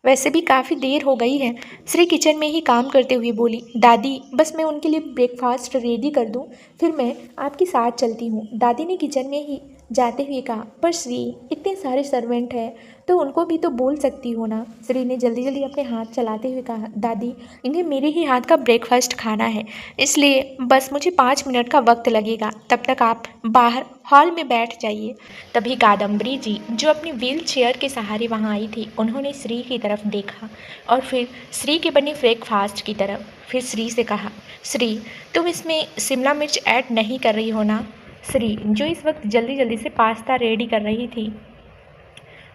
वैसे भी काफ़ी देर हो गई है। श्री किचन में ही काम करते हुए बोली, दादी बस मैं उनके लिए ब्रेकफास्ट रेडी कर दूं, फिर मैं आपके साथ चलती हूँ। दादी ने किचन में ही जाते हुए कहा, पर श्री इतने सारे सर्वेंट हैं तो उनको भी तो बोल सकती हो ना। श्री ने जल्दी जल्दी अपने हाथ चलाते हुए कहा, दादी इन्हें मेरे ही हाथ का ब्रेकफास्ट खाना है, इसलिए बस मुझे 5 मिनट का वक्त लगेगा, तब तक आप बाहर हॉल में बैठ जाइए। तभी कादम्बरी जी जो अपनी व्हील चेयर के सहारे वहाँ आई थी, उन्होंने श्री की तरफ देखा और फिर श्री के बने ब्रेकफास्ट की तरफ। फिर श्री से कहा, श्री तुम इसमें शिमला मिर्च ऐड नहीं कर रही हो ना। श्री जो इस वक्त जल्दी जल्दी से पास्ता रेडी कर रही थी,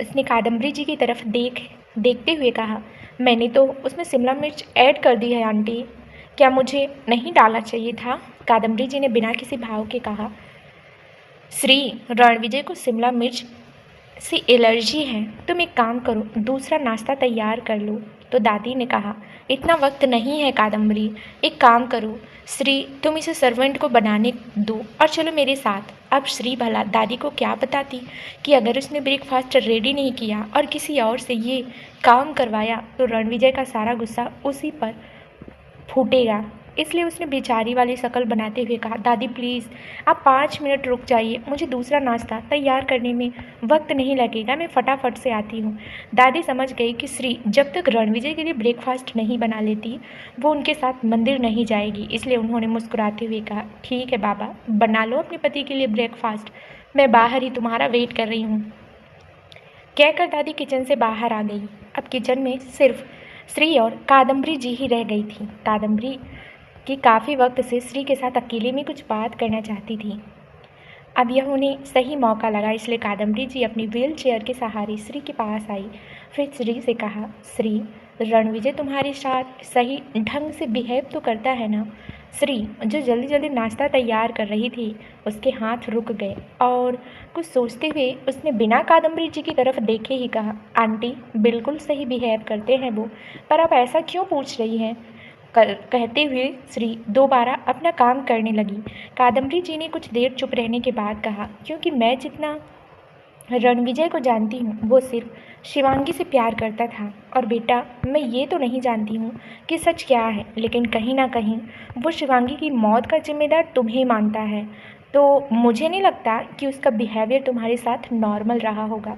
उसने कादम्बरी जी की तरफ देखते हुए कहा, मैंने तो उसमें शिमला मिर्च ऐड कर दी है आंटी, क्या मुझे नहीं डालना चाहिए था। कादम्बरी जी ने बिना किसी भाव के कहा, श्री रणविजय को शिमला मिर्च से एलर्जी है, तुम एक काम करो दूसरा नाश्ता तैयार कर लो। तो दादी ने कहा, इतना वक्त नहीं है कादम्बरी, एक काम करो श्री तुम इसे सर्वेंट को बनाने दो और चलो मेरे साथ। अब श्री भला दादी को क्या बताती कि अगर उसने ब्रेकफास्ट रेडी नहीं किया और किसी और से ये काम करवाया तो रणविजय का सारा गुस्सा उसी पर फूटेगा। इसलिए उसने बेचारी वाली शक्ल बनाते हुए कहा, दादी प्लीज़ आप 5 मिनट रुक जाइए, मुझे दूसरा नाश्ता तैयार करने में वक्त नहीं लगेगा, मैं फटाफट से आती हूँ। दादी समझ गई कि श्री जब तक रणविजय के लिए ब्रेकफास्ट नहीं बना लेती वो उनके साथ मंदिर नहीं जाएगी, इसलिए उन्होंने मुस्कुराते हुए कहा, ठीक है बाबा, बना लो अपने पति के लिए ब्रेकफास्ट, मैं बाहर ही तुम्हारा वेट कर रही हूँ। कहकर दादी किचन से बाहर आ गई। अब किचन में सिर्फ श्री और कादम्बरी जी ही रह गई थी। कादम्बरी कि काफ़ी वक्त से श्री के साथ अकेले में कुछ बात करना चाहती थी। अब यह उन्हें सही मौका लगा, इसलिए कादम्बरी जी अपनी व्हील चेयर के सहारे श्री के पास आई। फिर श्री से कहा, श्री रणविजय तुम्हारे साथ सही ढंग से बिहेव तो करता है ना। श्री जो जल्दी जल्दी नाश्ता तैयार कर रही थी, उसके हाथ रुक गए और कुछ सोचते हुए उसने बिना कादम्बरी जी की तरफ देखे ही कहा, आंटी बिल्कुल सही बिहेव करते हैं वो, पर आप ऐसा क्यों पूछ रही हैं। कहते हुए श्री दोबारा अपना काम करने लगी। कादम्बरी जी ने कुछ देर चुप रहने के बाद कहा, क्योंकि मैं जितना रणविजय को जानती हूँ वो सिर्फ शिवांगी से प्यार करता था, और बेटा मैं ये तो नहीं जानती हूँ कि सच क्या है, लेकिन कहीं ना कहीं वो शिवांगी की मौत का जिम्मेदार तुम्हें मानता है, तो मुझे नहीं लगता कि उसका बिहेवियर तुम्हारे साथ नॉर्मल रहा होगा।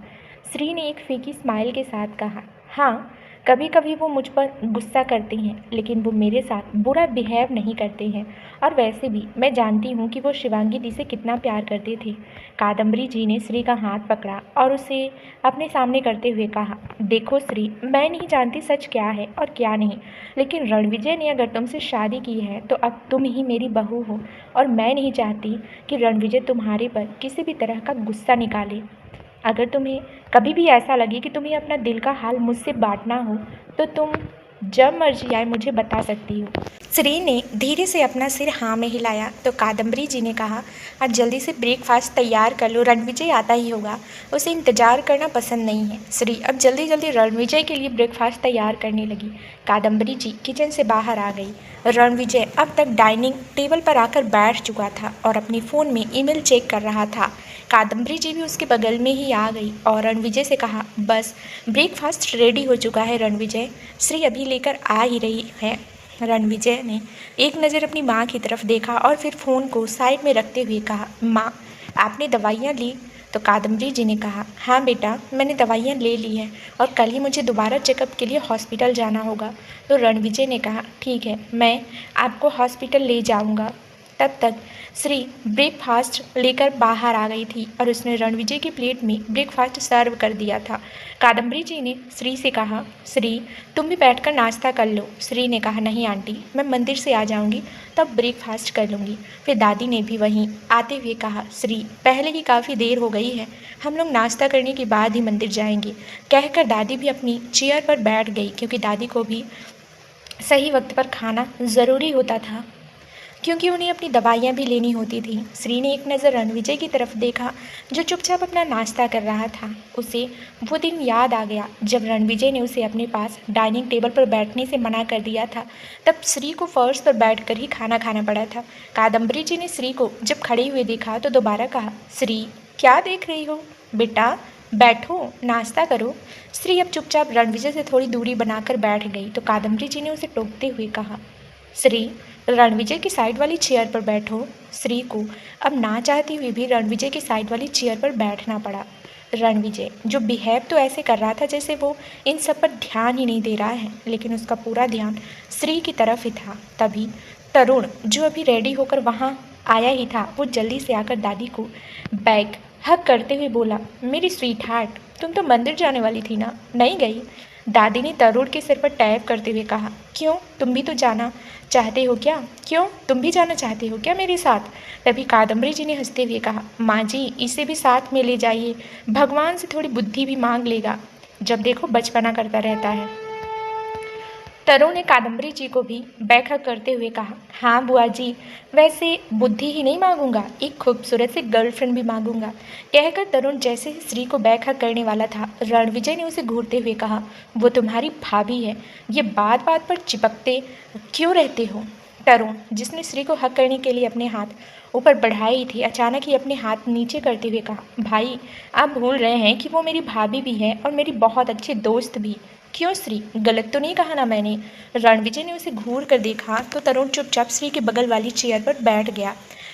श्री ने एक फीकी स्माइल के साथ कहा, हाँ कभी कभी वो मुझ पर गुस्सा करते हैं, लेकिन वो मेरे साथ बुरा बिहेव नहीं करते हैं, और वैसे भी मैं जानती हूँ कि वो शिवांगी दी से कितना प्यार करते थे। कादम्बरी जी ने श्री का हाथ पकड़ा और उसे अपने सामने करते हुए कहा, देखो श्री मैं नहीं जानती सच क्या है और क्या नहीं, लेकिन रणविजय ने अगर तुमसे शादी की है तो अब तुम ही मेरी बहू हो, और मैं नहीं चाहती कि रणविजय तुम्हारे पर किसी भी तरह का गुस्सा निकाले। अगर तुम्हें कभी भी ऐसा लगे कि तुम्हें अपना दिल का हाल मुझसे बांटना हो तो तुम जब मर्जी आए मुझे बता सकती हो। श्री ने धीरे से अपना सिर हाँ में हिलाया तो कादम्बरी जी ने कहा, आज जल्दी से ब्रेकफास्ट तैयार कर लो, रणविजय आता ही होगा, उसे इंतज़ार करना पसंद नहीं है। श्री अब जल्दी जल्दी रणविजय के लिए ब्रेकफास्ट तैयार करने लगी। कादम्बरी जी किचन से बाहर आ गई। रणविजय अब तक डाइनिंग टेबल पर आकर बैठ चुका था और अपने फ़ोन में ईमेल चेक कर रहा था। कादम्बरी जी भी उसके बगल में ही आ गई और रणविजय से कहा, बस ब्रेकफास्ट रेडी हो चुका है रणविजय, श्री अभी लेकर आ ही रही है। रणविजय ने एक नज़र अपनी माँ की तरफ देखा और फिर फ़ोन को साइड में रखते हुए कहा, माँ आपने दवाइयाँ ली। तो कादम्बरी जी ने कहा, हाँ बेटा मैंने दवाइयाँ ले ली हैं और कल ही मुझे दोबारा चेकअप के लिए हॉस्पिटल जाना होगा। तो रणविजय ने कहा, ठीक है मैं आपको हॉस्पिटल ले जाऊँगा। तब तक श्री ब्रेकफास्ट लेकर बाहर आ गई थी और उसने रणविजय की प्लेट में ब्रेकफास्ट सर्व कर दिया था। कादम्बरी जी ने श्री से कहा, श्री तुम भी बैठकर नाश्ता कर लो। श्री ने कहा, नहीं आंटी मैं मंदिर से आ जाऊंगी तब ब्रेकफास्ट कर लूँगी। फिर दादी ने भी वहीं आते हुए कहा, श्री पहले ही काफ़ी देर हो गई है, हम लोग नाश्ता करने के बाद ही मंदिर जाएंगे। कहकर दादी भी अपनी चेयर पर बैठ गई, क्योंकि दादी को भी सही वक्त पर खाना ज़रूरी होता था, क्योंकि उन्हें अपनी दवाइयाँ भी लेनी होती थी। श्री ने एक नज़र रणविजय की तरफ देखा जो चुपचाप अपना नाश्ता कर रहा था। उसे वो दिन याद आ गया जब रणविजय ने उसे अपने पास डाइनिंग टेबल पर बैठने से मना कर दिया था। तब श्री को फर्श पर बैठकर ही खाना खाना पड़ा था। कादम्बरी जी ने श्री को जब खड़े हुए देखा तो दोबारा कहा, श्री क्या देख रही हो, बेटा बैठो नाश्ता करो। श्री अब चुपचाप रणविजय से थोड़ी दूरी बनाकर बैठ गई तो कादम्बरी जी ने उसे टोकते हुए कहा, श्री रणविजय की साइड वाली चेयर पर बैठो। श्री को अब ना चाहती हुई भी रणविजय की साइड वाली चेयर पर बैठना पड़ा। रणविजय जो बिहेव तो ऐसे कर रहा था जैसे वो इन सब पर ध्यान ही नहीं दे रहा है, लेकिन उसका पूरा ध्यान श्री की तरफ ही था। तभी तरुण जो अभी रेडी होकर वहाँ आया ही था, वो जल्दी से आकर दादी को बैग हग करते हुए बोला, मेरी स्वीट हार्ट, तुम तो मंदिर जाने वाली थी ना, नहीं गई? दादी ने तरुण के सिर पर टैप करते हुए कहा, क्यों, तुम भी तो जाना चाहते हो क्या? क्यों, तुम भी जाना चाहते हो क्या मेरे साथ? तभी कादम्बरी जी ने हंसते हुए कहा, माँ जी, इसे भी साथ में ले जाइए, भगवान से थोड़ी बुद्धि भी मांग लेगा, जब देखो बचपना करता रहता है। तरुण ने कादम्बरी जी को भी बैठक करते हुए कहा, हाँ बुआ जी, वैसे बुद्धि ही नहीं मांगूंगा, एक खूबसूरत सी गर्लफ्रेंड भी मांगूंगा। कहकर तरुण जैसे ही श्री को बैठक करने वाला था, रणविजय ने उसे घूरते हुए कहा, वो तुम्हारी भाभी है, ये बात बात पर चिपकते क्यों रहते हो? तरुण जिसने श्री को हक करने के लिए अपने हाथ ऊपर बढ़ाए ही थे, अचानक ही अपने हाथ नीचे करते हुए कहा, भाई, आप भूल रहे हैं कि वो मेरी भाभी भी है और मेरी बहुत अच्छी दोस्त भी। क्यों श्री, गलत तो नहीं कहा ना मैंने? रणविजय ने उसे घूर कर देखा तो तरुण चुपचाप श्री के बगल वाली चेयर पर बैठ गया।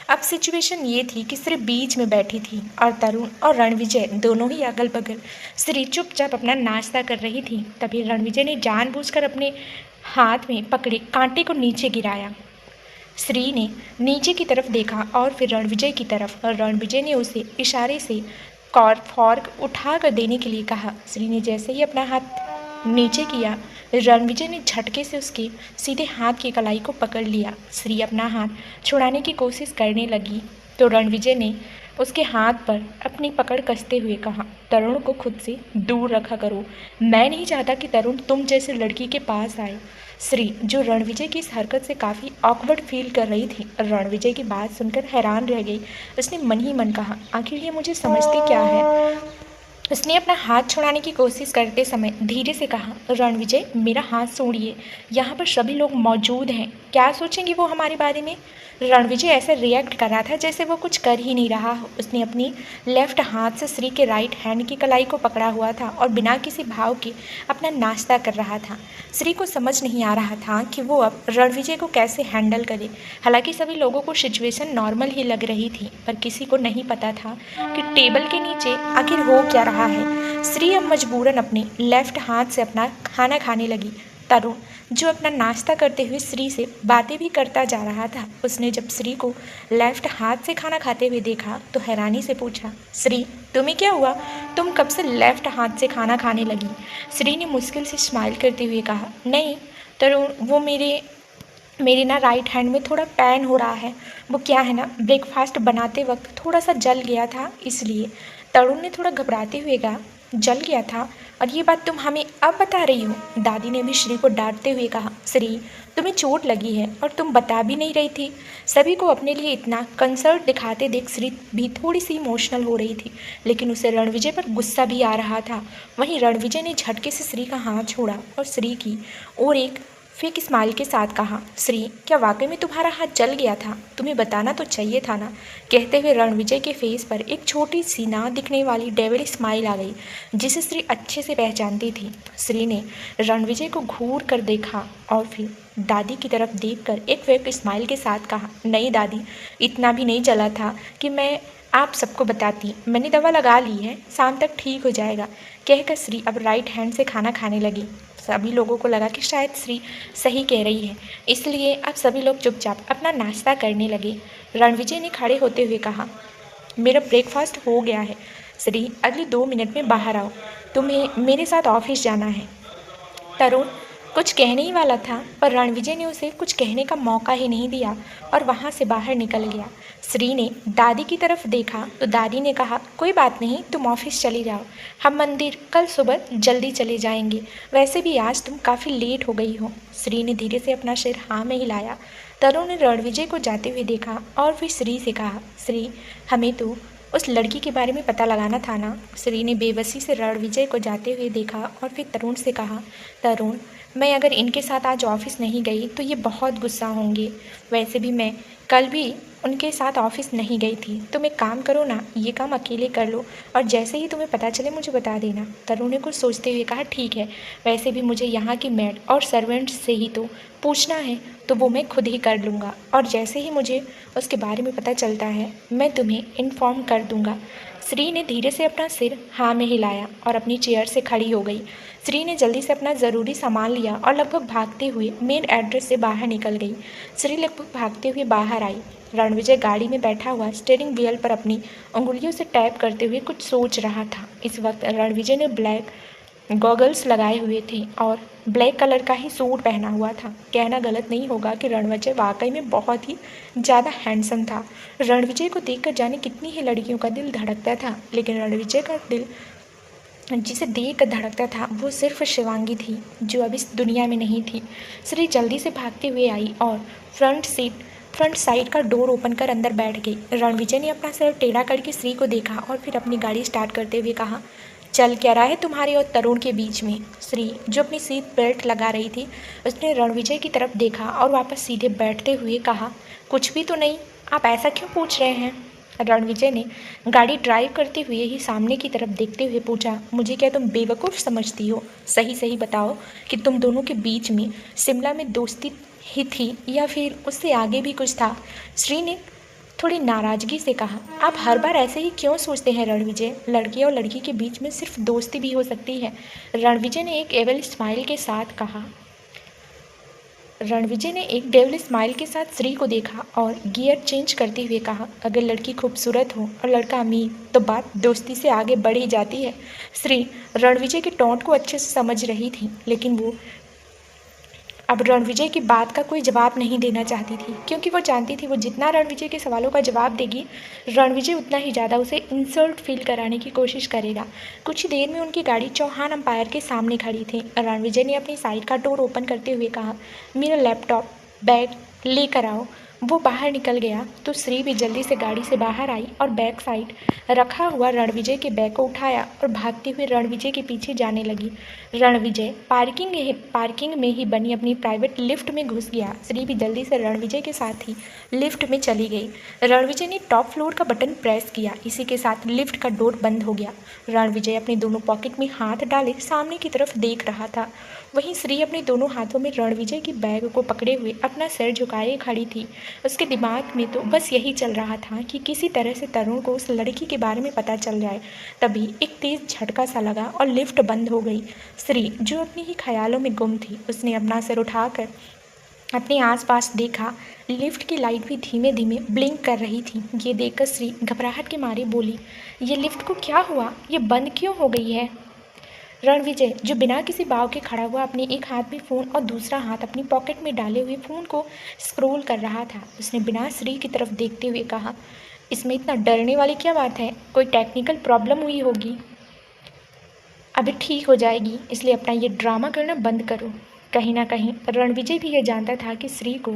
अब सिचुएशन ये थी कि श्री बीच में बैठी थी और तरुण और रणविजय दोनों ही अगल बगल। श्री चुपचाप अपना नाश्ता कर रही थी। तभी रणविजय ने जानबूझकर अपने हाथ में पकड़े कांटे को नीचे गिराया। श्री ने नीचे की तरफ देखा और फिर रणविजय की तरफ, और रणविजय ने उसे इशारे से फॉर्क उठा कर देने के लिए कहा। श्री ने जैसे ही अपना हाथ नीचे किया, रणविजय ने झटके से उसके सीधे हाथ की कलाई को पकड़ लिया। श्री अपना हाथ छुड़ाने की कोशिश करने लगी तो रणविजय ने उसके हाथ पर अपनी पकड़ कसते हुए कहा, तरुण को खुद से दूर रखा करो, मैं नहीं चाहता कि तरुण तुम जैसे लड़की के पास आए। श्री जो रणविजय की इस हरकत से काफ़ी ऑकवर्ड फील कर रही थी, रणविजय की बात सुनकर हैरान रह गई। उसने मन ही मन कहा, आखिर ये मुझे समझती क्या है? उसने अपना हाथ छुड़ाने की कोशिश करते समय धीरे से कहा, रणविजय, मेरा हाथ छोड़िए, यहाँ पर सभी लोग मौजूद हैं, क्या सोचेंगे वो हमारे बारे में? रणविजय ऐसे रिएक्ट कर रहा था जैसे वो कुछ कर ही नहीं रहा हो। उसने अपनी लेफ्ट हाथ से श्री के राइट हैंड की कलाई को पकड़ा हुआ था और बिना किसी भाव के अपना नाश्ता कर रहा था। श्री को समझ नहीं आ रहा था कि वो अब रणविजय को कैसे हैंडल करे। हालांकि सभी लोगों को सिचुएशन नॉर्मल ही लग रही थी, पर किसी को नहीं पता था कि टेबल के नीचे आखिर हो क्या रहा है। श्री अब मजबूरन अपने लेफ्ट हाथ से अपना खाना खाने लगी। तरुण जो अपना नाश्ता करते हुए श्री से बातें भी करता जा रहा था, उसने जब श्री को लेफ्ट हाथ से खाना खाते हुए देखा तो हैरानी से पूछा, श्री, तुम्हें क्या हुआ? तुम कब से लेफ्ट हाथ से खाना खाने लगी? श्री ने मुश्किल से स्माइल करते हुए कहा, नहीं तरुण, वो मेरे ना राइट हैंड में थोड़ा पेन हो रहा है। वो क्या है ना, ब्रेकफास्ट बनाते वक्त थोड़ा सा जल गया था, इसलिए। तरुण ने थोड़ा घबराते हुए कहा, जल गया था, और ये बात तुम हमें अब बता रही हो? दादी ने भी श्री को डांटते हुए कहा, श्री, तुम्हें चोट लगी है और तुम बता भी नहीं रही थी। सभी को अपने लिए इतना कंसर्न दिखाते देख श्री भी थोड़ी सी इमोशनल हो रही थी, लेकिन उसे रणविजय पर गुस्सा भी आ रहा था। वहीं रणविजय ने झटके से श्री का हाथ छोड़ा और श्री की और एक फेक स्माइल के साथ कहा, श्री, क्या वाकई में तुम्हारा हाथ जल गया था? तुम्हें बताना तो चाहिए था ना। कहते हुए रणविजय के फेस पर एक छोटी सी ना दिखने वाली डेविल स्माइल आ गई, जिसे श्री अच्छे से पहचानती थी। श्री ने रणविजय को घूर कर देखा और फिर दादी की तरफ देखकर एक फेक स्माइल के साथ कहा, नहीं दादी, इतना भी नहीं जला था कि मैं आप सबको बताती। मैंने दवा लगा ली है, शाम तक ठीक हो जाएगा। कहकर श्री अब राइट हैंड से खाना खाने लगी। सभी लोगों को लगा कि शायद श्री सही कह रही है, इसलिए अब सभी लोग चुपचाप अपना नाश्ता करने लगे। रणविजय ने खड़े होते हुए कहा, मेरा ब्रेकफास्ट हो गया है। श्री, अगले 2 मिनट में बाहर आओ, तुम्हें मेरे साथ ऑफिस जाना है। तरुण कुछ कहने ही वाला था, पर रणविजय ने उसे कुछ कहने का मौका ही नहीं दिया और वहाँ से बाहर निकल गया। श्री ने दादी की तरफ देखा तो दादी ने कहा, कोई बात नहीं, तुम ऑफिस चली जाओ, हम मंदिर कल सुबह जल्दी चले जाएंगे, वैसे भी आज तुम काफ़ी लेट हो गई हो। श्री ने धीरे से अपना सिर हाँ में हिलाया। तरुण ने रणविजय को जाते हुए देखा और फिर श्री से कहा, श्री, हमें तो उस लड़की के बारे में पता लगाना था ना। श्री ने बेबसी से रणविजय को जाते हुए देखा और फिर तरुण से कहा, तरुण, मैं अगर इनके साथ आज ऑफिस नहीं गई तो ये बहुत गुस्सा होंगे, वैसे भी मैं कल भी उनके साथ ऑफिस नहीं गई थी। तुम एक काम करो ना, ये काम अकेले कर लो और जैसे ही तुम्हें पता चले मुझे बता देना। तरुण ने कुछ सोचते हुए कहा, ठीक है, वैसे भी मुझे यहाँ की मेड और सर्वेंट्स से ही तो पूछना है, तो वो मैं खुद ही कर लूँगा और जैसे ही मुझे उसके बारे में पता चलता है मैं तुम्हें इन्फॉर्म कर दूँगा। श्री ने धीरे से अपना सिर हाँ में हिलाया और अपनी चेयर से खड़ी हो गई। श्री ने जल्दी से अपना ज़रूरी सामान लिया और लगभग भागते हुए मेन एड्रेस से बाहर निकल गई। श्री लगभग भागते हुए बाहर आई। रणविजय गाड़ी में बैठा हुआ स्टीयरिंग व्हील पर अपनी उंगलियों से टैप करते हुए कुछ सोच रहा था। इस वक्त रणविजय ने ब्लैक गॉगल्स लगाए हुए थे और ब्लैक कलर का ही सूट पहना हुआ था। कहना गलत नहीं होगा कि रणविजय वाकई में बहुत ही ज़्यादा हैंडसम था। रणविजय को देखकर जाने कितनी ही लड़कियों का दिल धड़कता था, लेकिन रणविजय का दिल जिसे देख कर धड़कता था वो सिर्फ शिवांगी थी, जो अब इस दुनिया में नहीं थी। श्री जल्दी से भागते हुए आई और फ्रंट साइड का डोर ओपन कर अंदर बैठ गई। रणविजय ने अपना सिर टेढ़ा करके श्री को देखा और फिर अपनी गाड़ी स्टार्ट करते हुए कहा, चल क्या रहा है तुम्हारे और तरुण के बीच में। श्री, जो अपनी सीट बेल्ट लगा रही थी, उसने रणविजय की तरफ देखा और वापस सीधे बैठते हुए कहा, कुछ भी तो नहीं, आप ऐसा क्यों पूछ रहे हैं। रणविजय ने गाड़ी ड्राइव करते हुए ही सामने की तरफ देखते हुए पूछा, मुझे क्या तुम बेवकूफ़ समझती हो। सही सही बताओ कि तुम दोनों के बीच में शिमला में दोस्ती ही थी या फिर उससे आगे भी कुछ था। श्री ने थोड़ी नाराज़गी से कहा, आप हर बार ऐसे ही क्यों सोचते हैं रणविजय। लड़के और लड़की के बीच में सिर्फ दोस्ती भी हो सकती है। रणविजय ने एक एवल स्माइल के साथ कहा। रणविजय ने एक डेविल स्माइल के साथ श्री को देखा और गियर चेंज करते हुए कहा, अगर लड़की खूबसूरत हो और लड़का अमीर तो बात दोस्ती से आगे बढ़ ही जाती है। श्री रणविजय के टोंट को अच्छे से समझ रही थी, लेकिन वो अब रणविजय की बात का कोई जवाब नहीं देना चाहती थी, क्योंकि वो जानती थी वो जितना रणविजय के सवालों का जवाब देगी, रणविजय उतना ही ज़्यादा उसे इंसल्ट फील कराने की कोशिश करेगा। कुछ ही देर में उनकी गाड़ी चौहान अंपायर के सामने खड़ी थी। रणविजय ने अपनी साइड का डोर ओपन करते हुए कहा, मेरा लैपटॉप बैग लेकर आओ। वो बाहर निकल गया तो श्री भी जल्दी से गाड़ी से बाहर आई और बैक साइड रखा हुआ रणविजय के बैग को उठाया और भागते हुए रणविजय के पीछे जाने लगी। रणविजय पार्किंग में ही बनी अपनी प्राइवेट लिफ्ट में घुस गया। श्री भी जल्दी से रणविजय के साथ ही लिफ्ट में चली गई। रणविजय ने टॉप फ्लोर का बटन प्रेस किया। इसी के साथ लिफ्ट का डोर बंद हो गया। रणविजय अपने दोनों पॉकेट में हाथ डाले सामने की तरफ देख रहा था। वहीं श्री अपने दोनों हाथों में रणविजय की बैग को पकड़े हुए अपना सिर झुकाए खड़ी थी। उसके दिमाग में तो बस यही चल रहा था कि किसी तरह से तरुण को उस लड़की के बारे में पता चल जाए। तभी एक तेज़ झटका सा लगा और लिफ्ट बंद हो गई। श्री, जो अपनी ही ख्यालों में गुम थी, उसने अपना सिर उठाकर अपने आसपास देखा। लिफ्ट की लाइट भी धीमे धीमे ब्लिंक कर रही थी। ये देखकर श्री घबराहट के मारे बोली, ये लिफ्ट को क्या हुआ, ये बंद क्यों हो गई है। रणविजय, जो बिना किसी भाव के खड़ा हुआ, अपने एक हाथ में फ़ोन और दूसरा हाथ अपनी पॉकेट में डाले हुए फ़ोन को स्क्रॉल कर रहा था, उसने बिना श्री की तरफ देखते हुए कहा, इसमें इतना डरने वाली क्या बात है, कोई टेक्निकल प्रॉब्लम हुई होगी, अभी ठीक हो जाएगी, इसलिए अपना ये ड्रामा करना बंद करो। कहीं ना कहीं रणविजय भी ये जानता था कि श्री को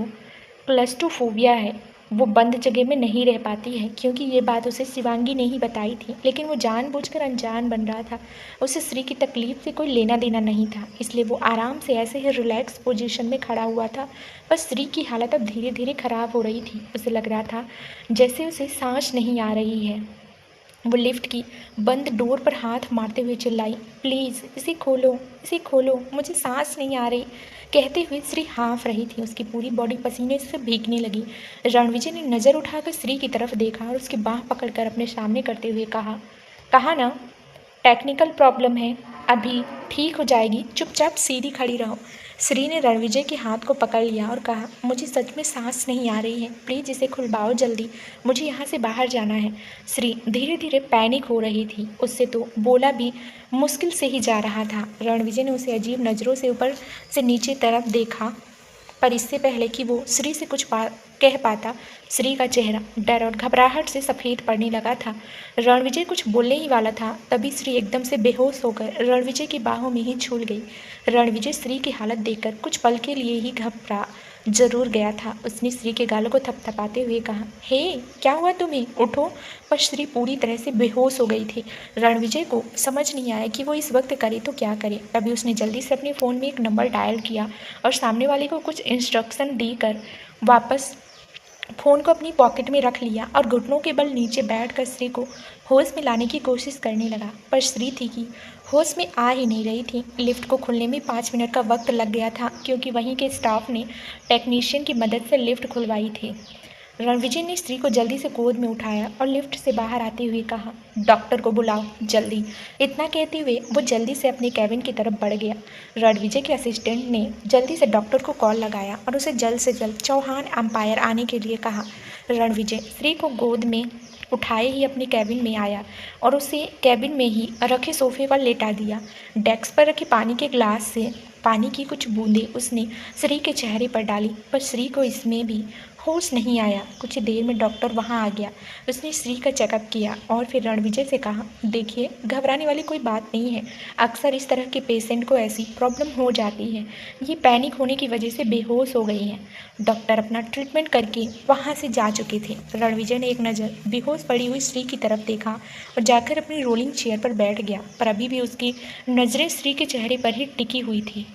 क्लस्ट्रोफोबिया है, वो बंद जगह में नहीं रह पाती है, क्योंकि ये बात उसे शिवांगी ने ही बताई थी। लेकिन वो जानबूझकर अनजान बन रहा था। उसे श्री की तकलीफ से कोई लेना देना नहीं था, इसलिए वो आराम से ऐसे ही रिलैक्स पोजीशन में खड़ा हुआ था। बस श्री की हालत अब धीरे धीरे ख़राब हो रही थी। उसे लग रहा था जैसे उसे सांस नहीं आ रही है। वो लिफ्ट की बंद डोर पर हाथ मारते हुए चिल्लाई, प्लीज़ इसे खोलो, मुझे सांस नहीं आ रही। कहते हुए श्री हाँफ रही थी। उसकी पूरी बॉडी पसीने से भीगने लगी। रणविजय ने नज़र उठाकर श्री की तरफ देखा और उसकी बाँह पकड़कर अपने सामने करते हुए कहा ना, टेक्निकल प्रॉब्लम है, अभी ठीक हो जाएगी, चुपचाप सीधी खड़ी रहो। श्री ने रणविजय के हाथ को पकड़ लिया और कहा, मुझे सच में सांस नहीं आ रही है, प्लीज़ इसे खुलवाओ जल्दी, मुझे यहाँ से बाहर जाना है। श्री धीरे धीरे पैनिक हो रही थी। उससे तो बोला भी मुश्किल से ही जा रहा था। रणविजय ने उसे अजीब नज़रों से ऊपर से नीचे तरफ देखा, पर इससे पहले कि वो श्री से कुछ कह पाता, श्री का चेहरा डर और घबराहट से सफ़ेद पड़ने लगा था। रणविजय कुछ बोलने ही वाला था, तभी श्री एकदम से बेहोश होकर रणविजय की बाहों में ही झूल गई। रणविजय श्री की हालत देखकर कुछ पल के लिए ही घबरा जरूर गया था। उसने श्री के गालों को थपथपाते हुए कहा, हे क्या हुआ तुम्हें, उठो। पर श्री पूरी तरह से बेहोश हो गई थी। रणविजय को समझ नहीं आया कि वो इस वक्त करे तो क्या करे। तभी उसने जल्दी से अपने फ़ोन में एक नंबर डायल किया और सामने वाले को कुछ इंस्ट्रक्शन देकर वापस फ़ोन को अपनी पॉकेट में रख लिया और घुटनों के बल नीचे बैठकर श्री को होश में लाने की कोशिश करने लगा। पर श्री थी कि होश में आ ही नहीं रही थी। लिफ्ट को खुलने में 5 मिनट का वक्त लग गया था, क्योंकि वहीं के स्टाफ ने टेक्नीशियन की मदद से लिफ्ट खुलवाई थी। रणविजय ने स्त्री को जल्दी से गोद में उठाया और लिफ्ट से बाहर आते हुए कहा, डॉक्टर को बुलाओ जल्दी। इतना कहते हुए वो जल्दी से अपने कैबिन की तरफ बढ़ गया। रणविजय के असिस्टेंट ने जल्दी से डॉक्टर को कॉल लगाया और उसे जल्द से जल्द चौहान अंपायर आने के लिए कहा। रणविजय स्त्री को गोद में उठाए ही अपने कैबिन में आया और उसे कैबिन में ही रखे सोफे पर लेटा दिया। डेस्क पर रखे पानी के ग्लास से पानी की कुछ बूंदें उसने श्री के चेहरे पर डाली, पर श्री को इसमें भी होश नहीं आया। कुछ देर में डॉक्टर वहां आ गया। उसने श्री का चेकअप किया और फिर रणविजय से कहा, देखिए घबराने वाली कोई बात नहीं है। अक्सर इस तरह के पेशेंट को ऐसी प्रॉब्लम हो जाती है। ये पैनिक होने की वजह से बेहोश हो गई हैं। डॉक्टर अपना ट्रीटमेंट करके वहाँ से जा चुके थे। रणविजय ने एक नज़र बेहोश पड़ी हुई श्री की तरफ देखा और जाकर अपनी रोलिंग चेयर पर बैठ गया, पर अभी भी उसकी नज़रें श्री के चेहरे पर ही टिकी हुई थी।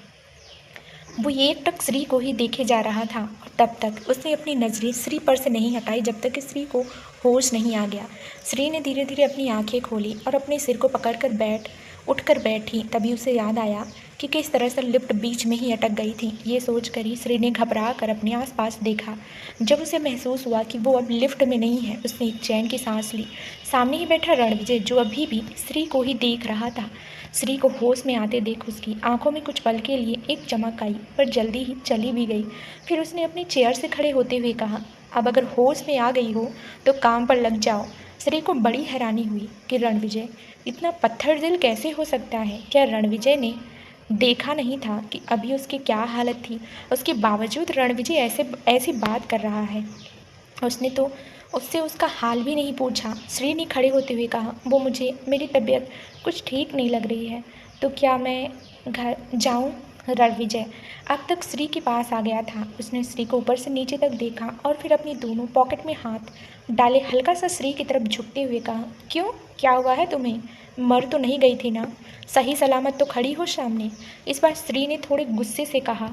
वो एकटक श्री को ही देखे जा रहा था और तब तक उसने अपनी नज़रें श्री पर से नहीं हटाई जब तक कि श्री को होश नहीं आ गया। श्री ने धीरे धीरे अपनी आंखें खोली और अपने सिर को पकड़कर उठकर बैठी। तभी उसे याद आया कि किस तरह से लिफ्ट बीच में ही अटक गई थी। ये सोचकर ही श्री ने घबरा कर अपने आसपास देखा। जब उसे महसूस हुआ कि वो अब लिफ्ट में नहीं है, उसने एक चैन की सांस ली। सामने ही बैठा रणविजय, जो अभी भी श्री को ही देख रहा था, श्री को होश में आते देख उसकी आंखों में कुछ पल के लिए एक चमक आई, पर जल्दी ही चली भी गई। फिर उसने अपनी चेयर से खड़े होते हुए कहा, अब अगर होश में आ गई हो तो काम पर लग जाओ। श्री को बड़ी हैरानी हुई कि रणविजय इतना पत्थर दिल कैसे हो सकता है। क्या रणविजय ने देखा नहीं था कि अभी उसकी क्या हालत थी? उसके बावजूद रणविजय ऐसी बात कर रहा है। उसने तो उससे उसका हाल भी नहीं पूछा। श्री ने खड़े होते हुए कहा, वो मेरी तबीयत कुछ ठीक नहीं लग रही है, तो क्या मैं घर जाऊं? रणविजय अब तक श्री के पास आ गया था। उसने श्री को ऊपर से नीचे तक देखा और फिर अपनी दोनों पॉकेट में हाथ डाले हल्का सा श्री की तरफ झुकते हुए कहा, क्यों, क्या हुआ है तुम्हें? मर तो नहीं गई थी ना? सही सलामत तो खड़ी हो सामने। इस बार श्री ने थोड़े गुस्से से कहा,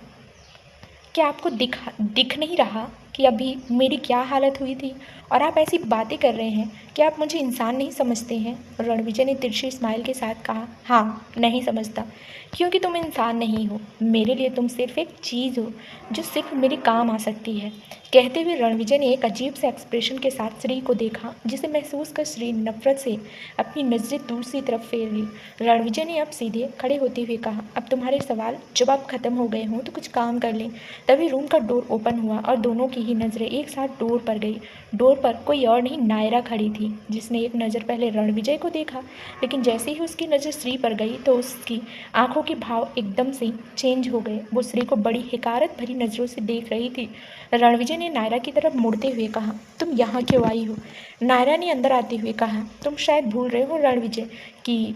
क्या आपको दिख नहीं रहा कि अभी मेरी क्या हालत हुई थी और आप ऐसी बातें कर रहे हैं? क्या आप मुझे इंसान नहीं समझते हैं? रणविजय ने तिरछी स्माइल के साथ कहा, हाँ नहीं समझता, क्योंकि तुम इंसान नहीं हो। मेरे लिए तुम सिर्फ एक चीज़ हो जो सिर्फ मेरे काम आ सकती है। कहते हुए रणविजय ने एक अजीब से एक्सप्रेशन के साथ श्री को देखा, जिसे महसूस कर श्री नफरत से अपनी नज़रें दूसरी तरफ फेर ली। रणविजय ने अब सीधे खड़े होते हुए कहा, अब तुम्हारे सवाल जवाब खत्म हो गए हों तो कुछ काम कर लें। तभी रूम का डोर ओपन हुआ और दोनों की ही नज़रें एक साथ डोर पर गई। डोर पर कोई और नहीं, नायरा खड़ी थी, जिसने एक नज़र पहले रणविजय को देखा, लेकिन जैसे ही उसकी नज़र श्री पर गई तो उसकी आंखों के भाव एकदम से चेंज हो गए। वो श्री को बड़ी हिकारत भरी नज़रों से देख रही थी। रणविजय ने नायरा की तरफ मुड़ते हुए कहा, तुम यहाँ क्यों आई हो? नायरा ने अंदर आते हुए कहा, तुम शायद भूल रहे हो रणविजय कि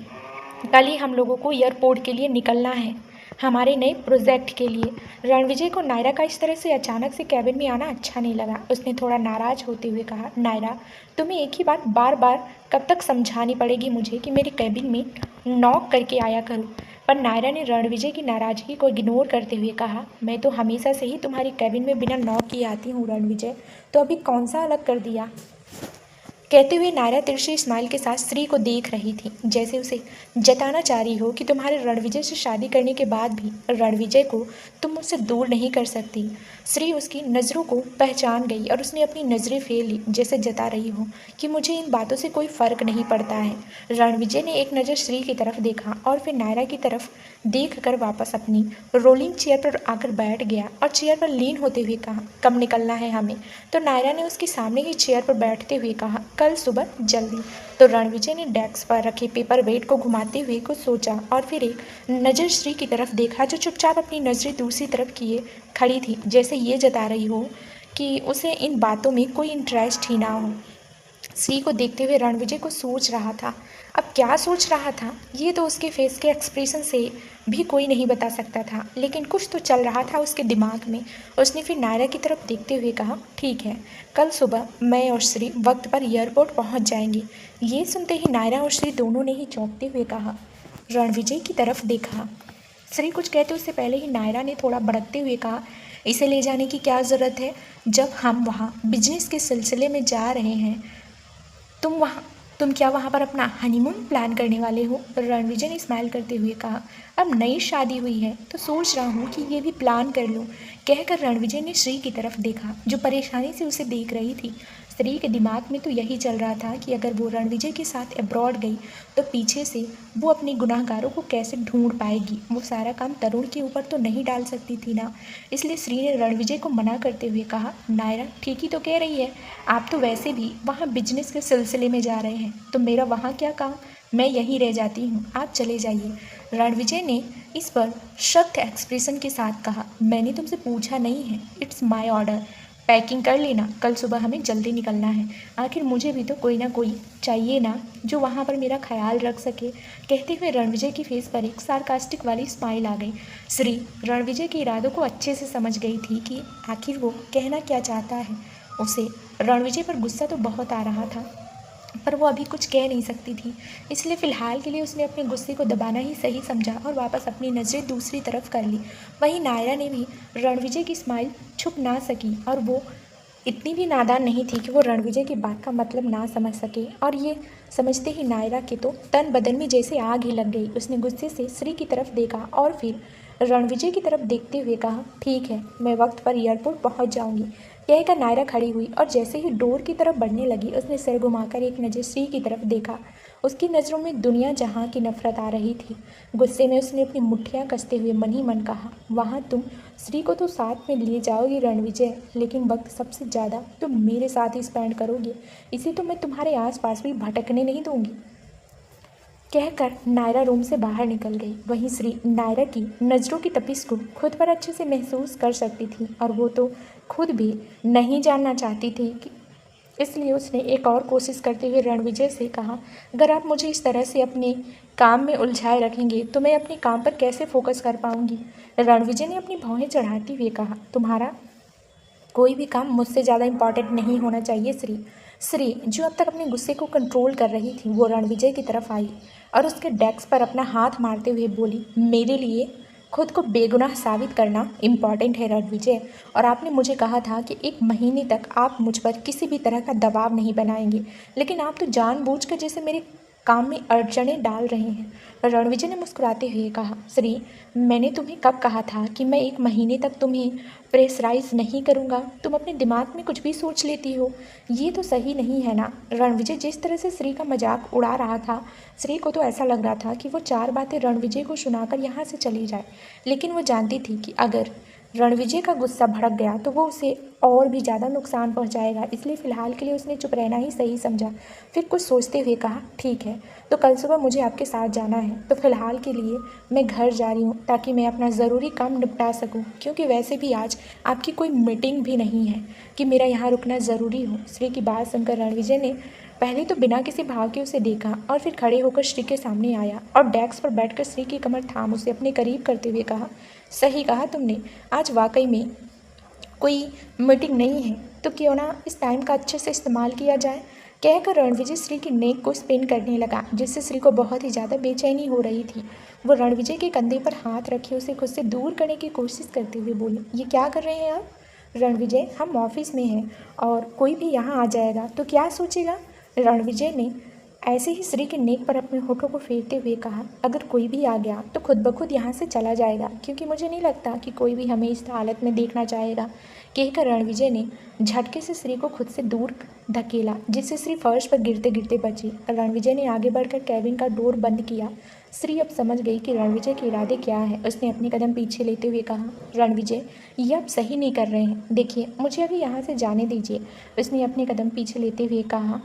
कल ही हम लोगों को एयरपोर्ट के लिए निकलना है, हमारे नए प्रोजेक्ट के लिए। रणविजय को नायरा का इस तरह से अचानक से कैबिन में आना अच्छा नहीं लगा। उसने थोड़ा नाराज़ होते हुए कहा, नायरा तुम्हें एक ही बात बार बार कब तक समझानी पड़ेगी मुझे कि मेरे कैबिन में नॉक करके आया करूं? पर नायरा ने रणविजय की नाराज़गी को इग्नोर करते हुए कहा, मैं तो हमेशा से ही तुम्हारी कैबिन में बिना नॉक किए आती हूँ रणविजय, तो अभी कौन सा अलग कर दिया? कहते हुए नायरा तिरछी स्माइल के साथ श्री को देख रही थी, जैसे उसे जताना चाह रही हो कि तुम्हारे रणविजय से शादी करने के बाद भी रणविजय को तुम मुझसे दूर नहीं कर सकती। श्री उसकी नज़रों को पहचान गई और उसने अपनी नज़रें फेर ली, जैसे जता रही हो कि मुझे इन बातों से कोई फ़र्क नहीं पड़ता है। रणविजय ने एक नज़र श्री की तरफ देखा और फिर नायरा की तरफ देख कर वापस अपनी रोलिंग चेयर पर आकर बैठ गया और चेयर पर लीन होते हुए कहा, कब निकलना है हमें? तो नायरा ने उसके सामने ही चेयर पर बैठते हुए कहा, कल सुबह जल्दी। तो रणविजय ने डेस्क पर रखे पेपर वेट को घुमाते हुए कुछ सोचा और फिर एक नज़र श्री की तरफ देखा, जो चुपचाप अपनी नज़रें दूसरी तरफ किए खड़ी थी, जैसे ये जता रही हो कि उसे इन बातों में कोई इंटरेस्ट ही ना हो। श्री को देखते हुए रणविजय को सोच रहा था। अब क्या सोच रहा था ये तो उसके फेस के एक्सप्रेशन से भी कोई नहीं बता सकता था, लेकिन कुछ तो चल रहा था उसके दिमाग में। उसने फिर नायरा की तरफ देखते हुए कहा, ठीक है, कल सुबह मैं और श्री वक्त पर एयरपोर्ट पहुंच जाएंगे। ये सुनते ही नायरा और श्री दोनों ने ही चौंकते हुए कहा, रणविजय की तरफ देखा। श्री कुछ कहते उससे पहले ही नायरा ने थोड़ा भड़कते हुए कहा, इसे ले जाने की क्या ज़रूरत है जब हम वहाँ बिजनेस के सिलसिले में जा रहे हैं। तुम क्या वहाँ पर अपना हनीमून प्लान करने वाले हो? रणविजय ने स्माइल करते हुए कहा, अब नई शादी हुई है तो सोच रहा हूँ कि ये भी प्लान कर लूँ। कहकर रणविजय ने श्री की तरफ देखा जो परेशानी से उसे देख रही थी। श्री के दिमाग में तो यही चल रहा था कि अगर वो रणविजय के साथ अब्रॉड गई तो पीछे से वो अपने गुनाहगारों को कैसे ढूंढ पाएगी। वो सारा काम तरुण के ऊपर तो नहीं डाल सकती थी ना। इसलिए श्री ने रणविजय को मना करते हुए कहा, नायरा ठीक ही तो कह रही है, आप तो वैसे भी वहाँ बिजनेस के सिलसिले में जा रहे हैं तो मेरा वहाँ क्या काम, मैं यहीं रह जाती हूँ, आप चले जाइए। रणविजय ने इस पर सख्त एक्सप्रेशन के साथ कहा, मैंने तुमसे पूछा नहीं है, इट्स माय ऑर्डर। पैकिंग कर लेना, कल सुबह हमें जल्दी निकलना है। आखिर मुझे भी तो कोई ना कोई चाहिए ना जो वहाँ पर मेरा ख्याल रख सके। कहते हुए रणविजय की फेस पर एक सार्कास्टिक वाली स्माइल आ गई। श्री रणविजय के इरादों को अच्छे से समझ गई थी कि आखिर वो कहना क्या चाहता है। उसे रणविजय पर गुस्सा तो बहुत आ रहा था पर वो अभी कुछ कह नहीं सकती थी, इसलिए फ़िलहाल के लिए उसने अपने गुस्से को दबाना ही सही समझा और वापस अपनी नज़रें दूसरी तरफ कर ली। वहीं नायरा ने भी रणविजय की स्माइल छुप ना सकी और वो इतनी भी नादान नहीं थी कि वो रणविजय की बात का मतलब ना समझ सके। और ये समझते ही नायरा के तो तन बदन में जैसे आग ही लग गई। उसने गुस्से से श्री की तरफ देखा और फिर रणविजय की तरफ देखते हुए कहा, ठीक है, मैं वक्त पर एयरपोर्ट पहुंच जाऊंगी। कहकर नायरा खड़ी हुई और जैसे ही डोर की तरफ बढ़ने लगी उसने सिर घुमाकर एक नज़र श्री की तरफ देखा। उसकी नज़रों में दुनिया जहां की नफरत आ रही थी। गुस्से में उसने अपनी मुट्ठियां कसते हुए मन ही मन कहा, वहाँ तुम श्री को तो साथ में लिए जाओगी रणविजय, लेकिन वक्त सबसे ज़्यादा तुम मेरे साथ ही स्पेंड करोगे। इसे तो मैं तुम्हारे आसपास भी भटकने नहीं दूंगी। कहकर नायरा रूम से बाहर निकल गई। वहीं श्री नायरा की नज़रों की तपिश को खुद पर अच्छे से महसूस कर सकती थी और वो तो खुद भी नहीं जानना चाहती थी कि इसलिए उसने एक और कोशिश करते हुए रणविजय से कहा, अगर आप मुझे इस तरह से अपने काम में उलझाए रखेंगे तो मैं अपने काम पर कैसे फोकस कर पाऊंगी। रणविजय ने अपनी भौहें चढ़ाते हुए कहा, तुम्हारा कोई भी काम मुझसे ज़्यादा इम्पॉर्टेंट नहीं होना चाहिए। श्री जो अब तक अपने गुस्से को कंट्रोल कर रही थी वो रणविजय की तरफ आई और उसके डेस्क पर अपना हाथ मारते हुए बोली, मेरे लिए खुद को बेगुनाह साबित करना इम्पॉर्टेंट है रणविजय, और आपने मुझे कहा था कि 1 महीने तक आप मुझ पर किसी भी तरह का दबाव नहीं बनाएंगे, लेकिन आप तो जानबूझकर जैसे मेरे काम में अड़चनें डाल रहे हैं। रणविजय ने मुस्कुराते हुए कहा, श्री मैंने तुम्हें कब कहा था कि मैं 1 महीने तक तुम्हें प्रेशराइज नहीं करूँगा। तुम अपने दिमाग में कुछ भी सोच लेती हो, ये तो सही नहीं है ना। रणविजय जिस तरह से श्री का मजाक उड़ा रहा था, श्री को तो ऐसा लग रहा था कि वो 4 बातें रणविजय को सुनाकर यहाँ से चली जाए, लेकिन वो जानती थी कि अगर रणविजय का गुस्सा भड़क गया तो वो उसे और भी ज़्यादा नुकसान पहुंचाएगा। इसलिए फ़िलहाल के लिए उसने चुप रहना ही सही समझा। फिर कुछ सोचते हुए कहा, ठीक है, तो कल सुबह मुझे आपके साथ जाना है, तो फ़िलहाल के लिए मैं घर जा रही हूँ ताकि मैं अपना ज़रूरी काम निपटा सकूँ, क्योंकि वैसे भी आज आपकी कोई मीटिंग भी नहीं है कि मेरा यहाँ रुकना ज़रूरी हो। श्री की बात सुनकर रणविजय ने पहले तो बिना किसी भाव के उसे देखा और फिर खड़े होकर श्री के सामने आया और डेस्क पर बैठकर श्री की कमर थाम उसे अपने करीब करते हुए कहा, सही कहा तुमने, आज वाकई में कोई मीटिंग नहीं है, तो क्यों ना इस टाइम का अच्छे से इस्तेमाल किया जाए। कहकर रणविजय श्री की नेक को स्पिन करने लगा, जिससे श्री को बहुत ही ज़्यादा बेचैनी हो रही थी। वो रणविजय के कंधे पर हाथ रखे उसे खुद से दूर करने की कोशिश करते हुए बोली, ये क्या कर रहे हैं आप? रणविजय, हम ऑफिस में हैं और कोई भी यहाँ आ जाएगा तो क्या सोचेगा। रणविजय ने ऐसे ही श्री के नेक पर अपने होठों को फेरते हुए कहा, अगर कोई भी आ गया तो खुद ब खुद यहाँ से चला जाएगा, क्योंकि मुझे नहीं लगता कि कोई भी हमें इस हालत में देखना चाहेगा। कहकर रणविजय ने झटके से श्री को खुद से दूर धकेला, जिससे श्री फर्श पर गिरते गिरते बची। रणविजय ने आगे बढ़कर कैबिन का डोर बंद किया। श्री अब समझ गई कि रणविजय के इरादे क्या है। उसने अपने कदम पीछे लेते हुए कहा, रणविजय, ये आप सही नहीं कर रहे हैं, देखिए मुझे अभी यहाँ से जाने दीजिए। उसने अपने कदम पीछे लेते हुए कहा,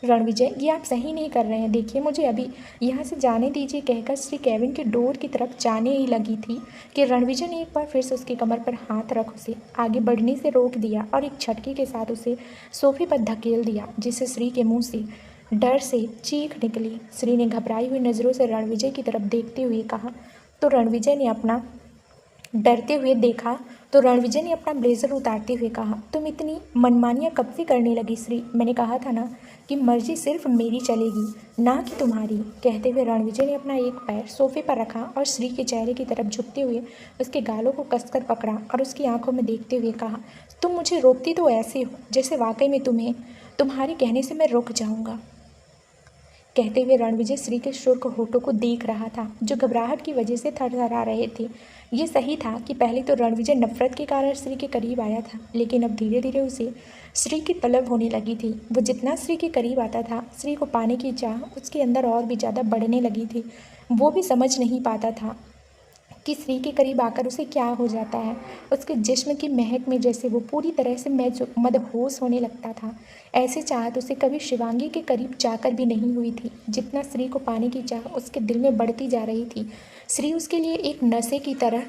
रणविजय, ये आप सही नहीं कर रहे हैं, देखिए मुझे अभी यहाँ से जाने दीजिए। कहकर श्री केविन के डोर की तरफ जाने ही लगी थी कि रणविजय ने एक बार फिर से उसकी कमर पर हाथ रख उसे आगे बढ़ने से रोक दिया और एक झटके के साथ उसे सोफे पर धकेल दिया, जिससे श्री के मुंह से डर से चीख निकली। श्री ने घबराई हुई नज़रों से रणविजय की तरफ देखते हुए कहा, तो रणविजय ने अपना डरते हुए देखा तो रणविजय ने अपना ब्लेजर उतारते हुए कहा, तुम इतनी मनमानियाँ कब से करने लगी श्री? मैंने कहा था ना कि मर्जी सिर्फ मेरी चलेगी, ना कि तुम्हारी। कहते हुए रणविजय ने अपना एक पैर सोफे पर रखा और श्री के चेहरे की तरफ झुकते हुए उसके गालों को कसकर पकड़ा और उसकी आंखों में देखते हुए कहा, तुम मुझे रोकती तो ऐसे हो जैसे वाकई में तुम्हारे कहने से मैं रुक जाऊँगा। कहते हुए रणविजय श्री के शुष्क होठों को देख रहा था जो घबराहट की वजह से थरथरा रहे थे। ये सही था कि पहले तो रणविजय नफरत के कारण श्री के करीब आया था, लेकिन अब धीरे धीरे उसे श्री की तलब होने लगी थी। वो जितना श्री के करीब आता था, श्री को पाने की चाह उसके अंदर और भी ज़्यादा बढ़ने लगी थी। वो भी समझ नहीं पाता था कि श्री के करीब आकर उसे क्या हो जाता है। उसके जिस्म की महक में जैसे वो पूरी तरह से मदहोश होने लगता था। ऐसी चाहत उसे कभी शिवांगी के करीब जाकर भी नहीं हुई थी। जितना श्री को पाने की चाह उसके दिल में बढ़ती जा रही थी, श्री उसके लिए एक नशे की तरह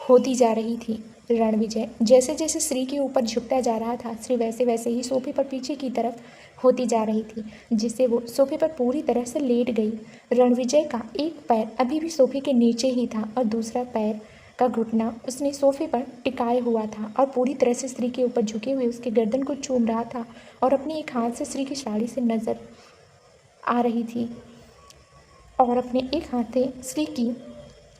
होती जा रही थी। रणविजय जैसे जैसे श्री के ऊपर झुकता जा रहा था, श्री वैसे वैसे ही सोफे पर पीछे की तरफ होती जा रही थी, जिससे वो सोफे पर पूरी तरह से लेट गई। रणविजय का एक पैर अभी भी सोफे के नीचे ही था और दूसरा पैर का घुटना उसने सोफे पर टिकाए हुआ था और पूरी तरह से श्री के ऊपर झुके हुए उसके गर्दन को चूम रहा था और अपने एक हाथ से श्री की साड़ी से नजर आ रही थी और अपने एक हाथ से श्री की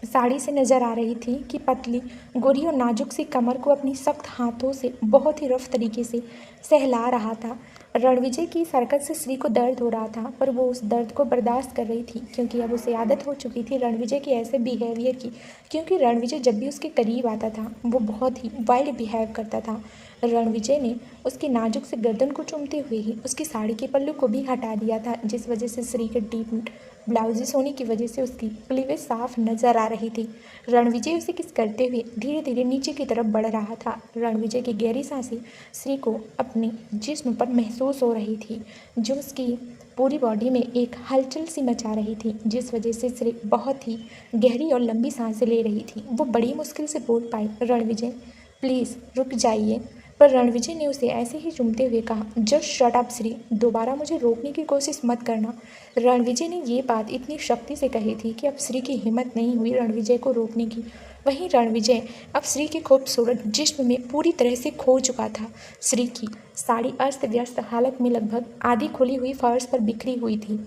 साड़ी से नज़र आ रही थी कि पतली गोरी और नाजुक सी कमर को अपनी सख्त हाथों से बहुत ही रफ तरीके से सहला रहा था। रणविजय की इस हरकत से श्री को दर्द हो रहा था, पर वो उस दर्द को बर्दाश्त कर रही थी क्योंकि अब उसे आदत हो चुकी थी रणविजय के ऐसे बिहेवियर की। क्योंकि रणविजय जब भी उसके करीब आता था वो बहुत ही वाइल्ड बिहेव करता था। रणविजय ने उसकी नाजुक से गर्दन को चूमते हुए ही उसकी साड़ी के पल्लू को भी हटा दिया था, जिस वजह से श्री के डीप ब्लाउजेस होने की वजह से उसकी क्लीवेज साफ नजर आ रही थी। रणविजय उसे किस करते हुए धीरे धीरे नीचे की तरफ बढ़ रहा था। रणविजय की गहरी सांसें श्री को अपने जिस्म पर महसूस हो रही थी, जो उसकी पूरी बॉडी में एक हलचल सी मचा रही थी, जिस वजह से श्री बहुत ही गहरी और लंबी सांसें ले रही थी। वो बड़ी मुश्किल से बोल पाई, रणविजय प्लीज़ रुक जाइए। पर रणविजय ने उसे ऐसे ही चूमते हुए कहा, जस्ट शट अप श्री, दोबारा मुझे रोकने की कोशिश मत करना। रणविजय ने ये बात इतनी शक्ति से कही थी कि अब श्री की हिम्मत नहीं हुई रणविजय को रोकने की। वहीं रणविजय अब श्री के खूबसूरत जिस्म में पूरी तरह से खो चुका था। श्री की साड़ी अस्त व्यस्त हालत में लगभग आधी खुली हुई फर्श पर बिखरी हुई थी।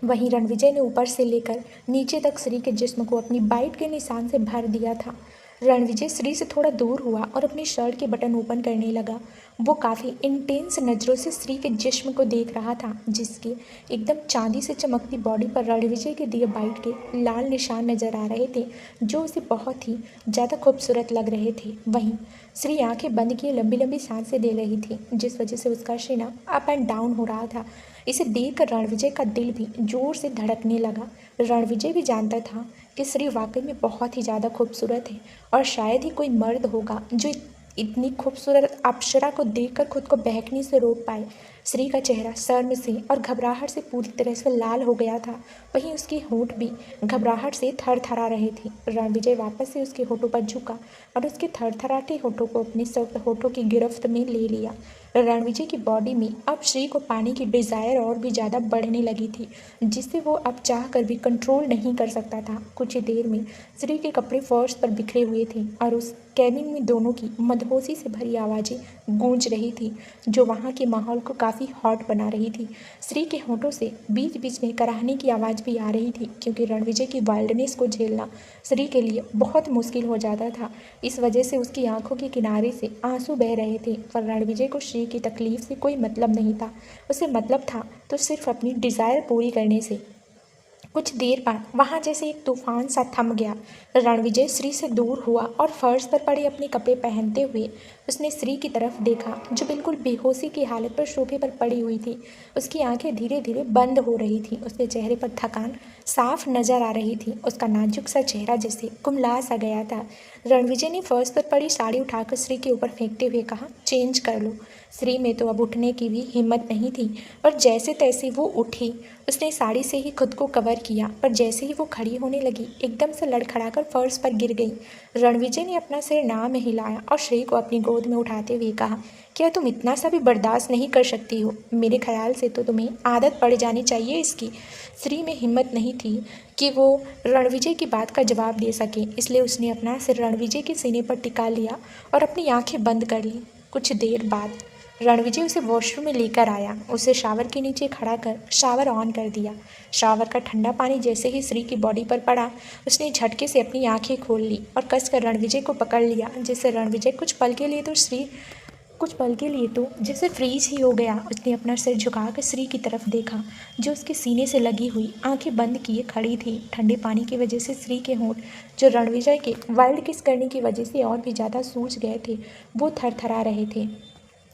वहीं रणविजय ने ऊपर से लेकर नीचे तक श्री के जिस्म को अपनी बाइट के निशान से भर दिया था। रणविजय श्री से थोड़ा दूर हुआ और अपनी शर्ट के बटन ओपन करने लगा। वो काफ़ी इंटेंस नज़रों से श्री के जिस्म को देख रहा था, जिसके एकदम चांदी से चमकती बॉडी पर रणविजय के दिए बाइट के लाल निशान नज़र आ रहे थे, जो उसे बहुत ही ज़्यादा खूबसूरत लग रहे थे। वहीं श्री आंखें बंद किए लंबी लंबी सांसें ले रही थी, जिस वजह से उसका सीना अप एंड डाउन हो रहा था। इसे देखकर रणविजय का दिल भी जोर से धड़कने लगा। रणविजय भी जानता था कि श्री वाकई में बहुत ही ज़्यादा खूबसूरत है और शायद ही कोई मर्द होगा जो इतनी खूबसूरत अप्सरा को देखकर खुद को बहकने से रोक पाए। श्री का चेहरा शर्म से और घबराहट से पूरी तरह से लाल हो गया था। वहीं उसके होंठ भी घबराहट से थरथरा रहे थे। रणविजय वापस से उसके होठों पर झुका और उसके थरथराते होठों को अपने सख्त होठों की गिरफ्त में ले लिया। रणविजय की बॉडी में अब श्री को पाने की डिज़ायर और भी ज़्यादा बढ़ने लगी थी, जिससे वो अब चाह कर भी कंट्रोल नहीं कर सकता था। कुछ ही देर में श्री के कपड़े फर्श पर बिखरे हुए थे और उस कैबिन में दोनों की मदहोशी से भरी आवाज़ें गूंज रही थी, जो वहाँ के माहौल को काफ़ी हॉट बना रही थी। श्री के होठों से बीच बीच में कराहने की आवाज़ भी आ रही थी, क्योंकि रणविजय की वाइल्डनेस को झेलना श्री के लिए बहुत मुश्किल हो जाता था। इस वजह से उसकी आंखों के किनारे से आंसू बह रहे थे। पर रणविजय को श्री की तकलीफ से कोई मतलब नहीं था। उसे मतलब था तो सिर्फ अपनी डिज़ायर पूरी करने से। कुछ देर बाद वहाँ जैसे एक तूफान सा थम गया। रणविजय श्री से दूर हुआ और फर्श पर पड़े अपने कपड़े पहनते हुए उसने श्री की तरफ देखा, जो बिल्कुल बेहोशी की हालत पर सोफे पर पड़ी हुई थी। उसकी आंखें धीरे धीरे बंद हो रही थी। उसके चेहरे पर थकान साफ नजर आ रही थी। उसका नाजुक सा चेहरा जैसे कुमला सा गया था। रणविजय ने फर्श पर पड़ी साड़ी उठाकर श्री के ऊपर फेंकते हुए कहा, चेंज कर लो। श्री में तो अब उठने की भी हिम्मत नहीं थी, पर जैसे तैसे वो उठी। उसने साड़ी से ही खुद को कवर किया, पर जैसे ही वो खड़ी होने लगी एकदम से लड़खड़ाकर फर्श पर गिर गई। रणविजय ने अपना सिर ना में हिलाया और श्री को अपनी गोद में उठाते हुए कहा, क्या तुम इतना सा भी बर्दाश्त नहीं कर सकती हो? मेरे ख्याल से तो तुम्हें आदत पड़ जानी चाहिए इसकी। श्री में हिम्मत नहीं थी कि वो रणविजय की बात का जवाब दे सके, इसलिए उसने अपना सिर रणविजय के सीने पर टिका लिया और अपनी आंखें बंद कर ली। कुछ देर बाद रणविजय उसे वॉशरूम में लेकर आया। उसे शावर के नीचे खड़ा कर शावर ऑन कर दिया। शावर का ठंडा पानी जैसे ही श्री की बॉडी पर पड़ा, उसने झटके से अपनी आंखें खोल ली और कसकर रणविजय को पकड़ लिया, जिससे रणविजय कुछ पल के लिए तो जैसे फ्रीज ही हो गया। उसने अपना सिर झुकाकर श्री की तरफ देखा, जो उसके सीने से लगी हुई आंखें बंद किए खड़ी थी। ठंडे पानी की वजह से श्री के होंठ, जो रणविजय के वाइल्ड किस करने की वजह से और भी ज़्यादा सूज गए थे, वो थरथरा रहे थे।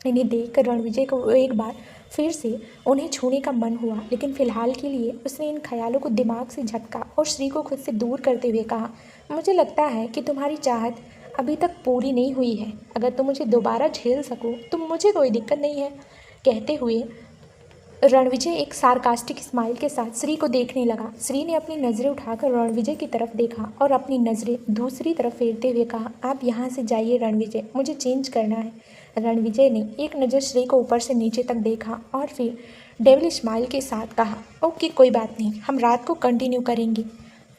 इन्हें देखकर रणविजय को एक बार फिर से उन्हें छूने का मन हुआ, लेकिन फिलहाल के लिए उसने इन ख्यालों को दिमाग से झटका और श्री को खुद से दूर करते हुए कहा, मुझे लगता है कि तुम्हारी चाहत अभी तक पूरी नहीं हुई है। अगर तुम मुझे दोबारा झेल सको तो मुझे कोई दिक्कत नहीं है। कहते हुए रणविजय एक सार्कास्टिक स्माइल के साथ श्री को देखने लगा। श्री ने अपनी नज़रें उठाकर रणविजय की तरफ देखा और अपनी नज़रें दूसरी तरफ फेरते हुए कहा, आप यहाँ से जाइए रणविजय, मुझे चेंज करना है। रणविजय ने एक नज़र श्री को ऊपर से नीचे तक देखा और फिर डेविल स्माइल के साथ कहा, ओके कोई बात नहीं, हम रात को कंटिन्यू करेंगे।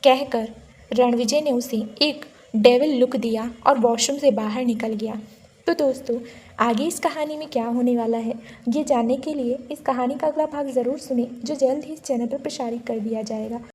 कहकर रणविजय ने उसे एक डेविल लुक दिया और वॉशरूम से बाहर निकल गया। तो दोस्तों, आगे इस कहानी में क्या होने वाला है, ये जानने के लिए इस कहानी का अगला भाग ज़रूर सुनें, जो जल्द ही इस चैनल पर प्रसारित कर दिया जाएगा।